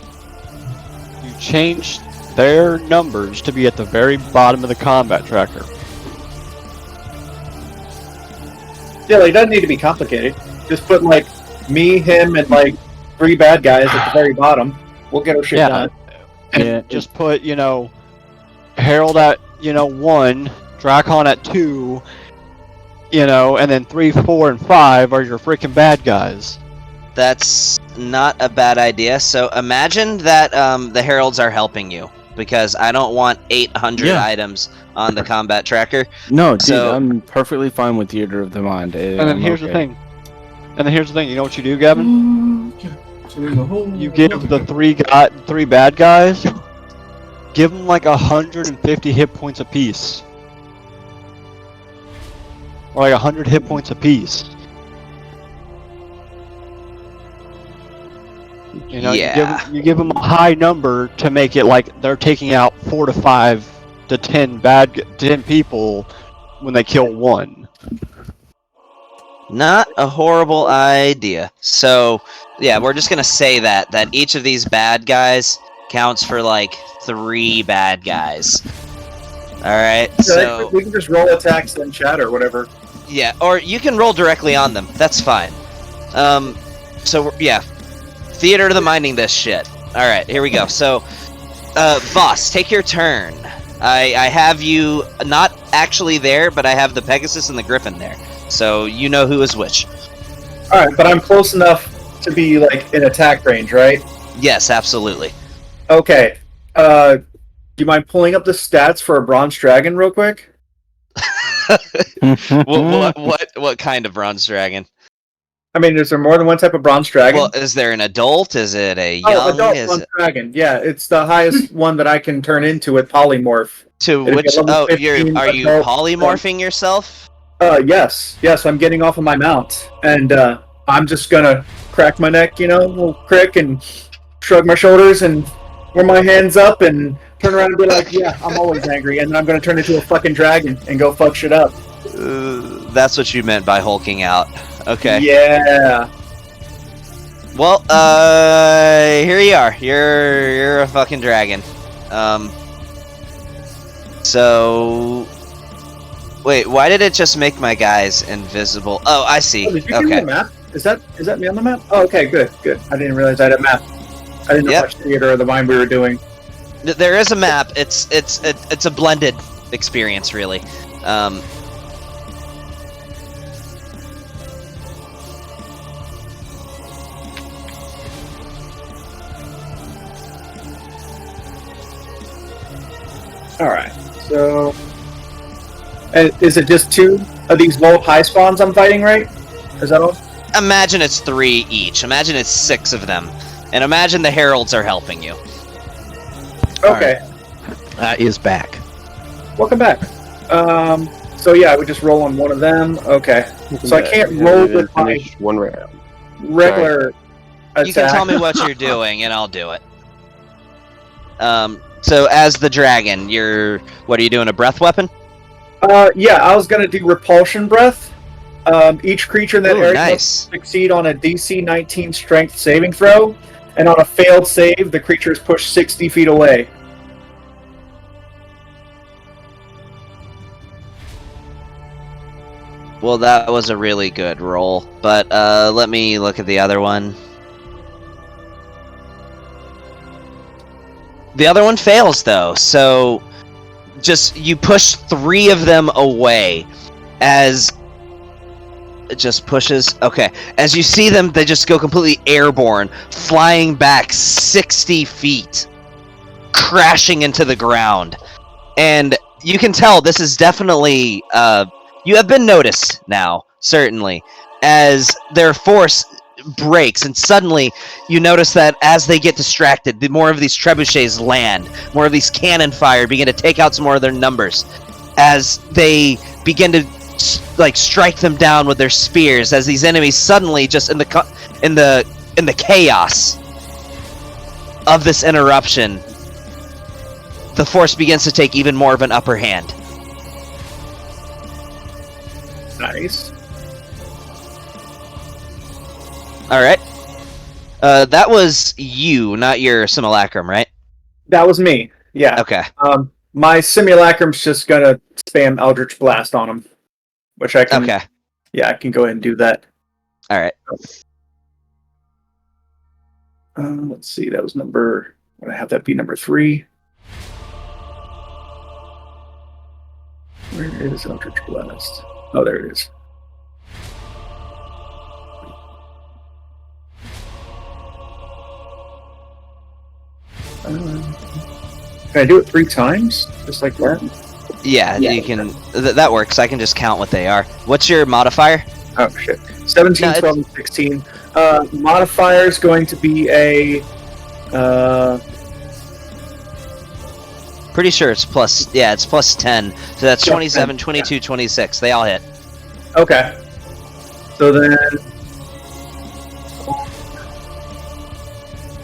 You change their numbers to be at the very bottom of the combat tracker. Yeah, like, it doesn't need to be complicated. Just put, like, me, him, and, like, 3 bad guys at the very bottom. We'll get our shit Yeah. done. And Yeah. just put, Harold at, 1, Drakon at 2, and then 3, 4, and 5 are your freaking bad guys. That's not a bad idea. So imagine that the heralds are helping you, because I don't want 800 Yeah. items on the combat tracker. No, dude, So- I'm perfectly fine with Theater of the Mind. And then here's the thing. You know what you do, Gavin? So there's a whole You give other the guy. three bad guys, give them like 150 hit points apiece. Or like 100 hit points apiece. Yeah. You give them a high number to make it like they're taking out 4 to 5 to 10 10 people when they kill 1. Not a horrible idea. So, yeah, we're just gonna say that each of these bad guys counts for like 3 bad guys. Alright, so we can just roll attacks and chat or whatever. yeah, or you can roll directly on them. That's fine. So yeah, theater to the minding this shit. Alright, here we go. So, Voss, take your turn. I have you not actually there, but I have the Pegasus and the Griffin there. So you know who is which. Alright, but I'm close enough to be, like, in attack range, right? Yes, absolutely. Okay. Do you mind pulling up the stats for a bronze dragon real quick? What kind of bronze dragon? I mean, is there more than one type of bronze dragon? Well, is there an adult? Is it a young? Oh, adult is bronze it dragon. Yeah, it's the highest one that I can turn into with polymorph. to it'd be which? level Oh, 15 are you adult. polymorphing yourself? Yes. I'm getting off of my mount, and I'm just gonna crack my neck, little crick, and shrug my shoulders, and throw my hands up and turn around and be like, yeah, I'm always angry, and then I'm going to turn into a fucking dragon and go fuck shit up. That's what you meant by hulking out. Okay. Yeah. Well, here you are. You're a fucking dragon. So, wait, why did it just make my guys invisible? Oh, I see. Oh, did you give me a map? Is that me on the map? Oh, okay, good. I didn't realize I had a map. I didn't know how much theater of the mind we were doing. There is a map. It's a blended experience, really. All right. So, is it just 2 of these Volt high spawns I'm fighting, right? Is that all? Imagine it's 3 each. Imagine it's 6 of them, and imagine the heralds are helping you. Okay. Is back. Welcome back. So yeah, I would just roll on one of them. Okay. So I can't roll with my one round. regular attack. You can tell me what you're doing, and I'll do it. So as the dragon, what are you doing? A breath weapon? Yeah, I was gonna do repulsion breath. Each creature in that area nice. must succeed on a DC 19 Strength saving throw, and on a failed save, the creature is pushed 60 feet away. Well, that was a really good roll, but let me look at the other one. The other one fails, though, so just you push 3 of them away as it just pushes. Okay, as you see them, they just go completely airborne, flying back 60 feet, crashing into the ground. And you can tell this is definitely you have been noticed now, certainly, as their force breaks, and suddenly you notice that as they get distracted, the more of these trebuchets land, more of these cannon fire begin to take out some more of their numbers, as they begin to strike them down with their spears, as these enemies suddenly just in the chaos of this interruption, the force begins to take even more of an upper hand. Nice. Alright. That was you, not your simulacrum, right? That was me. Yeah. Okay. My simulacrum's just gonna spam Eldritch Blast on him, which I can. Okay. Yeah, I can go ahead and do that. Alright. Let's see. That was number. I'm gonna have that be number 3. Where is Eldritch Blast? Oh, there it is. Can I do it 3 times? Just like that? Yeah, you can. That works. I can just count what they are. What's your modifier? Oh, shit. 17, No, 12, and 16. Modifier is going to be a... Pretty sure it's plus. Yeah, it's plus 10. So that's 27, 22, 26. They all hit. Okay. So then...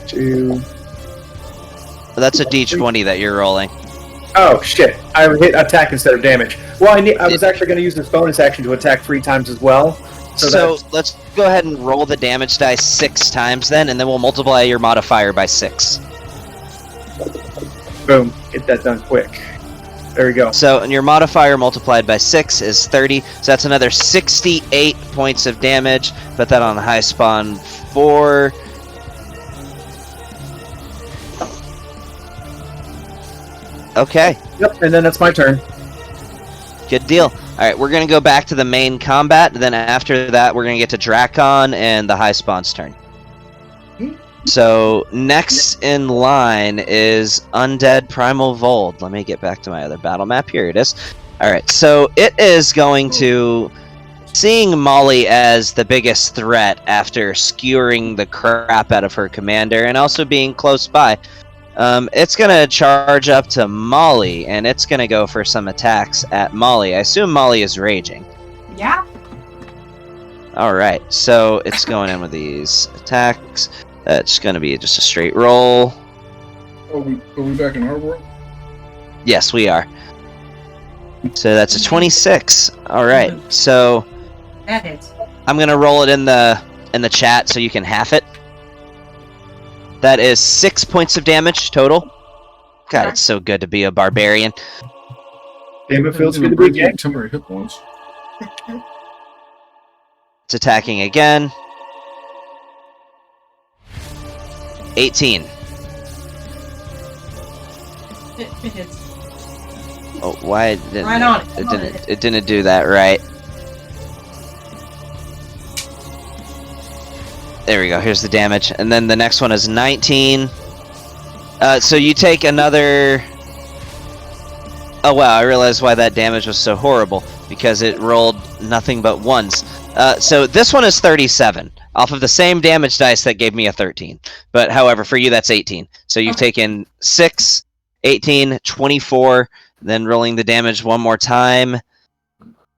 2... That's a D20 that you're rolling. Oh, shit. I hit attack instead of damage. Well, I was actually going to use this bonus action to attack 3 times as well. So let's go ahead and roll the damage dice 6 times then, and then we'll multiply your modifier by 6. Boom. Get that done quick. There we go. So, and your modifier multiplied by 6 is 30. So that's another 68 points of damage. Put that on high spawn 4. Okay. Yep, and then it's my turn. Good deal. Alright, we're going to go back to the main combat. Then after that, we're going to get to Drakon and the high spawn's turn. So, next in line is Undead Primal Vold. Let me get back to my other battle map. Here it is. Alright, so it is going to... Seeing Molly as the biggest threat after skewering the crap out of her commander and also being close by, it's going to charge up to Molly, and it's going to go for some attacks at Molly. I assume Molly is raging. Yeah. Alright, so it's going in with these attacks. That's going to be just a straight roll. Are we back in our world? Yes, we are. So that's a 26. All right. So That hits. I'm gonna roll it in the chat so you can half it. That is 6 points of damage total. God, it's so good to be a barbarian. Damn, it feels Even good to be breaking again. temporary hit points. It's attacking again. 18. It hits. Oh, why didn't Right on it. it didn't do that right? There we go. Here's the damage, and then the next one is 19. So you take another. Oh wow! I realized why that damage was so horrible because it rolled nothing but ones. So this one is 37 off of the same damage dice that gave me a 13. But however, for you that's 18. So you've taken 6, 18, 24. Then rolling the damage one more time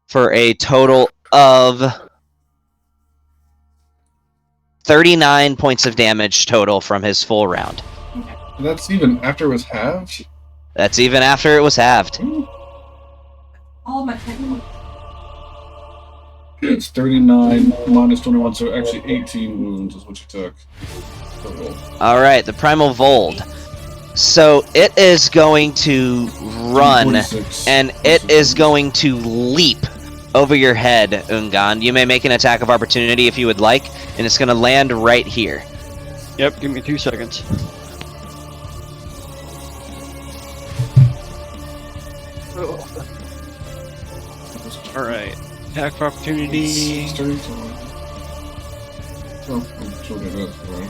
for a total of 39 points of damage total from his full round. And that's even after it was halved? That's even after it was halved. All my technical. It's 39 minus 21, so actually 18 wounds is what you took. Total. All right, the Primal Vold. So it is going to run, 46. and it is going to leap over your head, Ungan. You may make an attack of opportunity if you would like, and it's going to land right here. Yep, give me 2 seconds. Alright. Attack for opportunity. It's 30, so- Oh, I'm sure it is, right?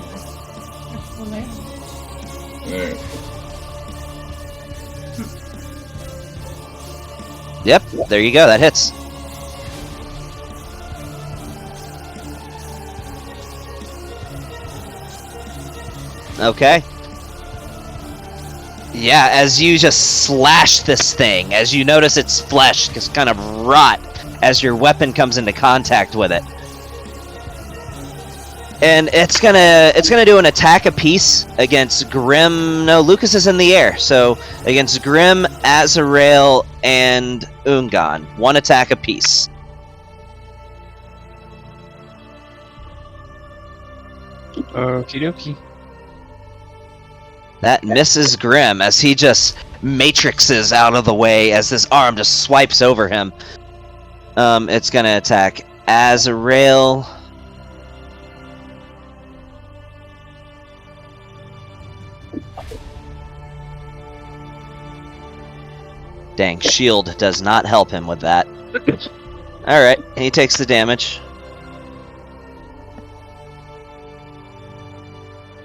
There. Yep, there you go. That hits. Okay. Yeah, as you just slash this thing, as you notice its flesh is kind of rot as your weapon comes into contact with it. And it's gonna do an attack apiece against Grim. No, Lucas is in the air, so against Grim, Azrael, and Ungan. One attack apiece. Okie dokie. That misses Grim as he just matrixes out of the way as this arm just swipes over him. It's gonna attack Azrael. Dang, shield does not help him with that. Alright, he takes the damage.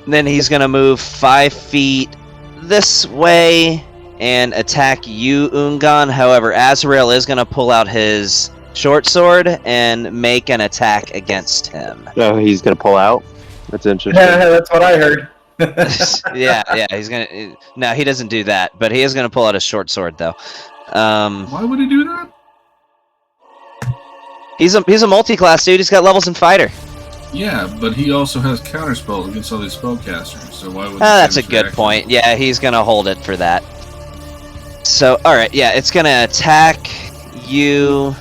Then he's gonna move 5 feet this way and attack you, Ungan. However, Azrael is gonna pull out his short sword and make an attack against him. Oh, he's gonna pull out. That's interesting. Yeah, that's what I heard. yeah, he's gonna. No, he doesn't do that, but he is gonna pull out a short sword though. Why would he do that? He's a multi-class dude. He's got levels in fighter. Yeah, but he also has counterspells against all these spellcasters, so why would? That's a good point. Yeah, he's gonna hold it for that. So, all right, yeah, it's gonna attack you.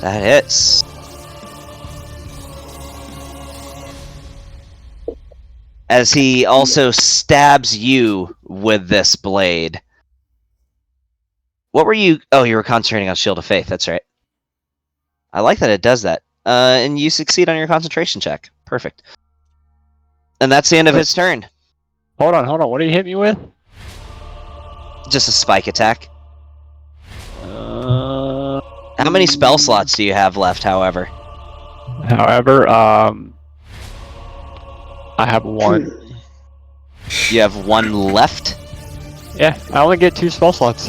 That hits. As he also stabs you with this blade. What were you... Oh, you were concentrating on Shield of Faith. That's right. I like that it does that. And you succeed on your concentration check. Perfect. And that's the end of his turn. Hold on. What did he hit me with? Just a spike attack. How many spell slots do you have left, however? However, I have 1. You have 1 left? Yeah, I only get 2 spell slots.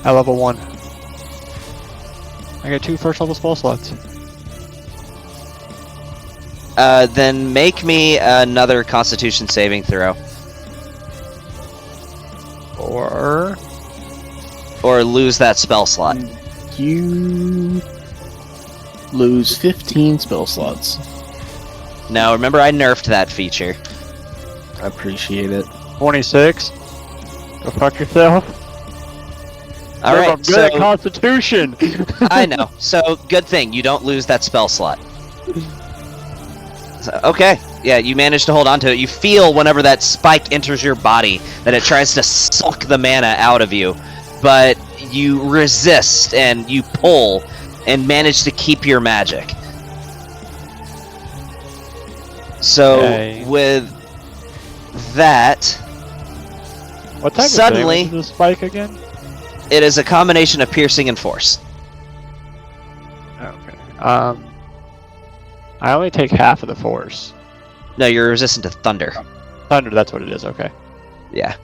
At level 1. I get 2 first level spell slots. Then make me another Constitution saving throw. Or or lose that spell slot. You lose 15 spell slots. Now, remember I nerfed that feature. I appreciate it. 26. Go fuck yourself. All I'm right, good so at Constitution. I know. So good thing you don't lose that spell slot. So, okay, yeah, you managed to hold on to it. You feel whenever that spike enters your body that it tries to suck the mana out of you, but you resist and you pull and manage to keep your magic. So Okay. with that, What type Suddenly- of damage is the spike again? it is a combination of piercing and force. Okay. I only take half of the force. No, you're resistant to thunder. Thunder, that's what it is. Okay. Yeah.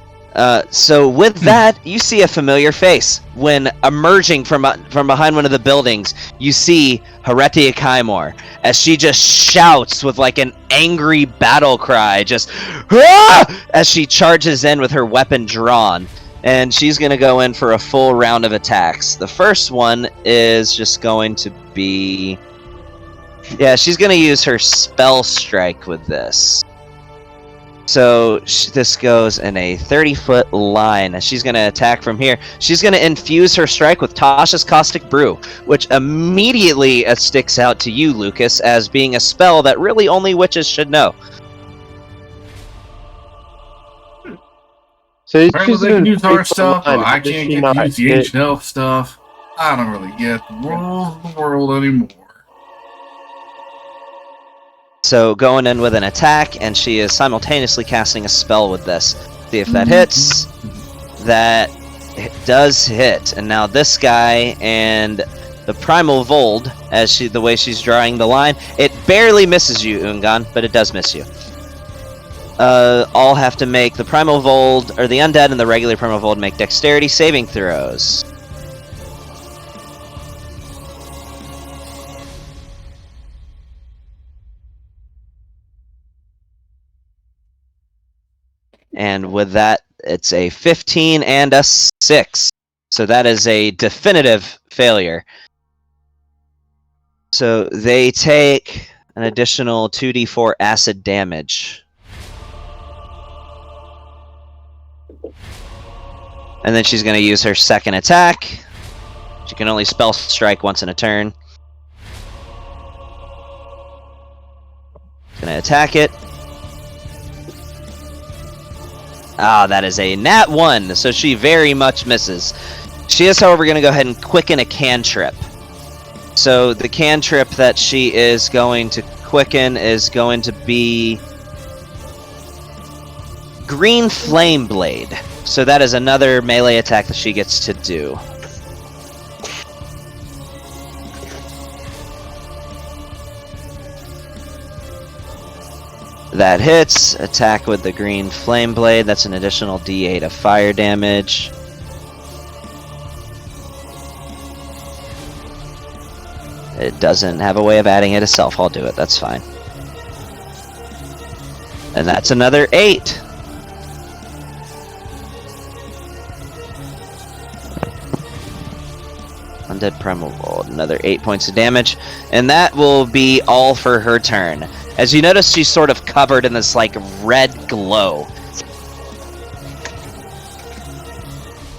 So with that, you see a familiar face. When emerging from behind one of the buildings, you see Heretia Kaimor as she just shouts with like an angry battle cry, just "Ah!" as she charges in with her weapon drawn. And she's going to go in for a full round of attacks. The first one is just going to be... Yeah, she's going to use her Spell Strike with this. So this goes in a 30-foot line. She's going to attack from here. She's going to infuse her strike with Tasha's Caustic Brew, which immediately sticks out to you, Lucas, as being a spell that really only witches should know. So he's Right, well, just they can doing use our Facebook stuff, but Live. I Does can't she get not to use the get- ancient elf stuff. I don't really get the rules of the world anymore. So going in with an attack, and she is simultaneously casting a spell with this. See if that hits. That does hit. And now this guy and the Primal Vold, as the way she's drawing the line, it barely misses you, Ungan, but it does miss you. All have to make the Primal Vold, or the Undead and the regular Primal Vold make dexterity saving throws. And with that, it's a 15 and a 6. So that is a definitive failure. So they take an additional 2d4 acid damage. And then she's going to use her second attack. She can only spell strike once in a turn. Going to attack it. Ah, that is a nat 1, so she very much misses. She is, however, going to go ahead and quicken a cantrip. So the cantrip that she is going to quicken is going to be Green Flame Blade. So that is another melee attack that she gets to do. That hits. Attack with the Green Flame Blade. That's an additional d8 of fire damage. It doesn't have a way of adding it itself. I'll do it. That's fine. And that's another 8. Undead Primal Vold. Another 8 points of damage. And that will be all for her turn. As you notice, she's sort of covered in this, like, red glow.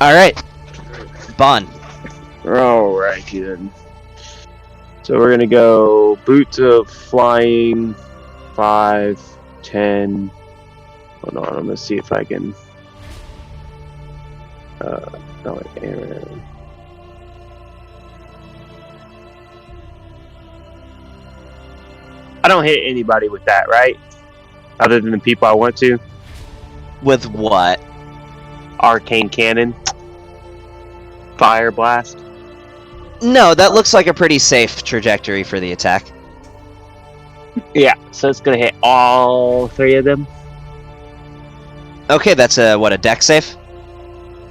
Alright. Bon. Alrighty then. So we're gonna go boots of flying, 5, 10. Hold on, I'm gonna see if I can. No, Aaron. I don't hit anybody with that, right? Other than the people I want to. With what? Arcane Cannon. Fire Blast. No, that looks like a pretty safe trajectory for the attack. Yeah, so it's gonna hit all 3 of them. Okay, that's a dex save?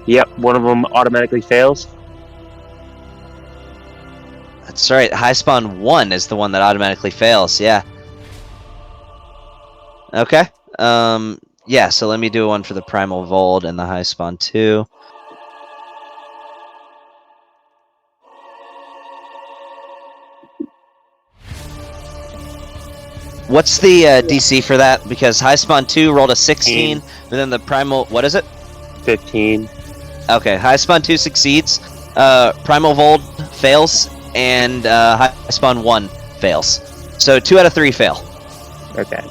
Yep, one of them automatically fails. That's right, high spawn 1 is the one that automatically fails, yeah. Okay, yeah, so let me do one for the Primal Vold and the high spawn 2. What's the DC for that? Because High Spawn 2 rolled a 16, but then the Primal, what is it? 15. Okay, High Spawn 2 succeeds, Primal Vold fails, and High Spawn 1 fails. So 2 out of 3 fail. Okay.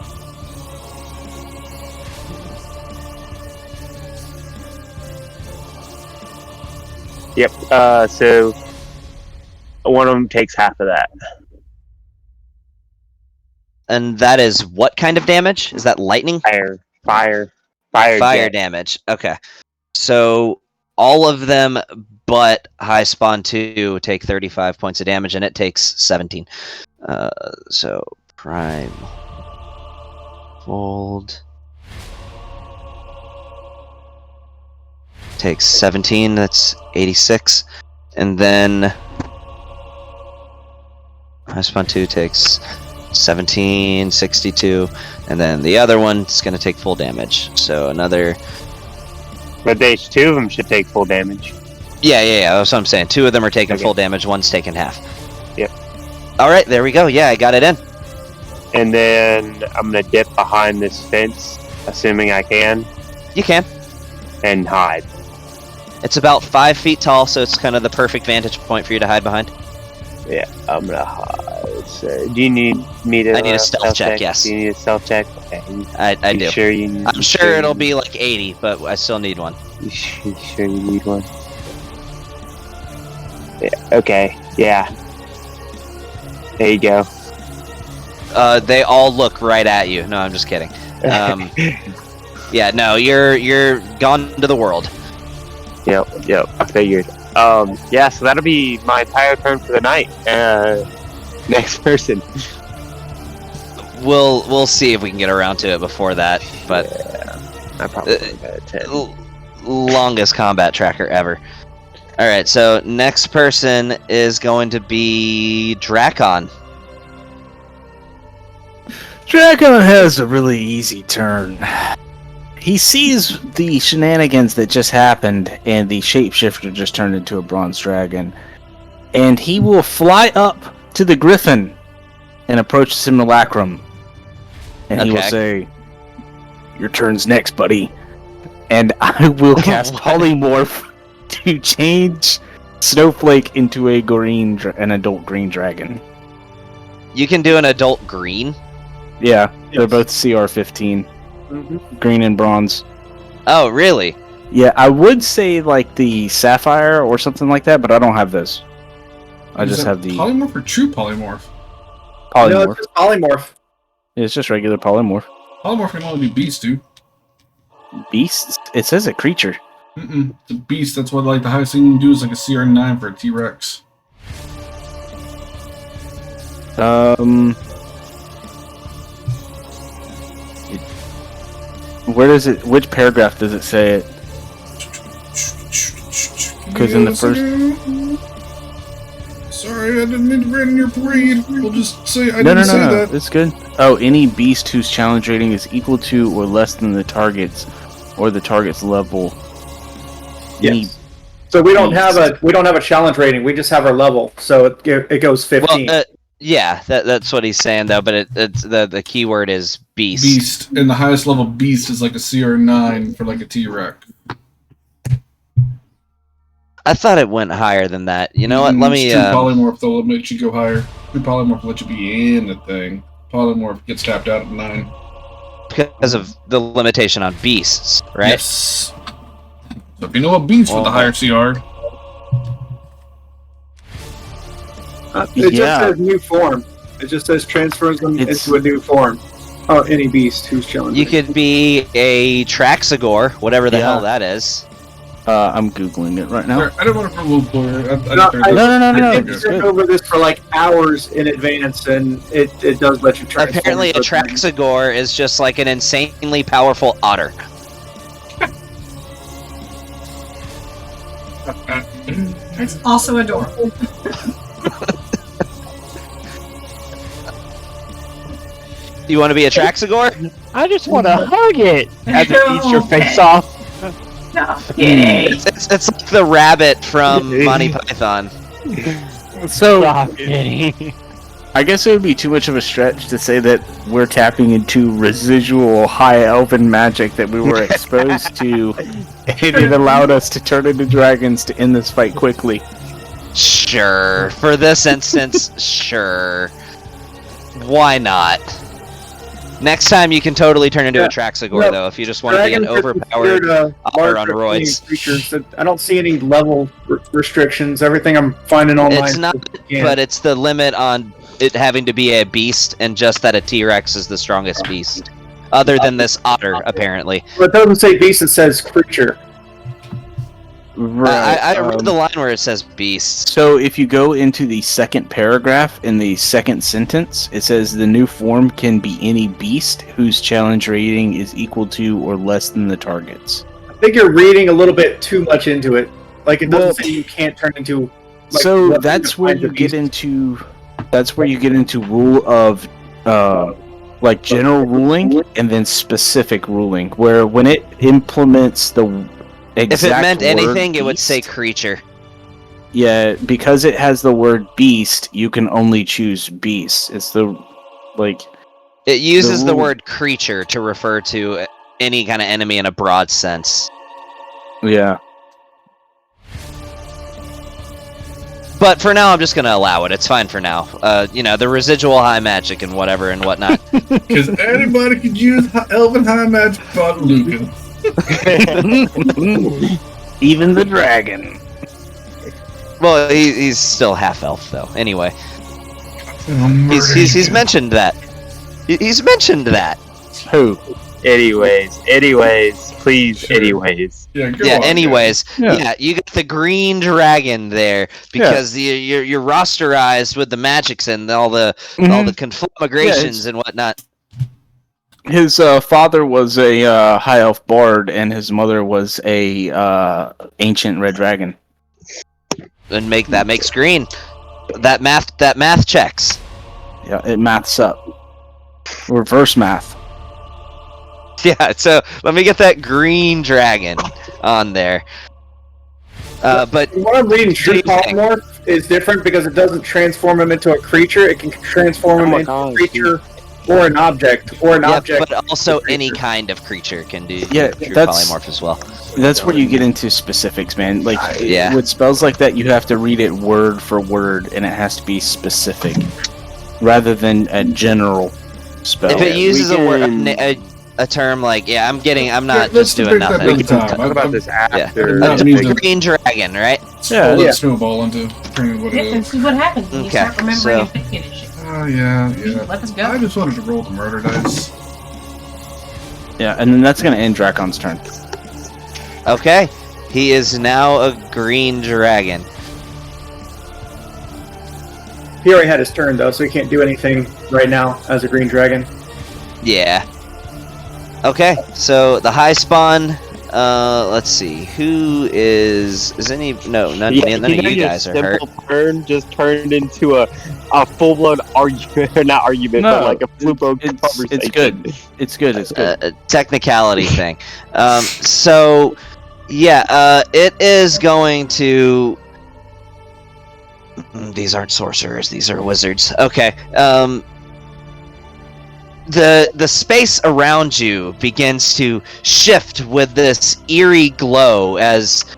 Yep. So one of them takes half of that. And that is what kind of damage? Is that lightning? Fire Damage. Okay. So all of them but High Spawn 2 take 35 points of damage, and it takes 17. So Prime Fold takes 17. That's 86. And then High Spawn 2 takes 17, 62, and then the other one's going to take full damage. So another. But they 2 of them should take full damage. Yeah. That's what I'm saying. 2 of them are taking Okay. full damage. One's taking half. Yep. All right, there we go. Yeah, I got it in. And then I'm gonna dip behind this fence, assuming I can, You can. and hide. It's about 5 feet tall, so it's kind of the perfect vantage point for you to hide behind. Yeah, I'm gonna hide. So, do you need me to? I need a stealth check, yes. Do you need a stealth check? Okay. I You do. Sure you need, I'm sure it'll be like 80, but I still need one. You sure you need one? Yeah. Okay. Yeah. There you go. They all look right at you. No, I'm just kidding. Yeah, no, you're gone to the world. Yep. I figured. Yeah. So that'll be my entire turn for the night. Next person. We'll see if we can get around to it before that. But I probably got a 10. longest combat tracker ever. All right, so next person is going to be Drakon. Dragon has a really easy turn. He sees the shenanigans that just happened, and the shapeshifter just turned into a bronze dragon. And he will fly up to the griffin and approach the simulacrum. And he will Okay. say, "Your turn's next, buddy." And I will cast What? Polymorph to change Snowflake into an adult green dragon. You can do an adult green. Yeah, they're both CR15, green and bronze. Oh, really? Yeah, I would say like the sapphire or something like that, but I don't have those. I Is just that have the polymorph or true polymorph. No, polymorph. it's just polymorph. It's just regular polymorph. Polymorph can only be beast, dude. Beast? It says a creature. It's a beast. That's what like the highest thing you can do is like a CR9 for a T-Rex. Where does it? Which paragraph does it say it? Because in the first. Sorry, I didn't mean to rain on your parade. We'll just say I No, didn't say that. it's good. Oh, any beast whose challenge rating is equal to or less than the target's or the target's level. Any Yes. So we don't have a challenge rating. We just have our level. So it goes 15. Well, yeah, that's what he's saying though. But it's the key word is beast. Beast, and the highest level beast is like a CR9 for like a T-Rex. I thought it went higher than that. You know what? Let me. True polymorph though will make you go higher. True polymorph will let you be in the thing. Polymorph gets tapped out at 9. Because of the limitation on beasts, right? Yes. So if you know a beast with a higher CR, It just says new form. It just says transfers them into a new form. Oh, any beast who's challenging. You could be a Traxagore, whatever the hell that is. I'm googling it right now. I don't want to put a little blur. No. I It's sent good. over this for like hours in advance, and it does let you transform. Apparently, a into thing. Traxagore is just like an insanely powerful otter. It's also adorable. You want to be a Traxagore? I just want to hug it as it eats your face off. No. Yay. It's like the rabbit from Monty Python. So Stop kidding. I guess it would be too much of a stretch to say that we're tapping into residual high elven magic that we were exposed to, and it allowed us to turn into dragons to end this fight quickly. Sure. For this instance, sure. Why not? Next time you can totally turn into a Traxagor, though, if you just want to be an overpowered otter on roids. Creatures. I don't see any level restrictions. Everything I'm finding online. It's not, but it's the limit on it having to be a beast, and just that a T-Rex is the strongest beast. Other than this otter, apparently. But it doesn't say beast, it says creature. Right. I read the line where it says beast. So if you go into the second paragraph in the second sentence, it says the new form can be any beast whose challenge rating is equal to or less than the target's. I think you're reading a little bit too much into it. Like, it doesn't say you can't turn into... Like, so that's where you get into... That's where you get into rule of... like general ruling and then specific ruling, where when it implements the exact If it meant anything, beast, it would say creature. Yeah, because it has the word beast, you can only choose beast. It's the, like... It uses the rule- word creature to refer to any kind of enemy in a broad sense. Yeah. But for now, I'm just going to allow it. It's fine for now. The residual high magic and whatever and whatnot. Because anybody could use elven high magic but Lucan. Even the dragon. Well, he's still half elf, though. Anyway, he's mentioned that. He's mentioned that. Who? Anyways, please, Sure. anyways. Yeah, go Yeah. on, Anyways, Yeah. yeah, you got the green dragon there because you're rosterized with the magics and all the conflagrations and whatnot. His father was a high elf bard, and his mother was a ancient red dragon. And that makes green. That math checks. Yeah, it maths up. Reverse math. Yeah, so let me get that green dragon on there. But What I'm reading, True do you think? Polymorph, is different because it doesn't transform him into a creature. It can transform him into a creature or an object. but also any kind of creature can do Yeah, true that's- polymorph as well. That's where you get into specifics, man. Like, Yeah. with spells like that, you have to read it word for word, and it has to be specific, rather than a general spell. If it uses we a word, can- a term like I'm not let's just doing debate that nothing. another time. Talk about this after. Yeah. A green dragon, right? Yeah. Let snowball into turning what it Yeah, is. this is what happens when you Okay, start remembering so- and thinking and shit. Oh, yeah. Let us I go. just wanted to roll the murder dice. Yeah, and then that's gonna end Dracon's turn. Okay, he is now a green dragon. He already had his turn, though, so he can't do anything right now as a green dragon. Yeah. Okay, so the high spawn. Let's see. Who is any? No, none of you guys are hurt. Simple turn just turned into a full-blown argument, not argument, No, but like a full-blown conversation. It's good. It's good. It's good. A technicality thing. So, yeah, it is going to. These aren't sorcerers. These are wizards. Okay. The space around you begins to shift with this eerie glow as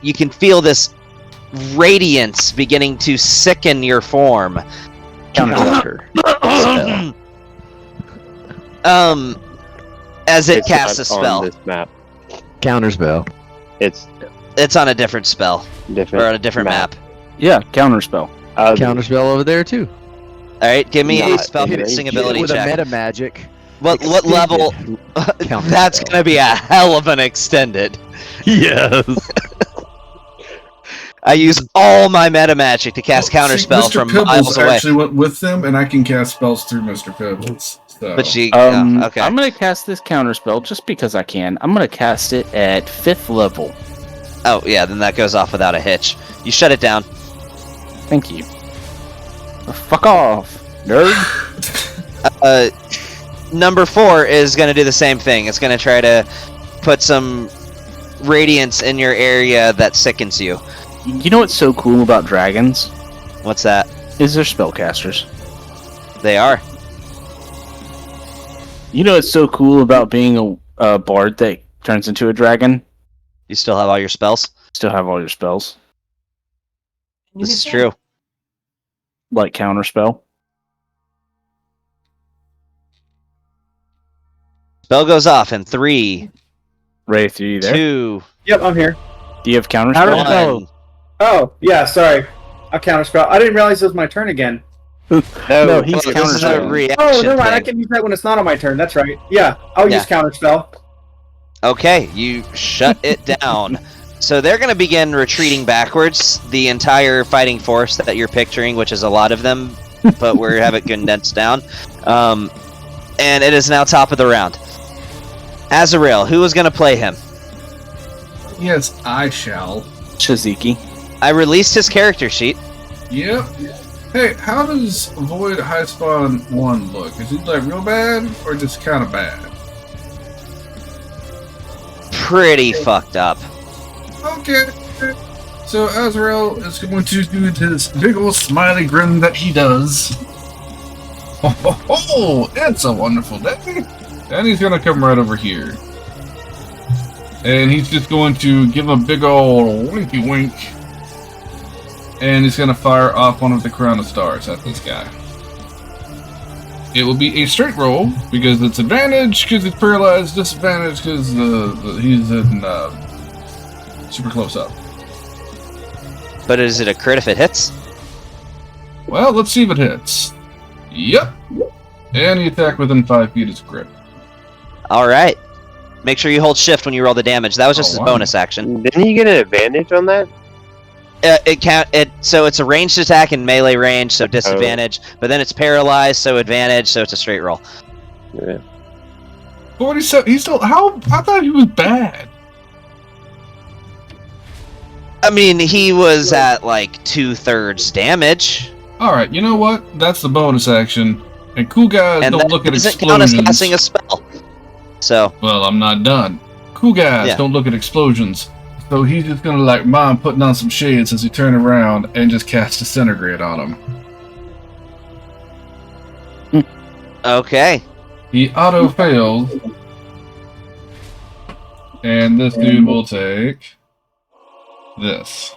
you can feel this radiance beginning to sicken your form. Counterwalker. As it It's casts a not on spell. this map. Counterspell. It's It's on a different spell different. or on a different map. Yeah, counterspell. Counterspell over there too. All right, give me a Not spell hit it- casting Hit it ability with a check. meta magic. What level? Counterspell. That's gonna be a hell of an extended. Yes. I use all my meta magic to cast Well, see, counterspell Mr. from Pibbles miles away. actually went with them, and I can cast spells through Mr. Pibbles. So. But she, okay. I'm gonna cast this counterspell just because I can. I'm gonna cast it at 5th level. Oh yeah, then that goes off without a hitch. You shut it down. Thank you. Fuck off, nerd. Number 4 is gonna do the same thing. It's gonna try to put some radiance in your area that sickens you. You know what's so cool about dragons? What's that? is they're spellcasters. They are. You know what's so cool about being a bard that turns into a dragon? You still have all your spells? Still have all your spells. This is true. Like counterspell. Spell goes off in 3, Wraith, are you there? 2, Yep, I'm here. Do you have counterspell? Counterspell. 1. Oh, yeah, sorry. A counterspell. I didn't realize it was my turn again. No, he's Well, this is a counterspell. reaction Oh, never mind. I thing. can use that when it's not on my turn. That's right. Yeah, I'll Yeah. use counterspell. Okay, you shut it down. So they're going to begin retreating backwards. The entire fighting force that you're picturing, which is a lot of them, but we have it condensed down. And it is now top of the round. Azrael, who is going to play him? Yes, I shall. Shiziki. I released his character sheet. Yep. Hey, how does Void High Spawn 1 look? Is he like real bad or just kind of bad? Pretty fucked up. Okay. So Azrael is going to do his big old smiley grin that he does. Oh, it's a wonderful day. And he's going to come right over here. And he's just going to give a big old winky wink. And he's going to fire off one of the Crown of Stars at this guy. It will be a straight roll, because it's advantage, because he's paralyzed, disadvantage, because he's in super close up. But is it a crit if it hits? Well, let's see if it hits. Yep. And the attack within 5 feet is a crit. Alright. Make sure you hold shift when you roll the damage. That was just Oh, his wow. bonus action. Didn't you get an advantage on that? So it's a ranged attack in melee range, so disadvantage. But then it's paralyzed, so advantage, so it's a straight roll. Yeah. 47. He's still. How? I thought he was bad. I mean, he was at like 2/3 damage. Alright, you know what? That's the bonus action. And cool guys And don't that look at doesn't count as explosions. casting a spell. So, Well, I'm not done. Cool guys Yeah. don't look at explosions. So he's just gonna like mom putting on some shades as he turn around and just cast Disintegrate on him. okay. He auto fails. And this dude will take this.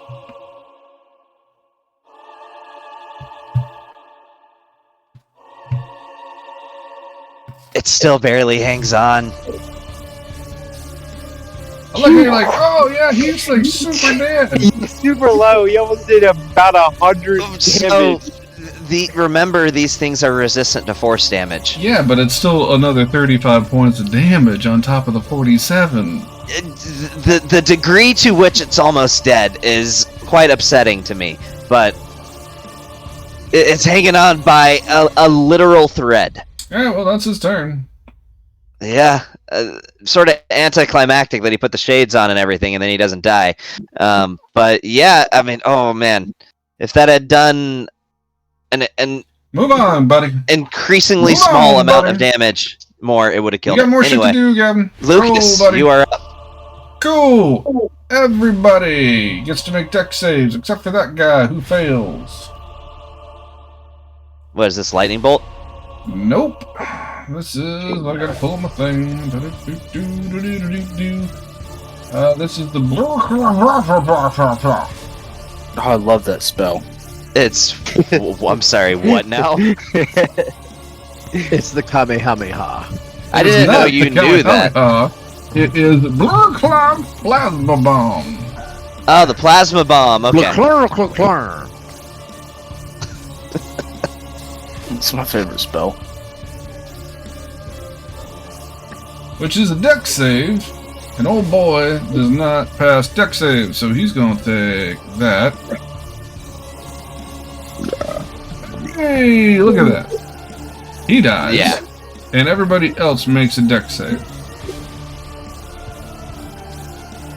It still barely hangs on. I look at you like, oh yeah, he's like super dead. He's super low. He almost did about 100 So, damage. remember, these things are resistant to force damage. Yeah, but it's still another 35 points of damage on top of the 47. The degree to which it's almost dead is quite upsetting to me, but it's hanging on by a literal thread. Yeah, well, that's his turn. Yeah, sort of anticlimactic that he put the shades on and everything, and then he doesn't die. But yeah, I mean, oh man, if that had done an Move on, buddy. increasingly Move small on, amount buddy. of damage, more it would have You killed got him. more Anyway, shit to do, Gavin. Lucas, Roll, buddy. you are up. Cool. Everybody gets to make deck saves, except for that guy who fails. What is this, lightning bolt? Nope. This is, I gotta pull up my thing. This is the. Oh, I love that spell. It's. I'm sorry. What now? It's the Kamehameha. I didn't know you knew that. It is Blur Cloud Plasma Bomb. Oh, the plasma bomb. Okay. It's my favorite spell. Which is a deck save. And old boy does not pass deck save, so he's gonna take that. Hey, look at that. He dies. Yeah. And everybody else makes a deck save.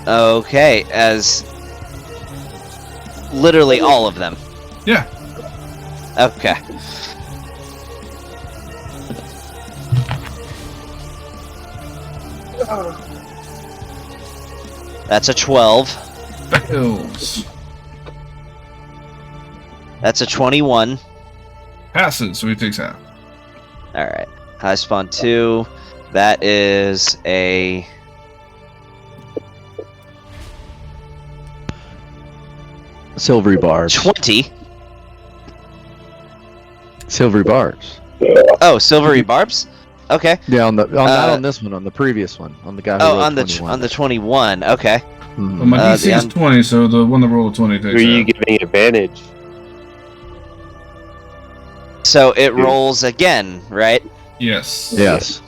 Okay, as literally all of them. Yeah. Okay. That's a 12. Fails. That's a 21. Passes, so he takes half. All right. High spawn 2. That is a Silvery barbs. 20. Silvery barbs. Oh, silvery barbs. Okay. Yeah, not on this one, on the previous one, on the guy who Oh, rolled on the 21. on the 21. Okay. Mhm. Well, my DC the is 20, so the one that rolled a 20 Who takes are you half. giving advantage? So it rolls again, right? Yes. Yes.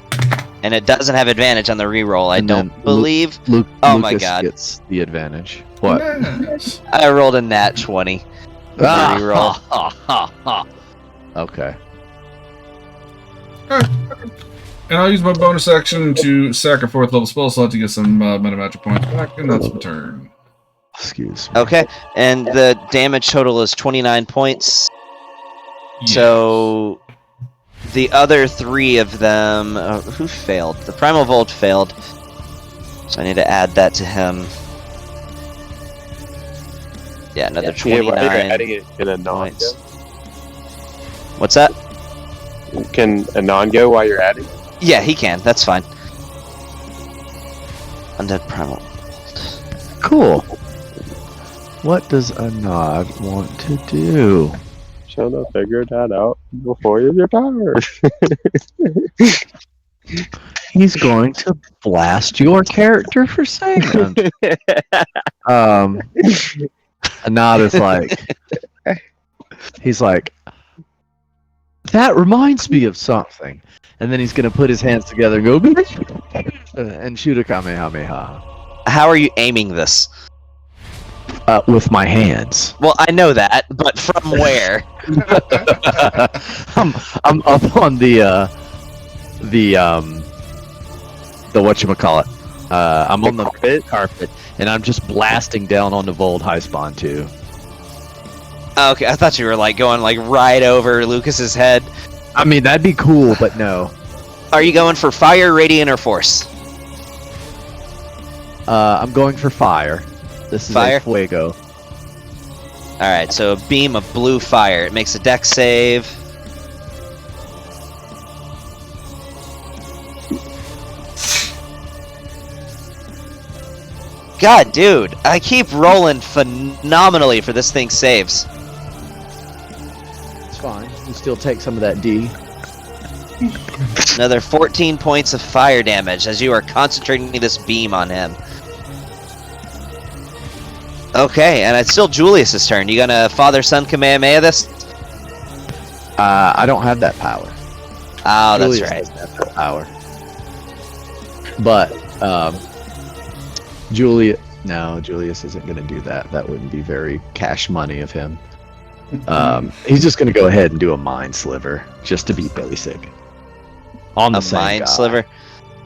And it doesn't have advantage on the reroll. I And don't then believe. Luke, Oh my Lucas God. gets the advantage. What? Nice. I rolled a nat 20. Ah, reroll. ha, ha, ha. Okay. And I'll use my bonus action to sack a 4th level spell slot to get some meta magic points back, and that's my turn. Excuse me. Okay. And the damage total is 29 points. Yes. So the other 3 of them, who failed? The Primal Volt failed. So I need to add that to him. Yeah, another Yeah, 29 while you're adding it, can a non points. go? What's that? Can a non go while you're adding? Yeah, he can. That's fine. Undead Primal. Cool. What does a nod want to do? Shall I figure that out before your turn? He's going to blast your character for saying that. A nod is like, he's like, that reminds me of something. And then he's going to put his hands together and go, and shoot a Kamehameha. How are you aiming this? With my hands. Well, I know that, but from where? I'm up on the whatchamacallit. I'm on the carpet, and I'm just blasting down on the Vold High Spawn 2. Okay, I thought you were like going like right over Lucas's head. I mean, that'd be cool, but no. Are you going for fire, radiant, or force? I'm going for fire. This is Fire? a fuego. Alright, so a beam of blue fire. It makes a dex save. God, dude, I keep rolling phenomenally for this thing saves. It's fine. You still take some of that D. Another 14 points of fire damage as you are concentrating this beam on him. Okay, and it's still Julius's turn. You gonna father-son Kamehameha this? I don't have that power. Oh, that's Julius right. doesn't have that power. But Julius isn't going to do that. That wouldn't be very cash money of him. He's just going to go ahead and do a mind sliver just to be basic. On the A same mind guy. sliver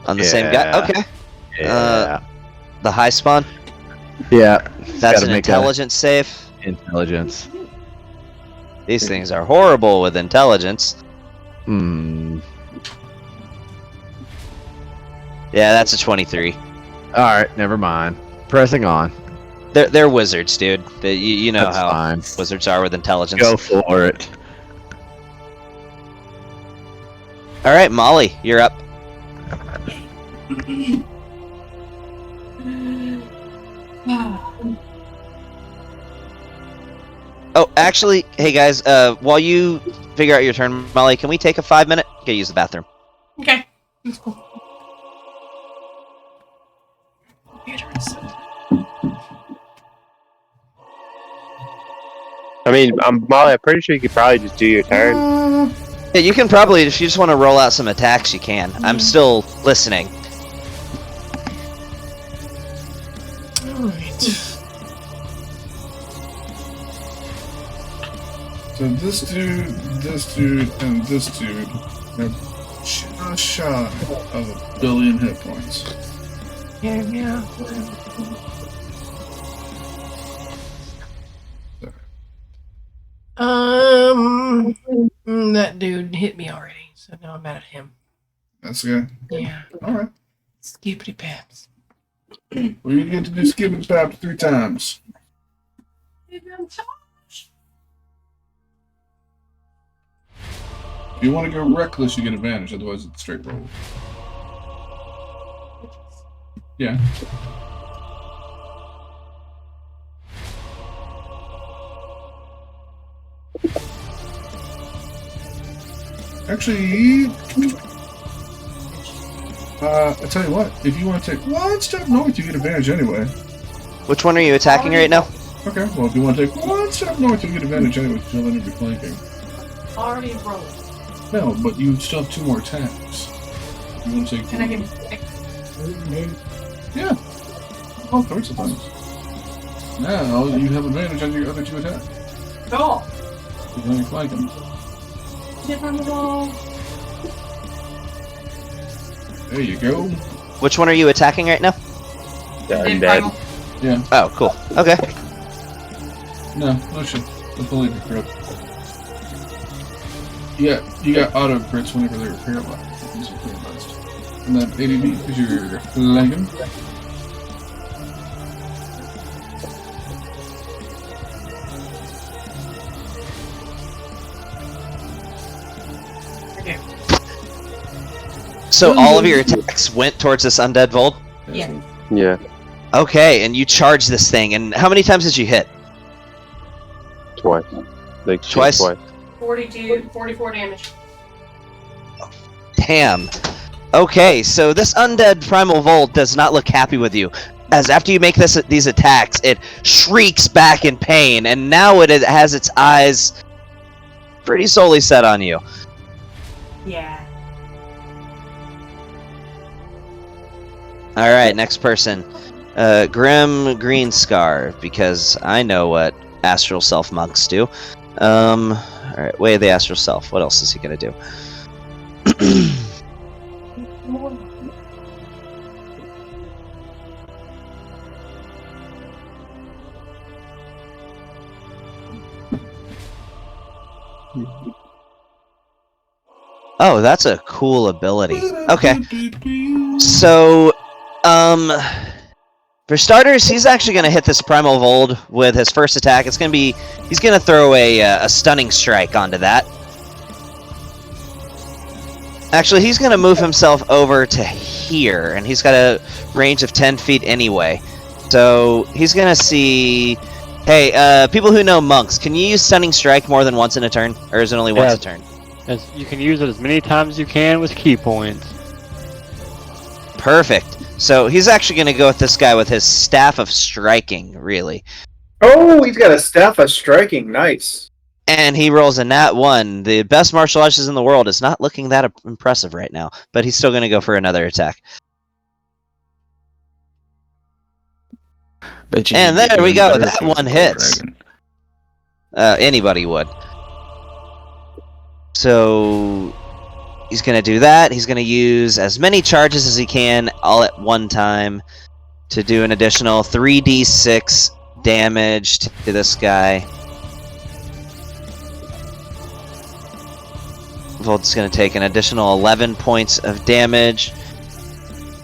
on the same guy. Yeah. Okay. Yeah. The high spawn. Yeah. That's gotta an make a- intelligence save. Intelligence. These things are horrible with intelligence. Hmm. Yeah, that's a 23. All right. Never mind. Pressing on. They're wizards, dude. You know That's how fine. wizards are with intelligence. Go for it. All right, Molly, you're up. Oh, actually, hey guys, while you figure out your turn, Molly, can we take a 5-minute? Go use the bathroom. Okay. That's cool. I mean, Molly, I'm pretty sure you could probably just do your turn. Yeah, you can probably, if you just want to roll out some attacks, you can. I'm still listening. Alright. So this dude, and this dude have just shy of 1 billion hit points. Yeah. That dude hit me already, so now I'm mad at him. That's good. Yeah. Alright. Skippity paps. Well, you get to do skipping tap 3 times. If you want to go reckless, you get advantage. Otherwise, it's straight roll. Yeah. Actually, I tell you what. If you want to take one step north, you get advantage anyway. Which one are you attacking right now? Okay. Well, if you want to take one step north, you get advantage anyway because you'll end up be flanking. Already rolled. No, but you still have 2 more attacks. You want to take? And I can. Yeah. All sorts of things. Now you have advantage on your other 2 attacks. Go. You're going to flank him. Get on the wall. There you go. Which one are you attacking right now? I'm dead. Yeah. Oh, cool. Okay. No shit. Don't believe it, crap. Yeah, you got auto crits whenever they were paralyzed. These are paralyzed. And then ADB because you're flanking. So all of your attacks went towards this undead Vold? Yeah. Yeah. Okay, and you charge this thing, and how many times did you hit? Twice. Like Twice? 42, 44 damage. Damn. Okay, so this undead Primal Vold does not look happy with you. As after you make these attacks, it shrieks back in pain, and now it has its eyes pretty solely set on you. Yeah. Alright, next person. Grim Greenscar, because I know what Astral Self monks do. Alright, Way of the Astral Self. What else is he gonna do? Oh, that's a cool ability. Okay. So, for starters, he's actually going to hit this Primal Vold with his first attack. It's going to be... He's going to throw a Stunning Strike onto that. Actually, he's going to move himself over to here, and he's got a range of 10 feet anyway. So, he's going to see... Hey, people who know monks, can you use Stunning Strike more than once in a turn? Or is it only once a turn? You can use it as many times as you can with key points. Perfect. So he's actually going to go with this guy with his Staff of Striking, really. Oh, he's got a Staff of Striking. Nice. And he rolls a nat 1. The best martial artist in the world is not looking that impressive right now, but he's still going to go for another attack. And there we go. That one hits. Anybody would. So he's going to do that. He's going to use as many charges as he can all at one time to do an additional 3d6 damage to this guy. Vold's going to take an additional 11 points of damage.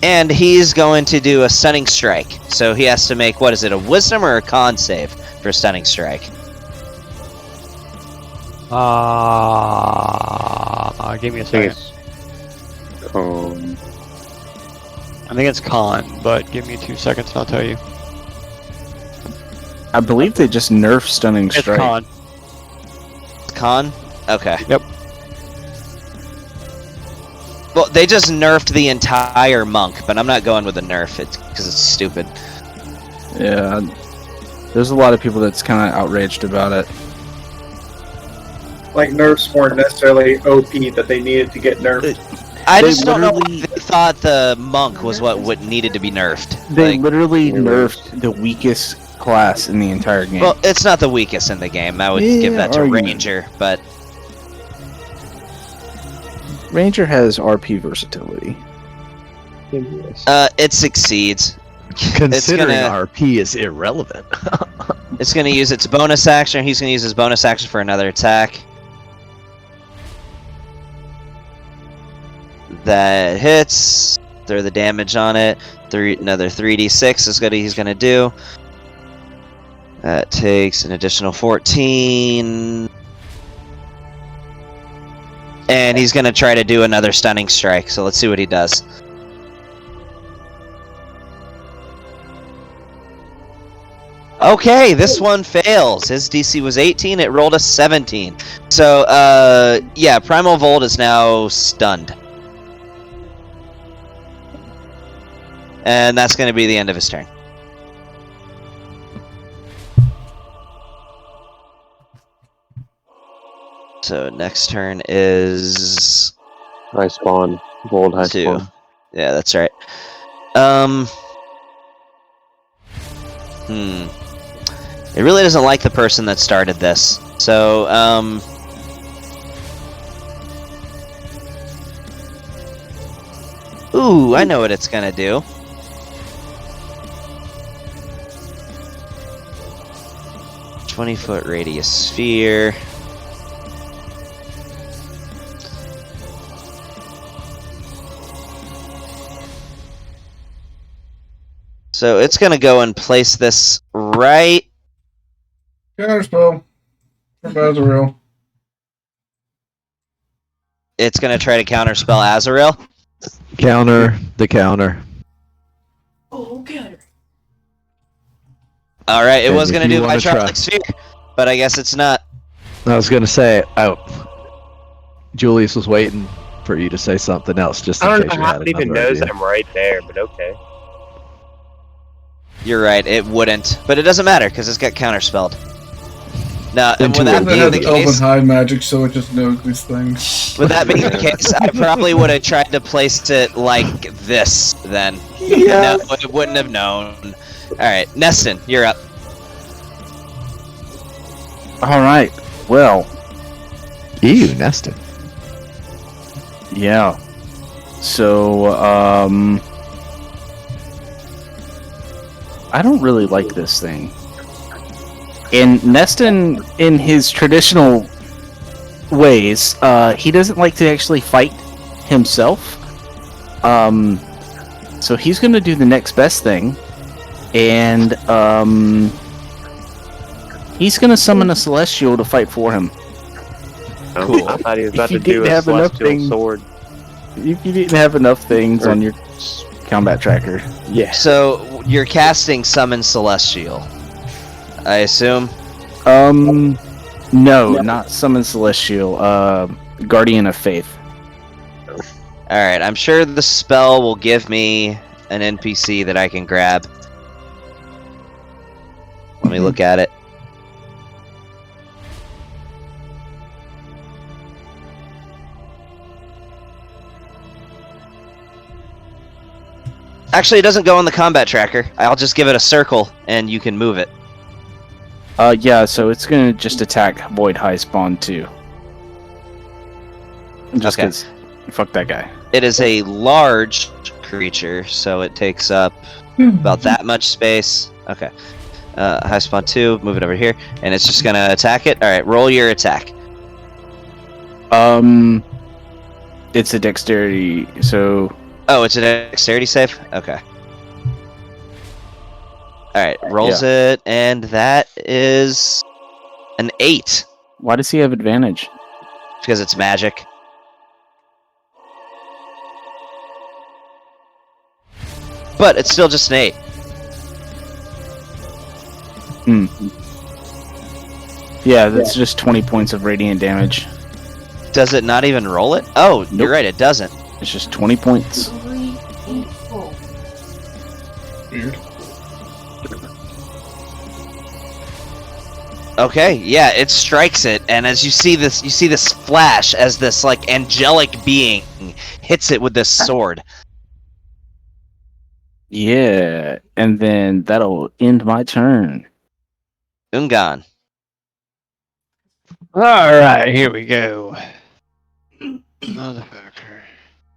And he's going to do a Stunning Strike. So he has to make, what is it, a Wisdom or a Con save for Stunning Strike? Give me a second. I think it's con, but give me 2 seconds and I'll tell you. I believe they just nerfed Stunning Strike. It's con. Con? Okay. Yep. Well, they just nerfed the entire monk, but I'm not going with the nerf because it's stupid. Yeah, there's a lot of people that's kind of outraged about it. Like, nerfs weren't necessarily OP that they needed to get nerfed. I just don't know why they thought the monk was what needed to be nerfed. They literally nerfed the weakest class in the entire game. Well, it's not the weakest in the game. I would give that to Ranger, but... Ranger has RP versatility. It succeeds. Considering RP is irrelevant. It's going to use its bonus action. He's going to use his bonus action for another attack. That hits. Throw the damage on it. Another 3d6 is what he's going to do. That takes an additional 14. And he's going to try to do another stunning strike, so let's see what he does. Okay, this one fails. His DC was 18, it rolled a 17. So, yeah, Primal Volt is now stunned. And that's going to be the end of his turn. So next turn is High spawn. Gold high 2. spawn. Yeah, that's right. It really doesn't like the person that started this. So, ooh, I know what it's gonna do. "20-foot radius sphere." So it's gonna go and place this right. Counterspell from Azrael. It's gonna try to counterspell Azrael. Counter the counter. Oh, okay. All right, it And was if gonna you do wanna try- Vitrolic Sphere, but I guess it's not. I was gonna say, Julius was waiting for you to say something else, just in I don't case know you how had it even another knows idea. I'm right there, but okay. You're right, it wouldn't, but it doesn't matter because it's got counterspelled. Now, Into with that a It being has the Elven case, High magic, so it just knows these things. with that being the case, I probably would have tried to place it like this. Then, Yeah. no, it wouldn't have known. All right, Neston, you're up. All right. Well, Ew, nested. yeah. So, I don't really like this thing. And Neston, in his traditional ways, he doesn't like to actually fight himself. So he's going to do the next best thing, and he's going to summon a Celestial to fight for him. Cool. I thought he was about If to you do didn't a have enough celestial things- sword. If you didn't have enough things on your combat tracker, yeah. So you're casting Summon Celestial, I assume. No, not Summon Celestial. Guardian of Faith. All right, I'm sure the spell will give me an NPC that I can grab. Let me look at it. Actually, it doesn't go on the combat tracker. I'll just give it a circle, and you can move it. Yeah, so it's gonna just attack Void High Spawn too. Just Okay. 'cause fuck that guy. It is a large creature, so it takes up about that much space. Okay. High spawn 2, move it over here, and it's just gonna attack it. Alright, roll your attack. It's a dexterity, so Oh, it's a dexterity save? Okay. Alright, rolls it, and that is an 8, why does he have advantage? because it's magic. But it's still just an 8. Yeah, that's just 20 points of radiant damage. Does it not even roll it? Oh, Nope. you're right, it doesn't. It's just 20 points. 3, 8, 4. Weird. Okay, yeah, it strikes it, and as you see this flash as this like angelic being hits it with this sword. Yeah, and then that'll end my turn. Ungan. All right, here we go. Motherfucker.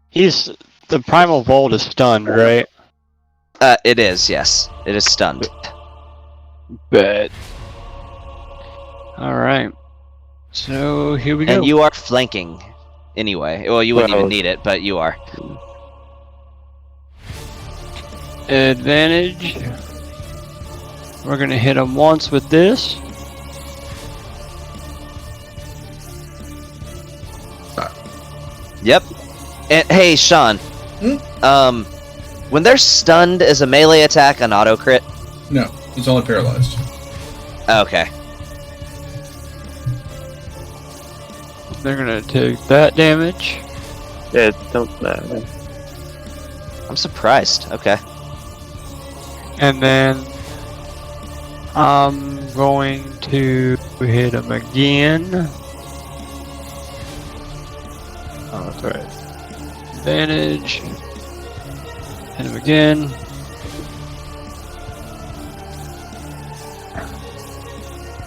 He's the primal volt is stunned, right? It is, yes. It is stunned. Bet. All right. So here we go. And you are flanking anyway. Well, you wouldn't even need it, but you are. Advantage. We're gonna hit him once with this. Yep. And hey, Sean. When they're stunned, is a melee attack an auto crit? No, it's only paralyzed. Okay. They're gonna take that damage. Yeah, it don't matter. I'm surprised. Okay. And then I'm going to hit him again. Oh, that's right. Advantage. Hit him again.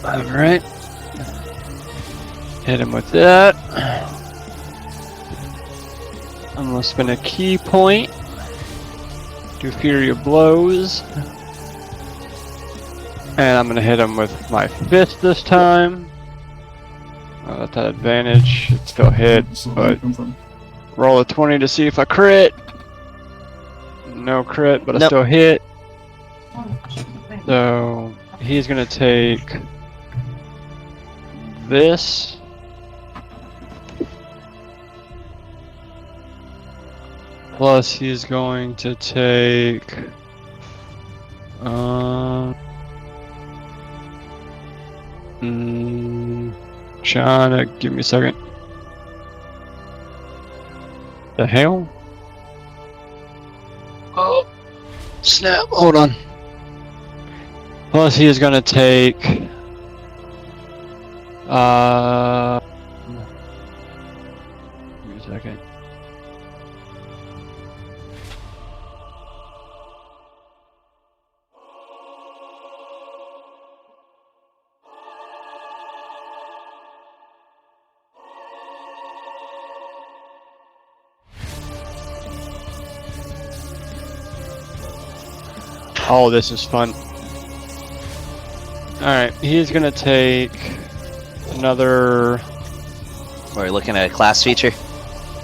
Alright. Hit him with that. I'm gonna spend a key point. Do Fury of Blows. And I'm gonna hit him with my fist this time. Oh, that's an advantage. It still hits, but roll a 20 to see if I crit. No crit, but I still hit. So he's gonna take this. Plus he's going to take Sean, give me a second. The hell? Oh, snap! Hold on. Plus, he is going to take. Give me a second. Oh, this is fun. Alright, he's gonna take another... Are we looking at a class feature?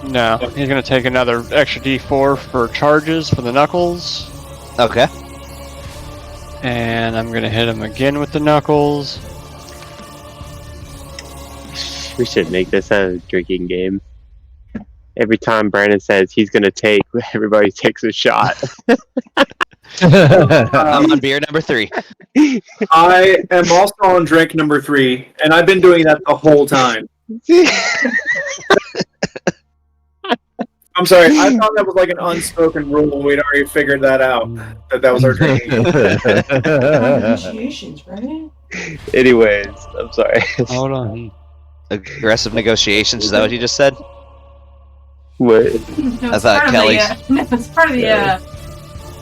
No, he's gonna take another extra D4 for charges for the knuckles. Okay. And I'm gonna hit him again with the knuckles. We should make this a drinking game. Every time Brandon says he's gonna take, everybody takes a shot. I'm on beer number 3. I am also on drink number 3, and I've been doing that the whole time. I'm sorry, I thought that was like an unspoken rule. We'd already figured that out. That was our drinking game. Negotiations, right? Anyways, I'm sorry. Hold on. Aggressive negotiations, is that what you just said? What? No, I thought Kelly's... it's part of the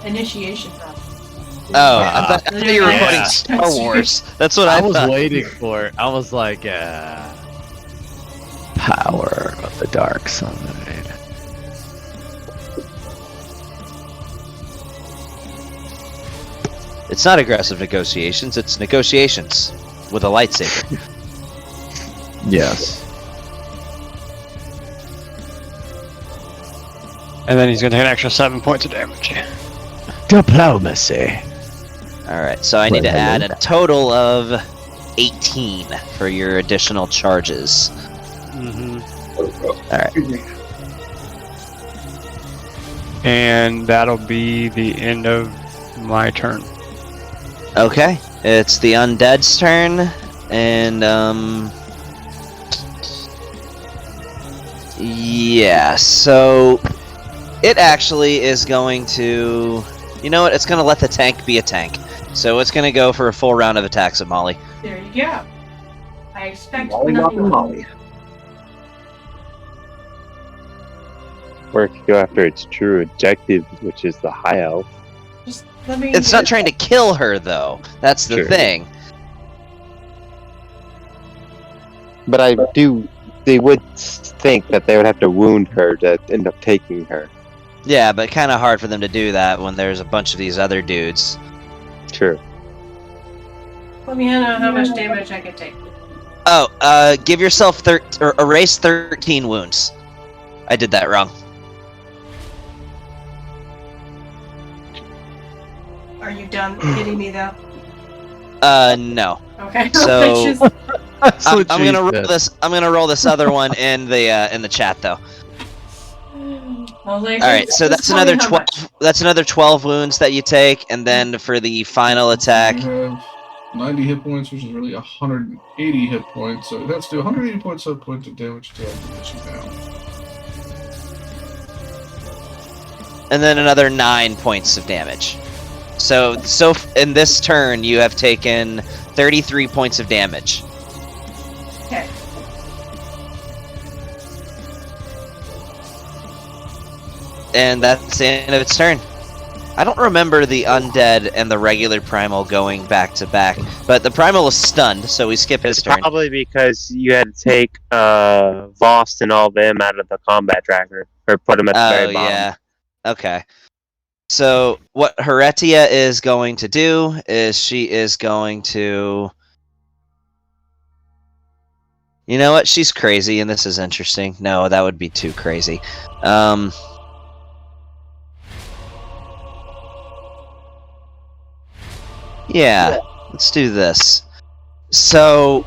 initiation process. Oh, I thought you were recording Yeah. Star Wars. That's what I was thought. waiting for it. I was like, power of the dark side. It's not aggressive negotiations, it's negotiations with a lightsaber. Yes. And then he's gonna take an extra 7 points of damage. Diplomacy. Alright, so I need to add a total of 18 for your additional charges. Alright. And that'll be the end of my turn. Okay, it's the undead's turn, and yeah, so it actually is going to, you know what, it's going to let the tank be a tank. So it's going to go for a full round of attacks at Molly. There you go. I expect Molly, nothing Molly. Or it could go after its true objective, which is the high elf. Just let me. It's not trying to kill her, though. That's the Sure. thing. But they would think that they would have to wound her to end up taking her. Yeah, but kind of hard for them to do that when there's a bunch of these other dudes. True. Let me know how much damage I can take. Oh, give yourself or erase 13 wounds. I did that wrong. Are you done hitting me though? No. Okay. So- Just- I'm gonna roll this. I'm gonna roll this other one in the chat though. I was like, All right, so that's another 12. That's another 12 wounds that you take, and then for the final attack, You have 90 hit points, which is really 180 hit points. So that's do 180 points of damage to get you down. and then another 9 points of damage. So in this turn, you have taken 33 points of damage. Okay. And that's the end of its turn. I don't remember the undead and the regular primal going back to back, but the primal is stunned, so we skip his It's turn. probably because you had to take Vost and all them out of the combat tracker, or put them at the very bottom. Yeah. Okay. So what Heretia is going to do is she is going to... You know what? She's crazy, and this is interesting. No, that would be too crazy. Yeah, let's do this. So,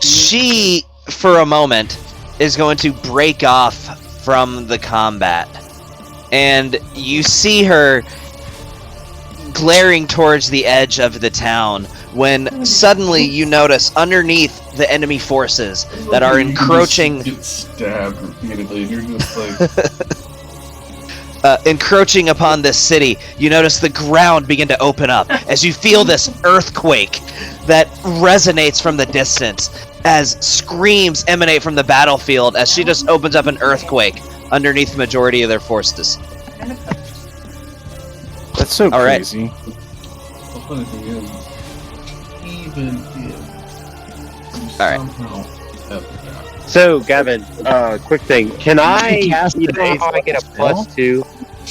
she, for a moment, is going to break off from the combat. And you see her glaring towards the edge of the town when suddenly you notice underneath the enemy forces that are encroaching... You get stabbed repeatedly, and you're just like... encroaching upon this city, you notice the ground begin to open up as you feel this earthquake that resonates from the distance as screams emanate from the battlefield as she just opens up an earthquake underneath the majority of their forces. That's so All right. crazy. The funny thing is, even if you All right. somehow have that, So, Gavin, quick thing. Can I, you know how I get a +2?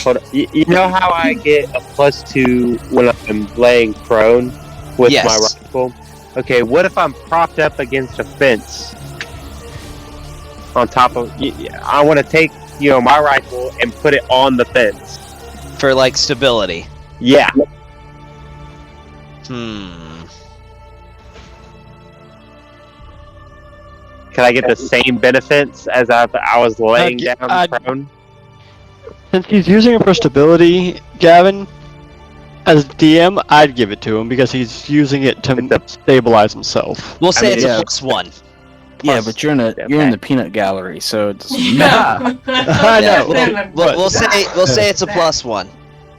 Hold on. You know how I get a +2 when I'm laying prone with Yes. my rifle? Okay, what if I'm propped up against a fence? On top of... I want to take, my rifle and put it on the fence. For, like, stability. Yeah. Hmm. Can I get the same benefits as if I was laying down prone? Since he's using it for stability, Gavin, as DM, I'd give it to him because he's using it to stabilize himself. We'll say mean, it's yeah. a +1. Yeah, but you're in the peanut gallery, so it doesn't matter. I know. We'll say it's a +1.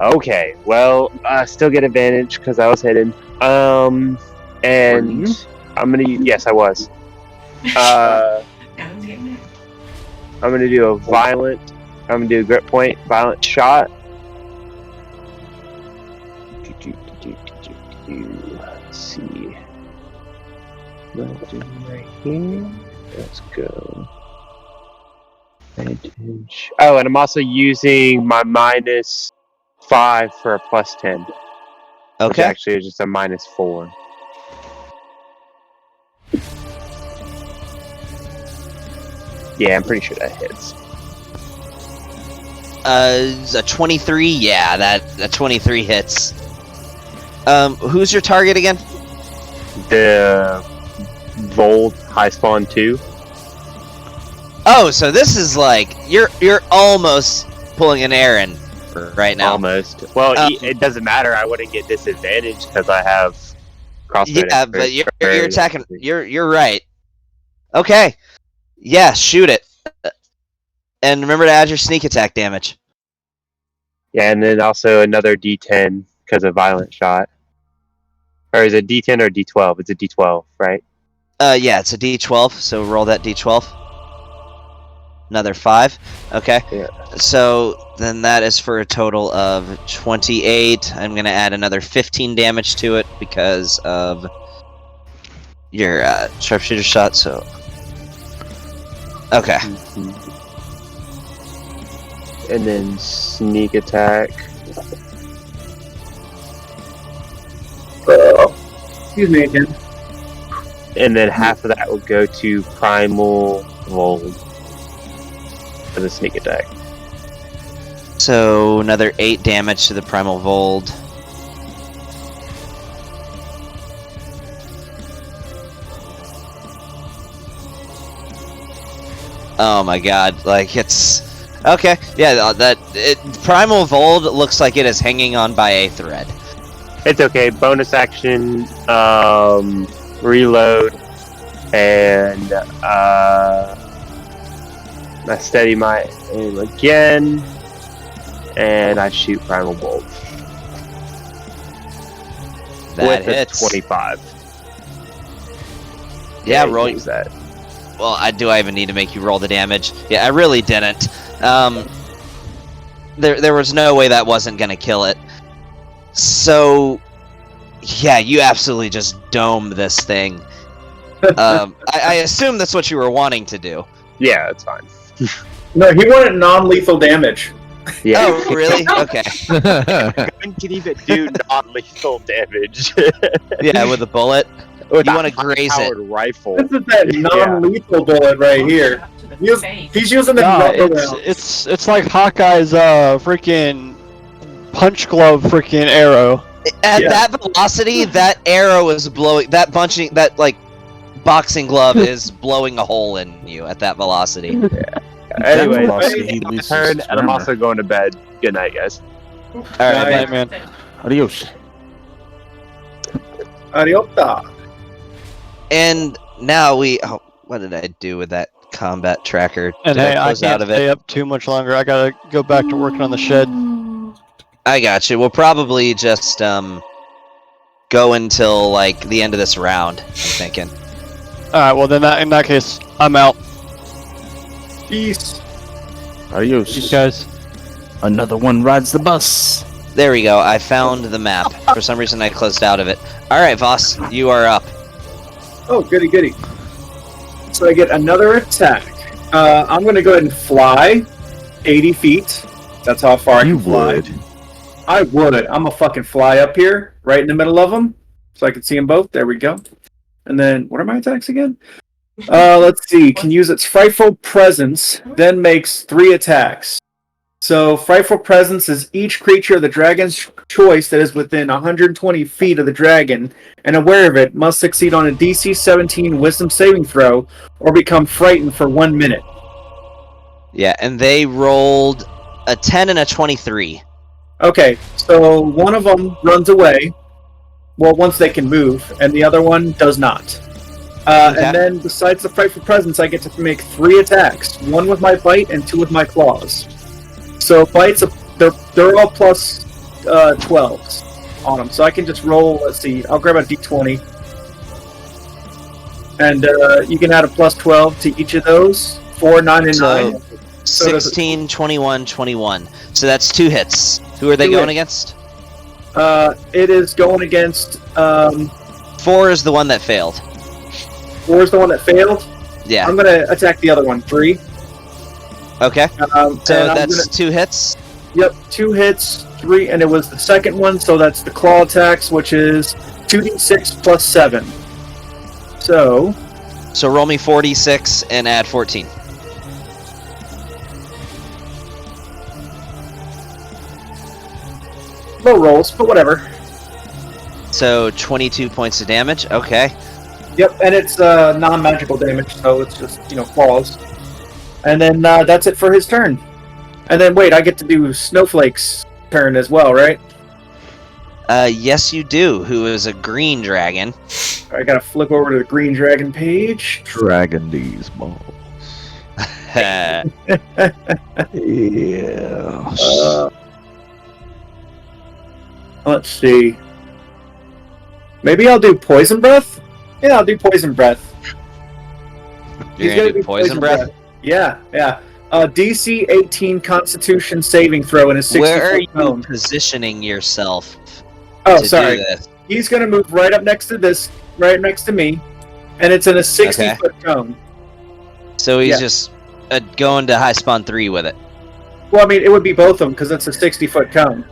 Okay, well, I still get advantage because I was hidden. And I'm gonna... Yes, I was. I'm gonna do a violent... I'm gonna do a grip point, violent shot. Let's see. Right here. Let's go. Advantage. Oh, and I'm also using my -5 for a +10. Which Okay. actually is just a -4. Yeah, I'm pretty sure that hits. A 23? Yeah, that 23 hits. Who's your target again? The Vold High Spawn 2. Oh, so this is like you're almost pulling an Aaron right now. Almost. Well, it doesn't matter. I wouldn't get disadvantage because I have crossbow. Yeah, but you're attacking. You're right. Okay. Yeah, shoot it. And remember to add your sneak attack damage. Yeah, and then also another D10 because of violent shot. Or is it D10 or D12? It's a D12, right? Yeah, it's a D12. So roll that D12. Another 5. Okay. Yeah. So then that is for a total of 28. I'm gonna add another 15 damage to it because of your sharpshooter shot. So. Okay. And then sneak attack. Excuse me again. And then half of that will go to Primal Vold for the sneak attack. So another 8 damage to the Primal Vold. Oh my god, like it's Okay, yeah, Primal Vold looks like it is hanging on by a thread. It's okay. Bonus action, reload, and I steady my aim again, and I shoot Primal Bolt. That with a hits. 25. Yeah, he roll. kills that. Well, do I even need to make you roll the damage? Yeah, I really didn't. There was no way that wasn't gonna kill it. So, yeah, you absolutely just dome this thing. I assume that's what you were wanting to do. Yeah, that's fine. No, he wanted non-lethal damage. Yeah. Oh, really? Okay. Gun can even do non-lethal damage. Yeah, with a bullet. With You a want to graze it. high-powered rifle. This is that non-lethal bullet right here. He's using the rubber round. it's like Hawkeye's freaking punch glove freaking arrow. At Yeah. that velocity, that arrow is blowing. That boxing glove is blowing a hole in you at that velocity. Anyway, Velocity, he my loses turn, his and I'm armor. also going to bed. Good night, guys. All right, Night, man. Adios. Adiota. and now what did I do with that combat tracker? And Did hey, I close can't out of stay it? up too much longer. I gotta go back to working on the shed. I got you. We'll probably just go until like the end of this round. I'm thinking. All right. Well, then in that case, I'm out. Peace. Adios. You guys. Another one rides the bus. There we go. I found the map. For some reason, I closed out of it. All right, Voss, you are up. Oh, goody goody. So I get another attack. I'm going to go ahead and fly 80 feet. That's how far I You can fly. would. I would. I'm going to fucking fly up here, right in the middle of them, so I can see them both. There we go. And then, what are my attacks again? Let's see. Can use its Frightful Presence, then makes 3 attacks. So, Frightful Presence is each creature of the dragon's choice that is within 120 feet of the dragon and aware of it must succeed on a DC 17 Wisdom saving throw or become frightened for 1 minute. Yeah, and they rolled a 10 and a 23. Okay, so one of them runs away. Well, once they can move, and the other one does not. Okay. And then, besides the Frightful Presence, I get to make 3 attacks. 1 with my bite and 2 with my claws. So bites, they're all plus 12s on them. So I can just roll, let's see, I'll grab a d20. And you can add a plus 12 to each of those. 4, 9, and So 9. So does it- 16, 21, 21. So that's 2 hits. Who are they 2 going hits. against? It is going against 4 is the one that failed. 4 is the one that failed. Yeah. I'm going to attack the other one, 3. Okay. So and I'm that's gonna- 2 hits. Yep, 2 hits, 3, and it was the second one, so that's the claw attacks, which is 2d6 plus 7. So, So roll me 46 and add 14. low rolls, but whatever. So 22 points of damage. Okay. Yep, and it's non-magical damage, so it's just, claws. And then that's it for his turn. And then, wait, I get to do Snowflake's turn as well, right? Yes, you do. Who is a green dragon? I gotta flip over to the Green Dragon page. Dragon these balls. Yeah. Let's see. Maybe I'll do Poison Breath? Yeah, I'll do Poison Breath. You're He's gonna gonna do poison breath? Yeah. DC 18 Constitution saving throw in a 60 Where are foot you cone. positioning yourself Oh, to sorry. do this? He's gonna move right up next to this, right next to me, and it's in a 60 Okay. foot cone. So he's Yeah. just going to high spawn 3 with it. Well, I mean, it would be both of them because it's a 60 foot cone.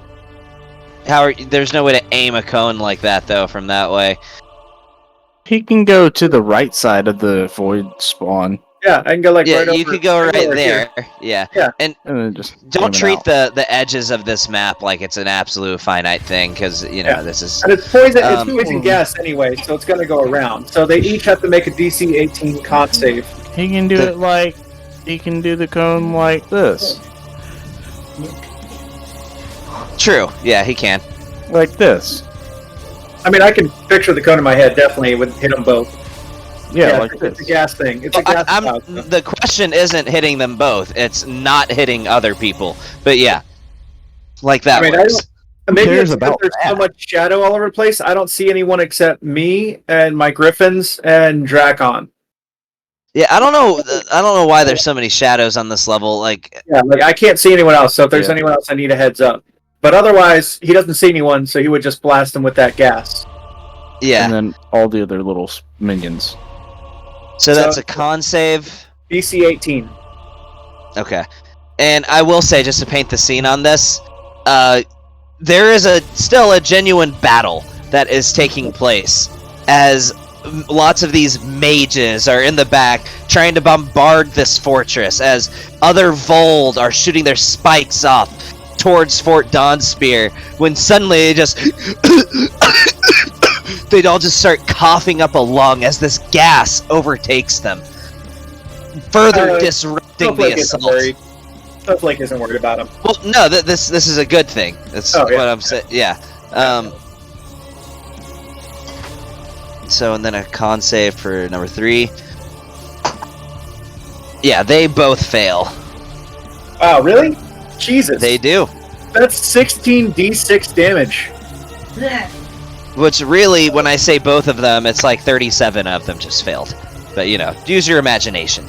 There's no way to aim a cone like that though from that way. He can go to the right side of the void spawn. Yeah, I can go like Yeah, right over. you could go I can right over there. here. Yeah. And then just Don't aim it treat out. the edges of this map like it's an absolute finite thing, because Yeah. this is. And it's poison. Um, It's poison gas anyway, so it's gonna go around. So they each have to make a DC 18 con save. He can do it like he can do the cone like this. True. Yeah, he can. Like this. I mean, I can picture the cone in my head. Definitely would hit them both. Yeah, like it's this. a gas thing. It's a gas. The question isn't hitting them both. It's not hitting other people. But yeah, like that I mean, works. Maybe cares it's because about there's so that? much shadow all over the place. I don't see anyone except me and my griffins and Drakon. Yeah, I don't know. I don't know why there's so many shadows on this level. Like, Yeah, like I can't see anyone else. So if there's Yeah. anyone else, I need a heads up. But otherwise, he doesn't see anyone, so he would just blast them with that gas. yeah. And then all the other little minions. So that's a con save. BC 18. Okay. And I will say, just to paint the scene on this, there is still a genuine battle that is taking place as lots of these mages are in the back trying to bombard this fortress, as other Vold are shooting their spikes off towards Fort Dawnspear, when suddenly they'd all just start coughing up a lung as this gas overtakes them, further disrupting the assault. Snowflake isn't worried about him. Well, no, this is a good thing. That's what I'm saying. Yeah. So, and then a con save for number 3. Yeah, they both fail. Wow, really? Jesus. They do. That's 16 d6 damage. Which really, when I say both of them, it's like 37 of them just failed. But, you know, use your imagination.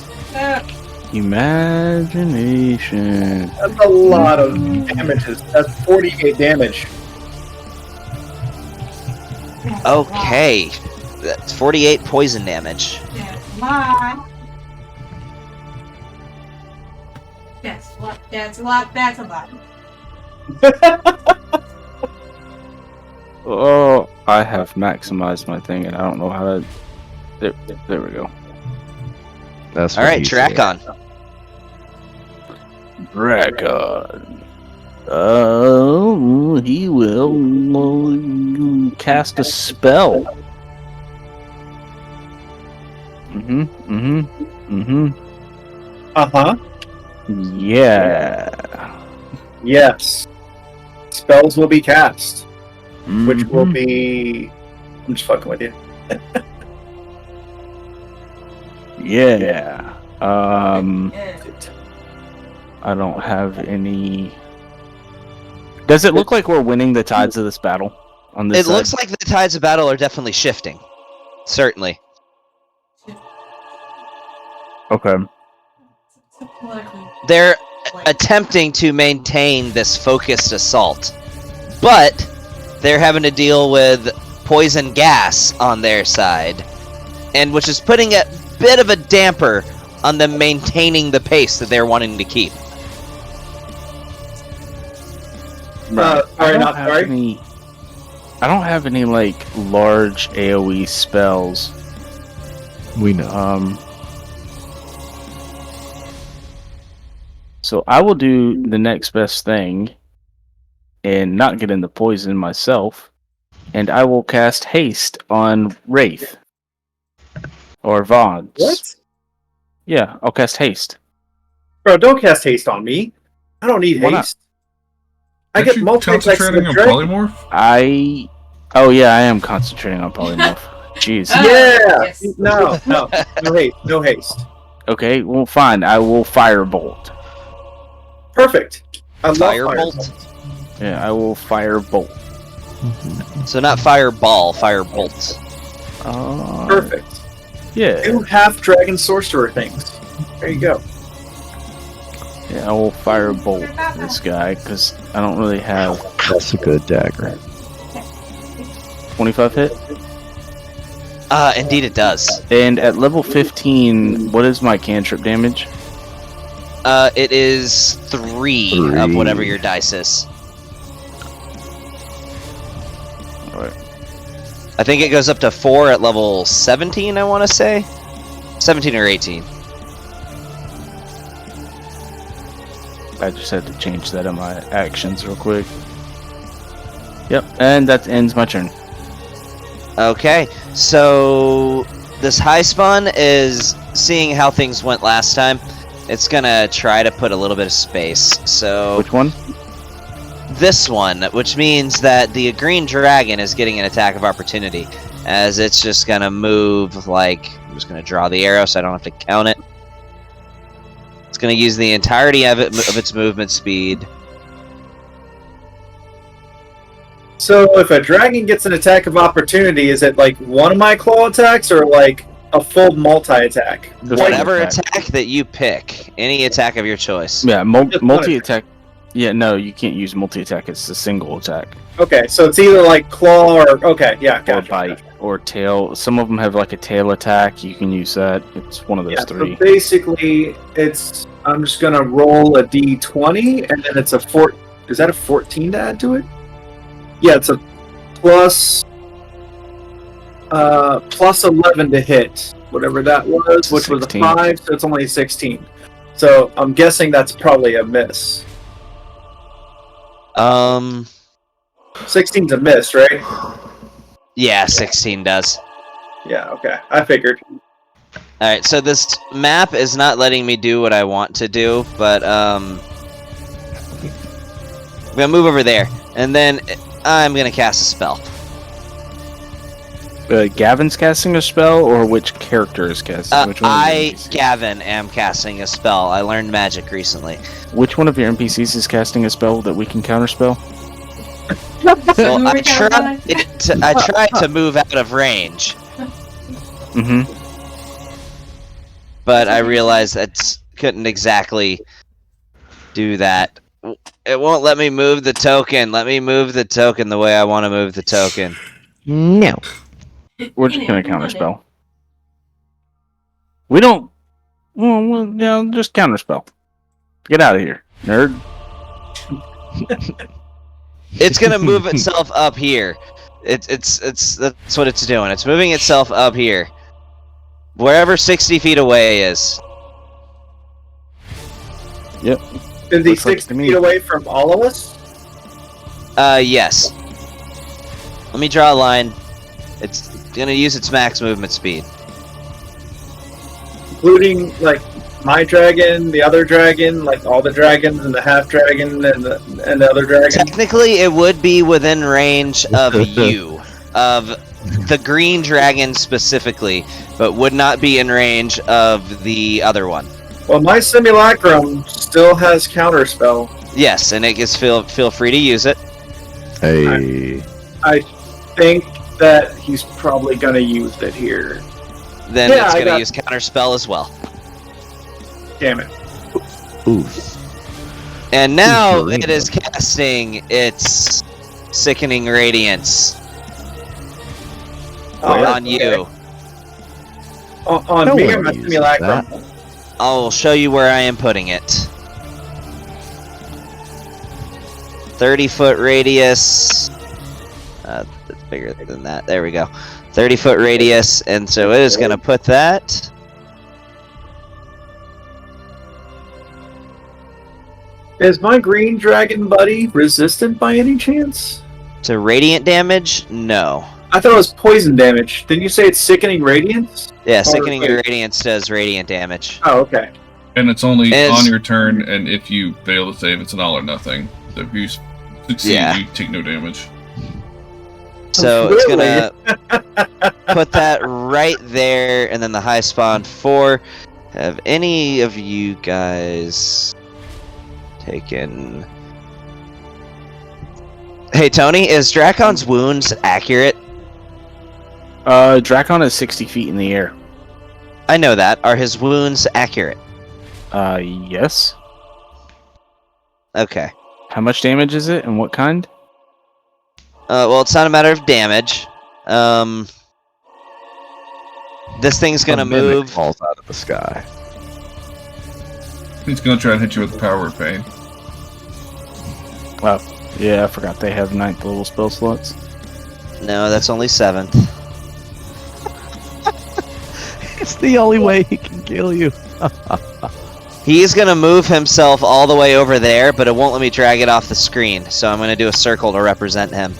Imagination. That's a lot of damages. That's 48 damage. Okay. That's 48 poison damage. That's a lot. That's a lot. Oh, I have maximized my thing, and I don't know how to. There we go. That's All right, Drakon. Dragon. He will cast a spell. Uh-huh. Yeah. Yes. Spells will be cast. Which will be... I'm just fucking with you. Yeah. I don't have any. Does it look like we're winning the tides of this battle? On this It side? looks like the tides of battle are definitely shifting. Certainly. Okay. They're attempting to maintain this focused assault, but they're having to deal with poison gas on their side, and which is putting a bit of a damper on them maintaining the pace that they're wanting to keep. Right. Sorry, not sorry. I don't have any like large AoE spells. We know. So I will do the next best thing and not get into poison myself, and I will cast haste on Wraith or Vaughn. What? Yeah, I'll cast haste. Bro, don't cast haste on me. I don't need Why not? haste. I Aren't get you multiple attacks concentrating on with Drake. polymorph? Oh yeah, I am concentrating on polymorph. Jeez. Yeah. Yes. No haste. No haste. Okay, well fine. I will firebolt. Perfect. I love Firebolt? firebolt. Yeah, I will firebolt. So not fireball, firebolt. Perfect. Yeah. 2 half dragon sorcerer things. There you go. Yeah, I will firebolt this guy because I don't really have That's a good dagger. 25 hit. Indeed it does. And at level 15, what is my cantrip damage? It is 3 of whatever your dice is. Alright. I think it goes up to 4 at level 17, I want to say. 17 or 18. I just had to change that in my actions real quick. Yep, and that ends my turn. Okay, so this high spawn is seeing how things went last time, it's gonna try to put a little bit of space. So Which one? this one, which means that the green dragon is getting an attack of opportunity, as it's just gonna move like, I'm just gonna draw the arrow so I don't have to count it. It's gonna use the entirety of its movement speed. So if a dragon gets an attack of opportunity, is it like one of my claw attacks or like a full multi-attack? Whatever attack that you pick, any attack of your choice. Yeah, multi-attack. Yeah, no, you can't use multi-attack. It's a single attack. Okay, so it's either like claw or okay, yeah, Or gotcha. bite or tail. Some of them have like a tail attack. You can use that. It's one of those Yeah, three. so basically, I'm just gonna roll a d20, and then it's a Is that a 14 to add to it? Yeah, it's a plus 11 to hit, whatever that was, which was a 16. 5, so it's only a 16. So I'm guessing that's probably a miss. 16's a miss, right? Yeah, 16 does. Yeah, okay. I figured. Alright, so this map is not letting me do what I want to do, but I'm gonna move over there, and then I'm gonna cast a spell. Gavin's casting a spell, or which character is casting? Which one of your NPCs? Gavin, am casting a spell. I learned magic recently. Which one of your NPCs is casting a spell that we can counterspell? Well, I tried to move out of range, Mm-hmm. but I realized that couldn't exactly do that. It won't let me move the token. Let me move the token the way I want to move the token. No. We're just gonna counterspell. We don't. Well, yeah, just counterspell. Get out of here, nerd. It's gonna move itself up here. It's that's what it's doing. It's moving itself up here, wherever 60 feet away is. Yep. Is he Looks like 6 to me. feet away from all of us? Yes. Let me draw a line. It's gonna use its max movement speed. Including, like, my dragon, the other dragon, like all the dragons, and the half dragon, and the other dragon? Technically, it would be within range of you, of the green dragon specifically, but would not be in range of the other one. Well, my simulacrum still has counterspell. Yes, and it gets feel free to use it. Hey. I think that he's probably gonna use it here. Then Yeah, it's I gonna got- use counterspell as well. Damn it. Ooh. And now Ooh, it is casting its sickening radiance on you. On No me one or my uses simulacrum? I'll show you where I am putting it. 30-foot radius. It's bigger than that. There we go. 30-foot radius, and so it is going to put that. Is my green dragon buddy resistant by any chance? To radiant damage? No. I thought it was poison damage. Didn't you say it's sickening radiance? Yeah, sickening radiance does radiant damage. Oh, okay. And it's only Is- on your turn, and if you fail to save, it's an all or nothing. So if you succeed, Yeah. you take no damage. So it's gonna put that right there, and then the high spawn 4. Have any of you guys taken? Hey Tony, is Dracon's wounds accurate? Drakon is 60 feet in the air. I know that. Are his wounds accurate? Yes. Okay. How much damage is it, and what kind? Well, it's not a matter of damage. This thing's gonna A mimic move. falls out of the sky. He's gonna try to hit you with the power of pain. Oh, yeah, I forgot they have 9th level spell slots. No, that's only 7th. It's the only way he can kill you. He's gonna move himself all the way over there, but it won't let me drag it off the screen. So I'm gonna do a circle to represent him.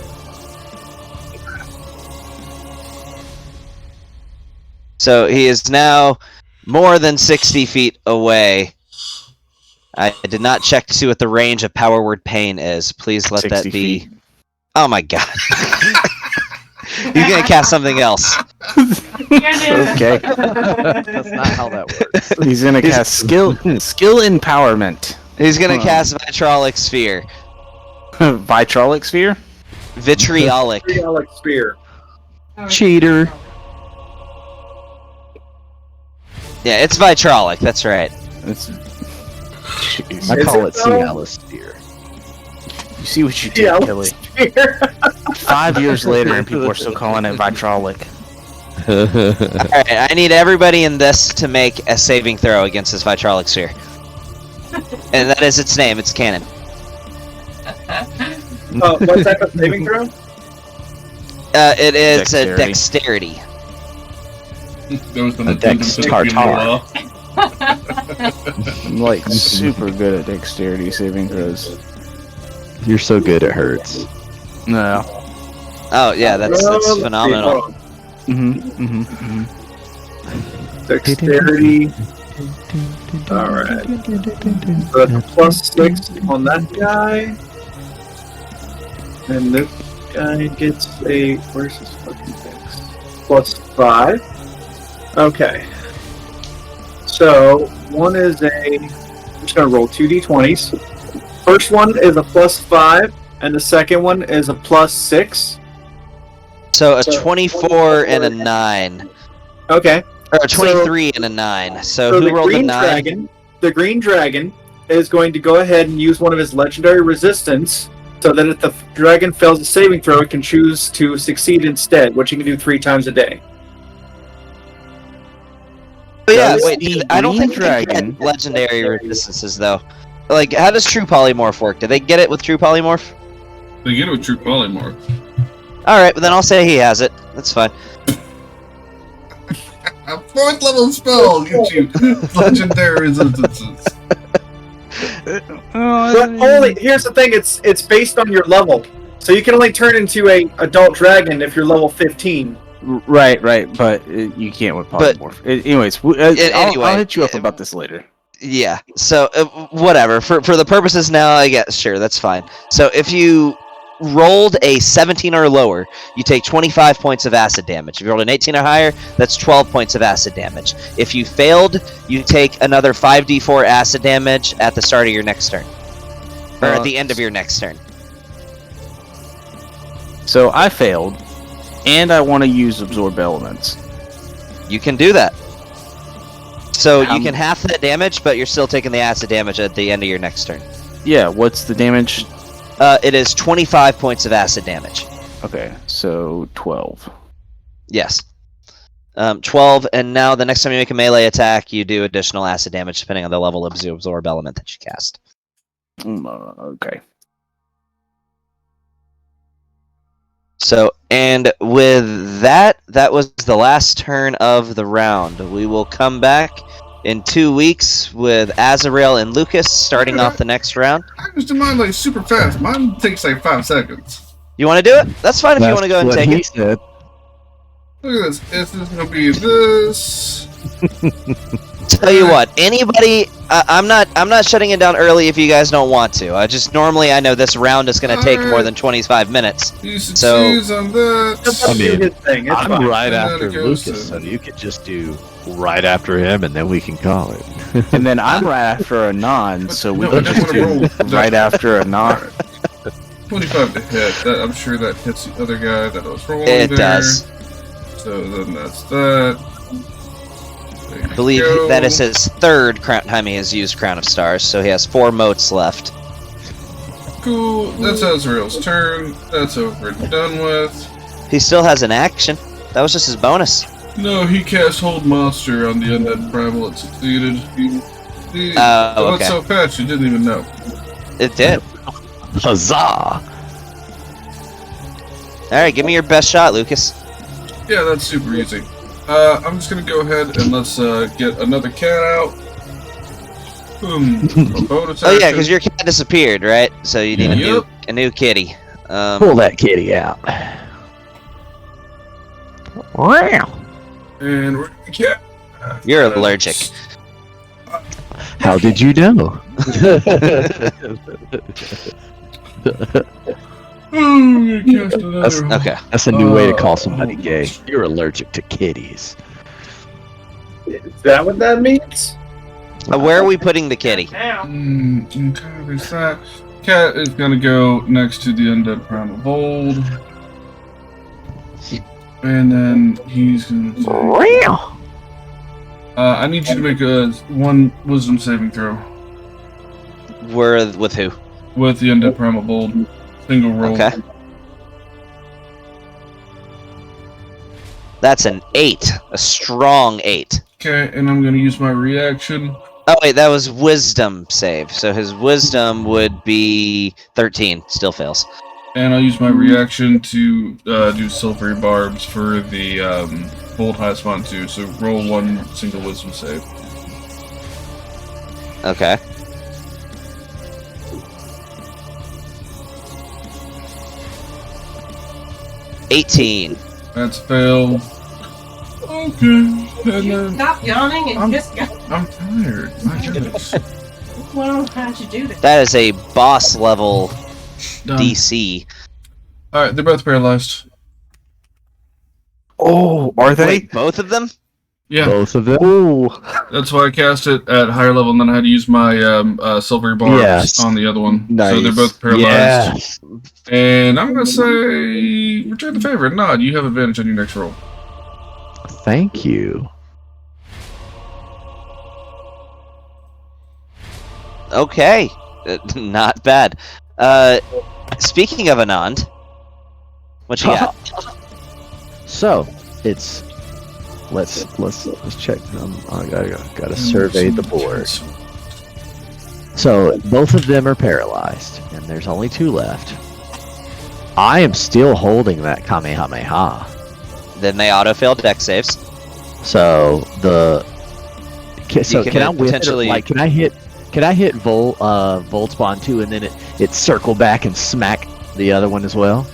So he is now more than 60 feet away. I did not check to see what the range of power word pain is. Please let that 60 be. feet. Oh my god. You're gonna cast something else. Okay. That's not how that works. He's gonna cast skill empowerment. He's gonna Huh. cast Vitrolic Sphere. Vitrolic sphere. Vitriolic. Vitriolic spear. Cheater. Yeah, it's Vitrolic, that's right. It's. Jeez. I Is call it it though? Cialis Steer. You see what you did, Yeah, Kelly. spear. 5 years later, and people are still calling it Vitrolic. Alright, I need everybody in this to make a saving throw against this Vitrolic Sphere. And that is its name, it's canon. What type of saving throw? It is a Dexterity. dexterity. There was A dex tartar. I'm like super good at dexterity saving throws. You're so good it hurts. No. Oh yeah, that's phenomenal. Dexterity. Alright. So that's +6 on that guy. And this guy gets a. Where's his fucking dex? +5. Okay. So, one is a. I'm just gonna roll 2d20s. First one is a +5, and the second one is a +6. So a 24 and a 9. Okay. Or a 23 and a 9. So So who the rolled a green 9? dragon, the green dragon, is going to go ahead and use one of his legendary resistance, so that if the dragon fails a saving throw, it can choose to succeed instead, which you can do 3 times a day. Oh, yeah, Does wait, the I don't green think they dragon- get legendary resistances though. Like, how does True Polymorph work? Do they get it with True Polymorph? They get it with True Polymorph. Alright, but then I'll say he has it. That's fine. A 4th level spell gives you legendary resistances. But only here's the thing: it's based on your level, so you can only turn into a adult dragon if you're level 15. Right, but you can't with But- polymorph. Anyways, anyway, I'll hit you up about this later. Yeah, so whatever. For the purposes now, I guess, sure, that's fine. So if you rolled a 17 or lower, you take 25 points of acid damage. If you rolled an 18 or higher, that's 12 points of acid damage. If you failed, you take another 5d4 acid damage at the start of your next turn. Or at the end of your next turn. So I failed, and I want to use absorb elements. You can do that. So How you can half that damage, but you're still taking the acid damage at the end of your next turn. Yeah, what's the damage? It is 25 points of acid damage. Okay, so 12. Yes. 12, and now the next time you make a melee attack, you do additional acid damage depending on the level of absorb element that you cast. Okay. So, and with that, that was the last turn of the round. We will come back in 2 weeks with Azrael and Lucas starting off the next round. I just do mine like super fast. Mine takes like 5 seconds. You want to do it? That's fine if you want to go ahead and take it. Said. Look at this. This is gonna be this. Tell you what, anybody, I'm not shutting it down early if you guys don't want to. I know this round is going to take more than 25 minutes. You So- succeeds on that. I mean, His thing. It's I'm fine. right And then after it goes Lucas, to- so you could just do right after him, and then we can call it. And then I'm right after a non, so we No, I can just just wanna roll do that. right after a non. 25 to hit. That, I'm sure that hits the other guy that I was rolling It there. does. So then that's that. There I you believe go. that is his third time he has used Crown of Stars, so he has 4 motes left. Cool. That's Azrael's turn. That's over and done with. He still has an action. That was just his bonus. No, he cast Hold Monster on the Undead Primal. It succeeded. He Oh, went okay. so fast you didn't even know. It did. Huzzah! Alright, give me your best shot, Lucas. Yeah, that's super easy. I'm just gonna go ahead and let's get another cat out. A bonus Oh yeah, action. because your cat disappeared, right? So you need Yep. a new kitty. Pull that kitty out. Wow! And we're cat. You're allergic. How did you know? Okay. That's a new way to call somebody gay. You're allergic to kitties. Is that what that means? Where are we putting the kitty? Now. Okay, there's that. Cat is gonna go next to the undead crown of old. And then he's gonna say, I need you to make one wisdom saving throw. With who? With the undead primal bold. Single roll. Okay. That's an 8. A strong 8. Okay, and I'm gonna use my reaction. Oh wait, that was wisdom save. So his wisdom would be 13. Still fails. And I'll use my reaction to do silvery barbs for the bold high spawn 2. So roll one single wisdom save. Okay. $18. That's failed. Okay. And then Stop yawning and just go. I'm tired. My goodness. Well, how'd you do that? That is a boss level Done. DC. Alright, they're both paralyzed. Oh, are they? Wait, both of them? Yeah, Both of them. Ooh. that's why I cast it at higher level, and then I had to use my silvery barbs Yes. on the other one. So Nice. they're both paralyzed. Yes. And I'm gonna say, return the favor. Nod, you have advantage on your next roll. Thank you. Okay. Not bad. Speaking of Anand, what you got? So it's let's check. I gotta survey the board. So both of them are paralyzed, and there's only 2 left. I am still holding that Kamehameha. Then they auto-fail deck saves. So the You can I whip it, potentially- like can I hit Volt Spawn 2 and then it circle back and smack the other one as well?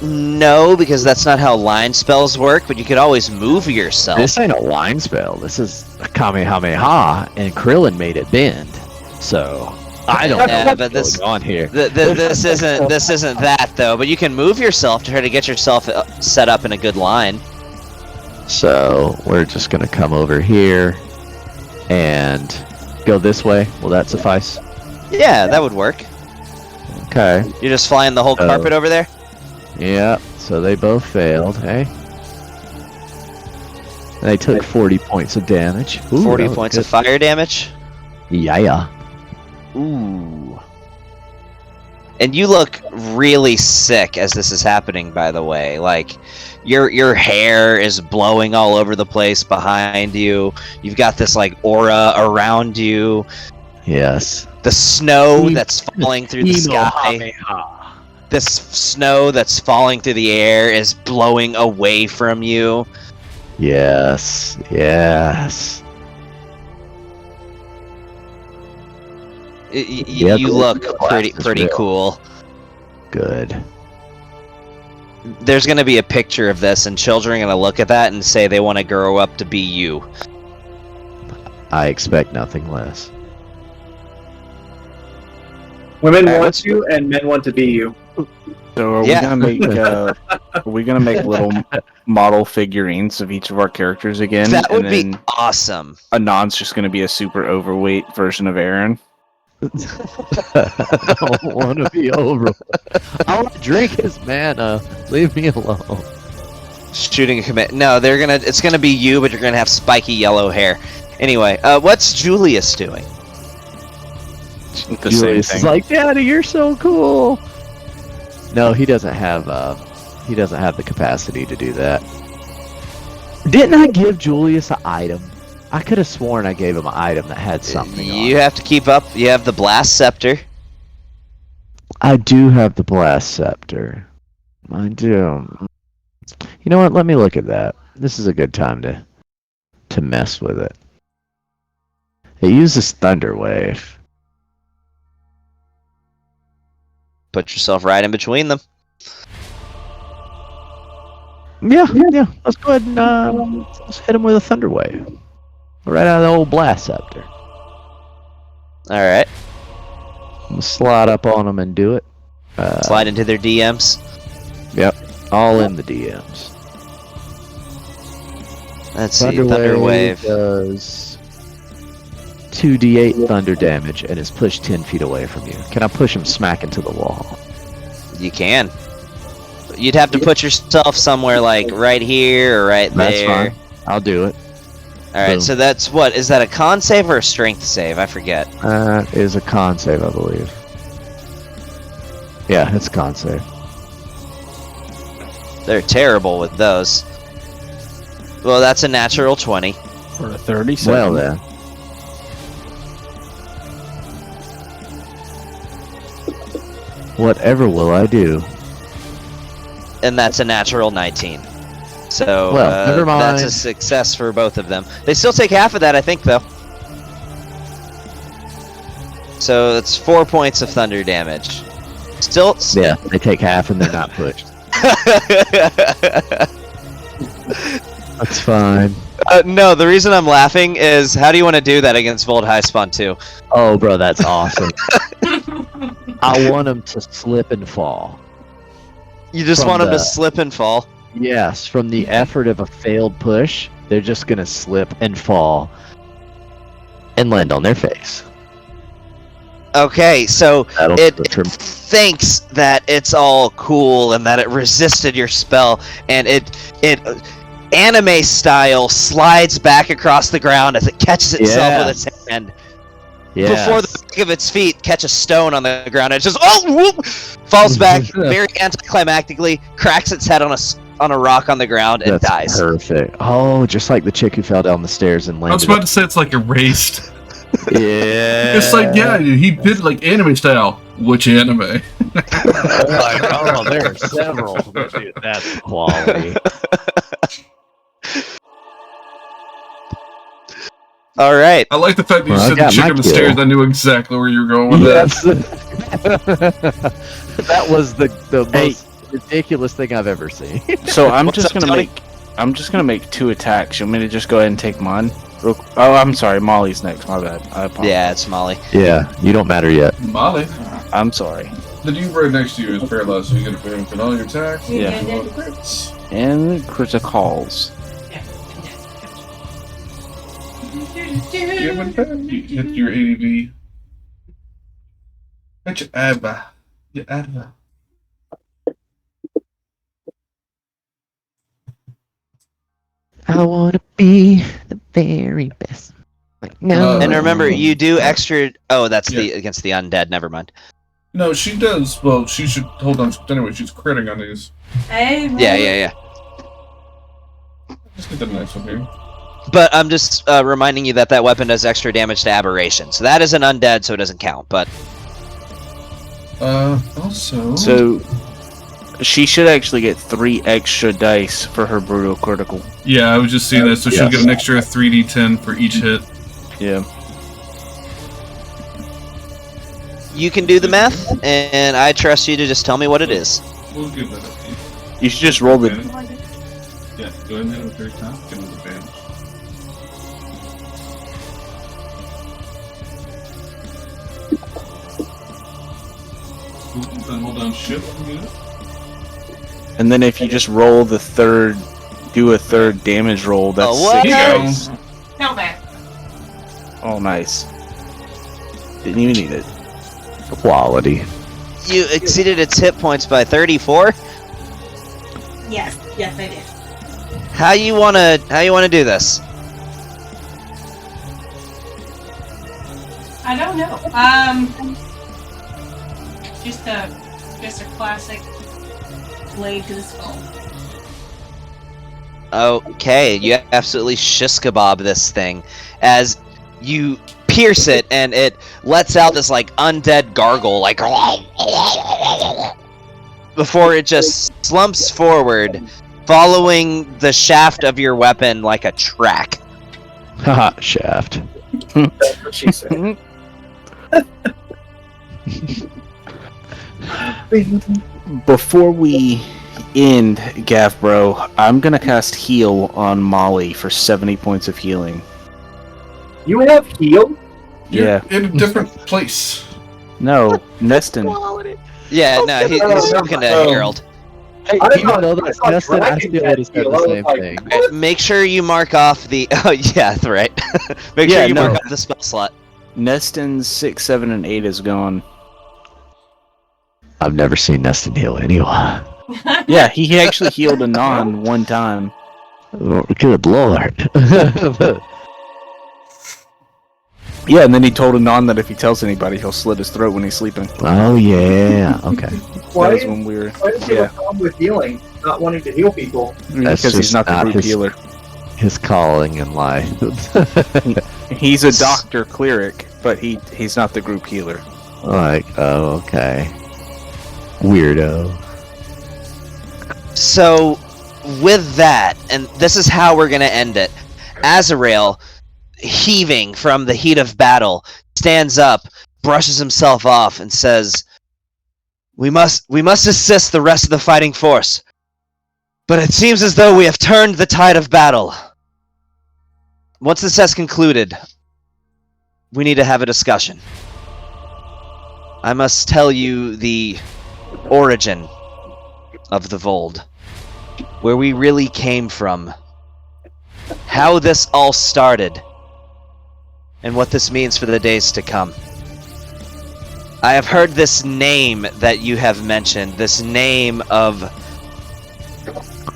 No, because that's not how line spells work, but you could always move yourself. This ain't a line spell. This is a Kamehameha, and Krillin made it bend. So I don't know Yeah, what's but this- going on here. This isn't that though, but you can move yourself to try to get yourself set up in a good line. So we're just gonna come over here and go this way. Will that suffice? Yeah, that would work. Okay. You're just flying the whole Oh. carpet over there? Yeah. So they both failed. Hey. They took 40 points of damage. Ooh, 40 that was points good. of fire damage? Yeah. Ooh. And you look really sick as this is happening, by the way. Like, your hair is blowing all over the place behind you. You've got this, like, aura around you. Yes. The snow that's falling through the sky. This snow that's falling through the air is blowing away from you. Yes. Yes. Yeah, You the look blast is pretty real. cool. Good. There's going to be a picture of this, and children are going to look at that and say they want to grow up to be you. I expect nothing less. Women want you, and men want to be you. So are Yeah. we gonna make little model figurines of each of our characters again? That would and be then awesome. Anon's just gonna be a super overweight version of Aaron. I don't want to be over. I want to drink his mana. Leave me alone. Shooting a commit. No, it's gonna be you, but you're gonna have spiky yellow hair. Anyway, what's Julius doing? The Julius same is thing. like, Daddy, you're so cool. No, he doesn't have the capacity to do that. Didn't I give Julius an item? I could have sworn I gave him an item that had something on You it. have to keep up. You have the blast scepter. I do have the blast scepter. I do. You know what? Let me look at that. This is a good time to mess with it. It uses Thunder Wave. Put yourself right in between them. Yeah. Let's go ahead and let's hit him with a Thunder Wave. Right out of the old blast scepter. All right. gonna slide up on them and do it. Slide into their DMs. Yep, all in the DMs. Let's see. Thunder Wave. Does 2d8 thunder damage and is pushed 10 feet away from you. Can I push him smack into the wall? You can. You'd have to put yourself somewhere like right here or right That's there. fine. I'll do it. All right. Boom. So that's what? Is that a con save or a strength save? I forget. Is a con save, I believe. Yeah, it's a con save. They're terrible with those. Well, that's a natural 20. For a 30 Well then. Whatever will I do? And that's a natural 19. So Well, never that's a mind. success for both of them. They still take half of that, I think, though. So it's 4 points of thunder damage. Still. Yeah, they take half and they're not pushed. That's fine. No, the reason I'm laughing is how do you want to do that against Volt High Spawn 2? Oh, bro, that's awesome. I want him to slip and fall. You just From want him to the- slip and fall? Yes, from the effort of a failed push, they're just gonna slip and fall and land on their face. Okay, so That'll it push 'em. thinks that it's all cool and that it resisted your spell, and it anime style slides back across the ground as it catches itself with its hand. Yes. Before the back of its feet catch a stone on the ground, it just whoop, falls back very anticlimactically, cracks its head on a rock on the ground, and That's dies. perfect. Oh, just like the chick who fell down the stairs and I was landed. about to say it's like erased. Yeah. It's like, yeah, he did like anime style. Which anime? Like, oh, there are several. Dude, that's quality. All right. I like the fact that you Well, I said the got chick my on the kill. stairs. I knew exactly where you were going with Yes. that. That was the Hey. most ridiculous thing I've ever seen. So I'm What's just up, gonna Tony? make 2 attacks. You want me to just go ahead and take mine? Oh, I'm sorry. Molly's next. My bad. I apologize. Yeah, it's Molly. Yeah, you don't matter yet. Molly, I'm sorry. the dude right next to you is paralyzed, so you get a boom for all your attacks. Yeah. You roll the crits. And criticals. You have you hit your ADV. Hit your ABBA. Your ABBA. I want to be the very best. Like, no. And remember, you do extra. Oh, that's Yeah. the against the undead. Never mind. No, she does. Well, she should hold on. Anyway, she's critting on these. Hey, Yeah. Let's get the next one here. But I'm just reminding you that that weapon does extra damage to aberration. So that is an undead, so it doesn't count. But Also. So she should actually get 3 extra dice for her brutal critical. Yeah, I was just seeing that, so she'll Yes. get an extra 3d10 for each hit. Yeah. you can do the math, and I trust you to just tell me what it is. We'll give that up to you. You should just roll the. Yeah, go ahead and hit it the third time. Get an advantage. Then hold down shift and get it. And then if you just roll the third, do a third damage roll. That's Oh, what? 6 Here you go. dice. Count that. Oh, nice. Didn't even need it. Quality. You exceeded its hit points by 34. Yes, I did. How you wanna do this? I don't know. Just a classic blade to the skull. Okay, you absolutely shish-kebab this thing as you pierce it, and it lets out this like undead gargle, like before it just slumps forward, following the shaft of your weapon like a track. Haha, shaft. That's what she said. Before we end, Gav Bro, I'm gonna cast Heal on Molly for 70 points of healing. You have heal? You're Yeah. in a different place. No, Neston. Yeah, no, he's talking to Harold. Hey, I even thought- though I that's thought Neston, I Dragon still would have said Cat the Steel, same I was thing. like, Make sure you mark off the. Oh yeah, that's right. Make sure Yeah, you no. mark off the spell slot. Neston's 6, 7, and 8 is gone. I've never seen Neston heal anyone. Yeah, he actually healed Anon one time. Oh, good lord. Yeah, and then he told Anon that if he tells anybody, he'll slit his throat when he's sleeping. Oh yeah. Okay. Why That was did when we were. why does he have a problem with healing? Not wanting to heal people? That's Because he's just not the not group his- healer. His calling in life. He's a doctor cleric, but he's not the group healer. Like, oh, okay. Weirdo. So, with that, and this is how we're gonna end it. Azrael, heaving from the heat of battle, stands up, brushes himself off, and says, "We must assist the rest of the fighting force. But it seems as though we have turned the tide of battle. Once this has concluded, we need to have a discussion. I must tell you the origin of the Vold, where we really came from, how this all started, and what this means for the days to come. I have heard this name that you have mentioned, this name of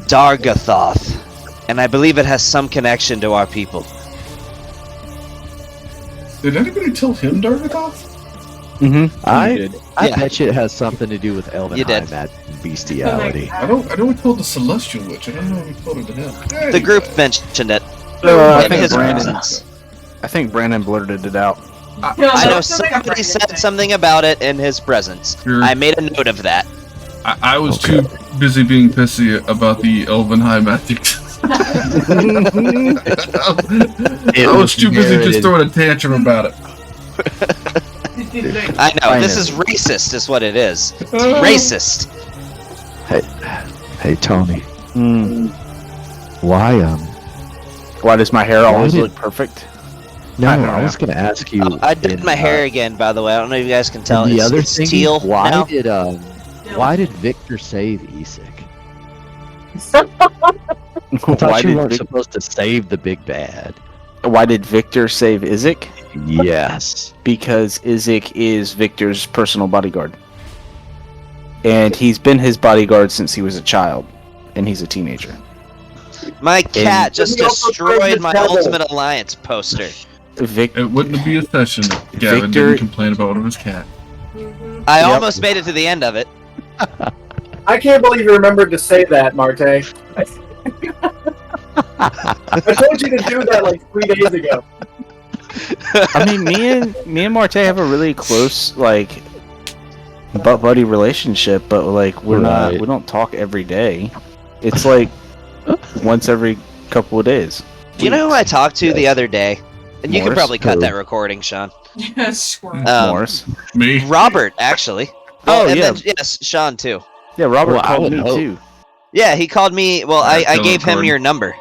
Dargathoth, and I believe it has some connection to our people." Did anybody tell him Dargathoth? Mm-hmm. I Yeah. bet you it has something to do with Elven You did. High magic and bestiality. I know we told the Celestial Witch. I don't know if we told it to him. The group mentioned it. I in think his Brandon. presence. I think Brandon blurted it out. I know somebody said something about it in his presence. Sure. I made a note of that. I was too busy being pissy about the Elven High magic. I was too busy just throwing a tantrum about it. I know, I this know. is racist, is what it is. It's racist. Hey Tony, Mm. why Why does my hair always did- look perfect? no, I don't I know. was gonna ask you. I did in, my hair again, by the way. I don't know if you guys can tell. and the It's, other it's thing, teal why now. did Victor save Isak? I Why thought you did, weren't supposed to save the big bad. why did Victor save Izek? Yes. Because Izek is Victor's personal bodyguard. And he's been his bodyguard since he was a child. And he's a teenager. My cat Didn't just he also destroyed trade my the devil? Ultimate Alliance poster. Victor. It wouldn't be a session if Gavin Victor- didn't complain about one of his cat. I Yep. almost made it to the end of it. I can't believe you remembered to say that, Marte. I told you to do that like 3 days ago. I mean, me and Marte have a really close, like, butt buddy relationship, but like we Right. don't talk every day. It's like once every couple of days. Do you know who I talked to the other day? And you could Morris? probably cut Who? that recording, Sean. Yes. Morris. Me? Robert, actually. Oh, and yeah. then, yes, Sean too. Yeah, Robert Well, I called would me hope. too. Yeah, he called me. Well, I Dylan gave him Gordon. your number.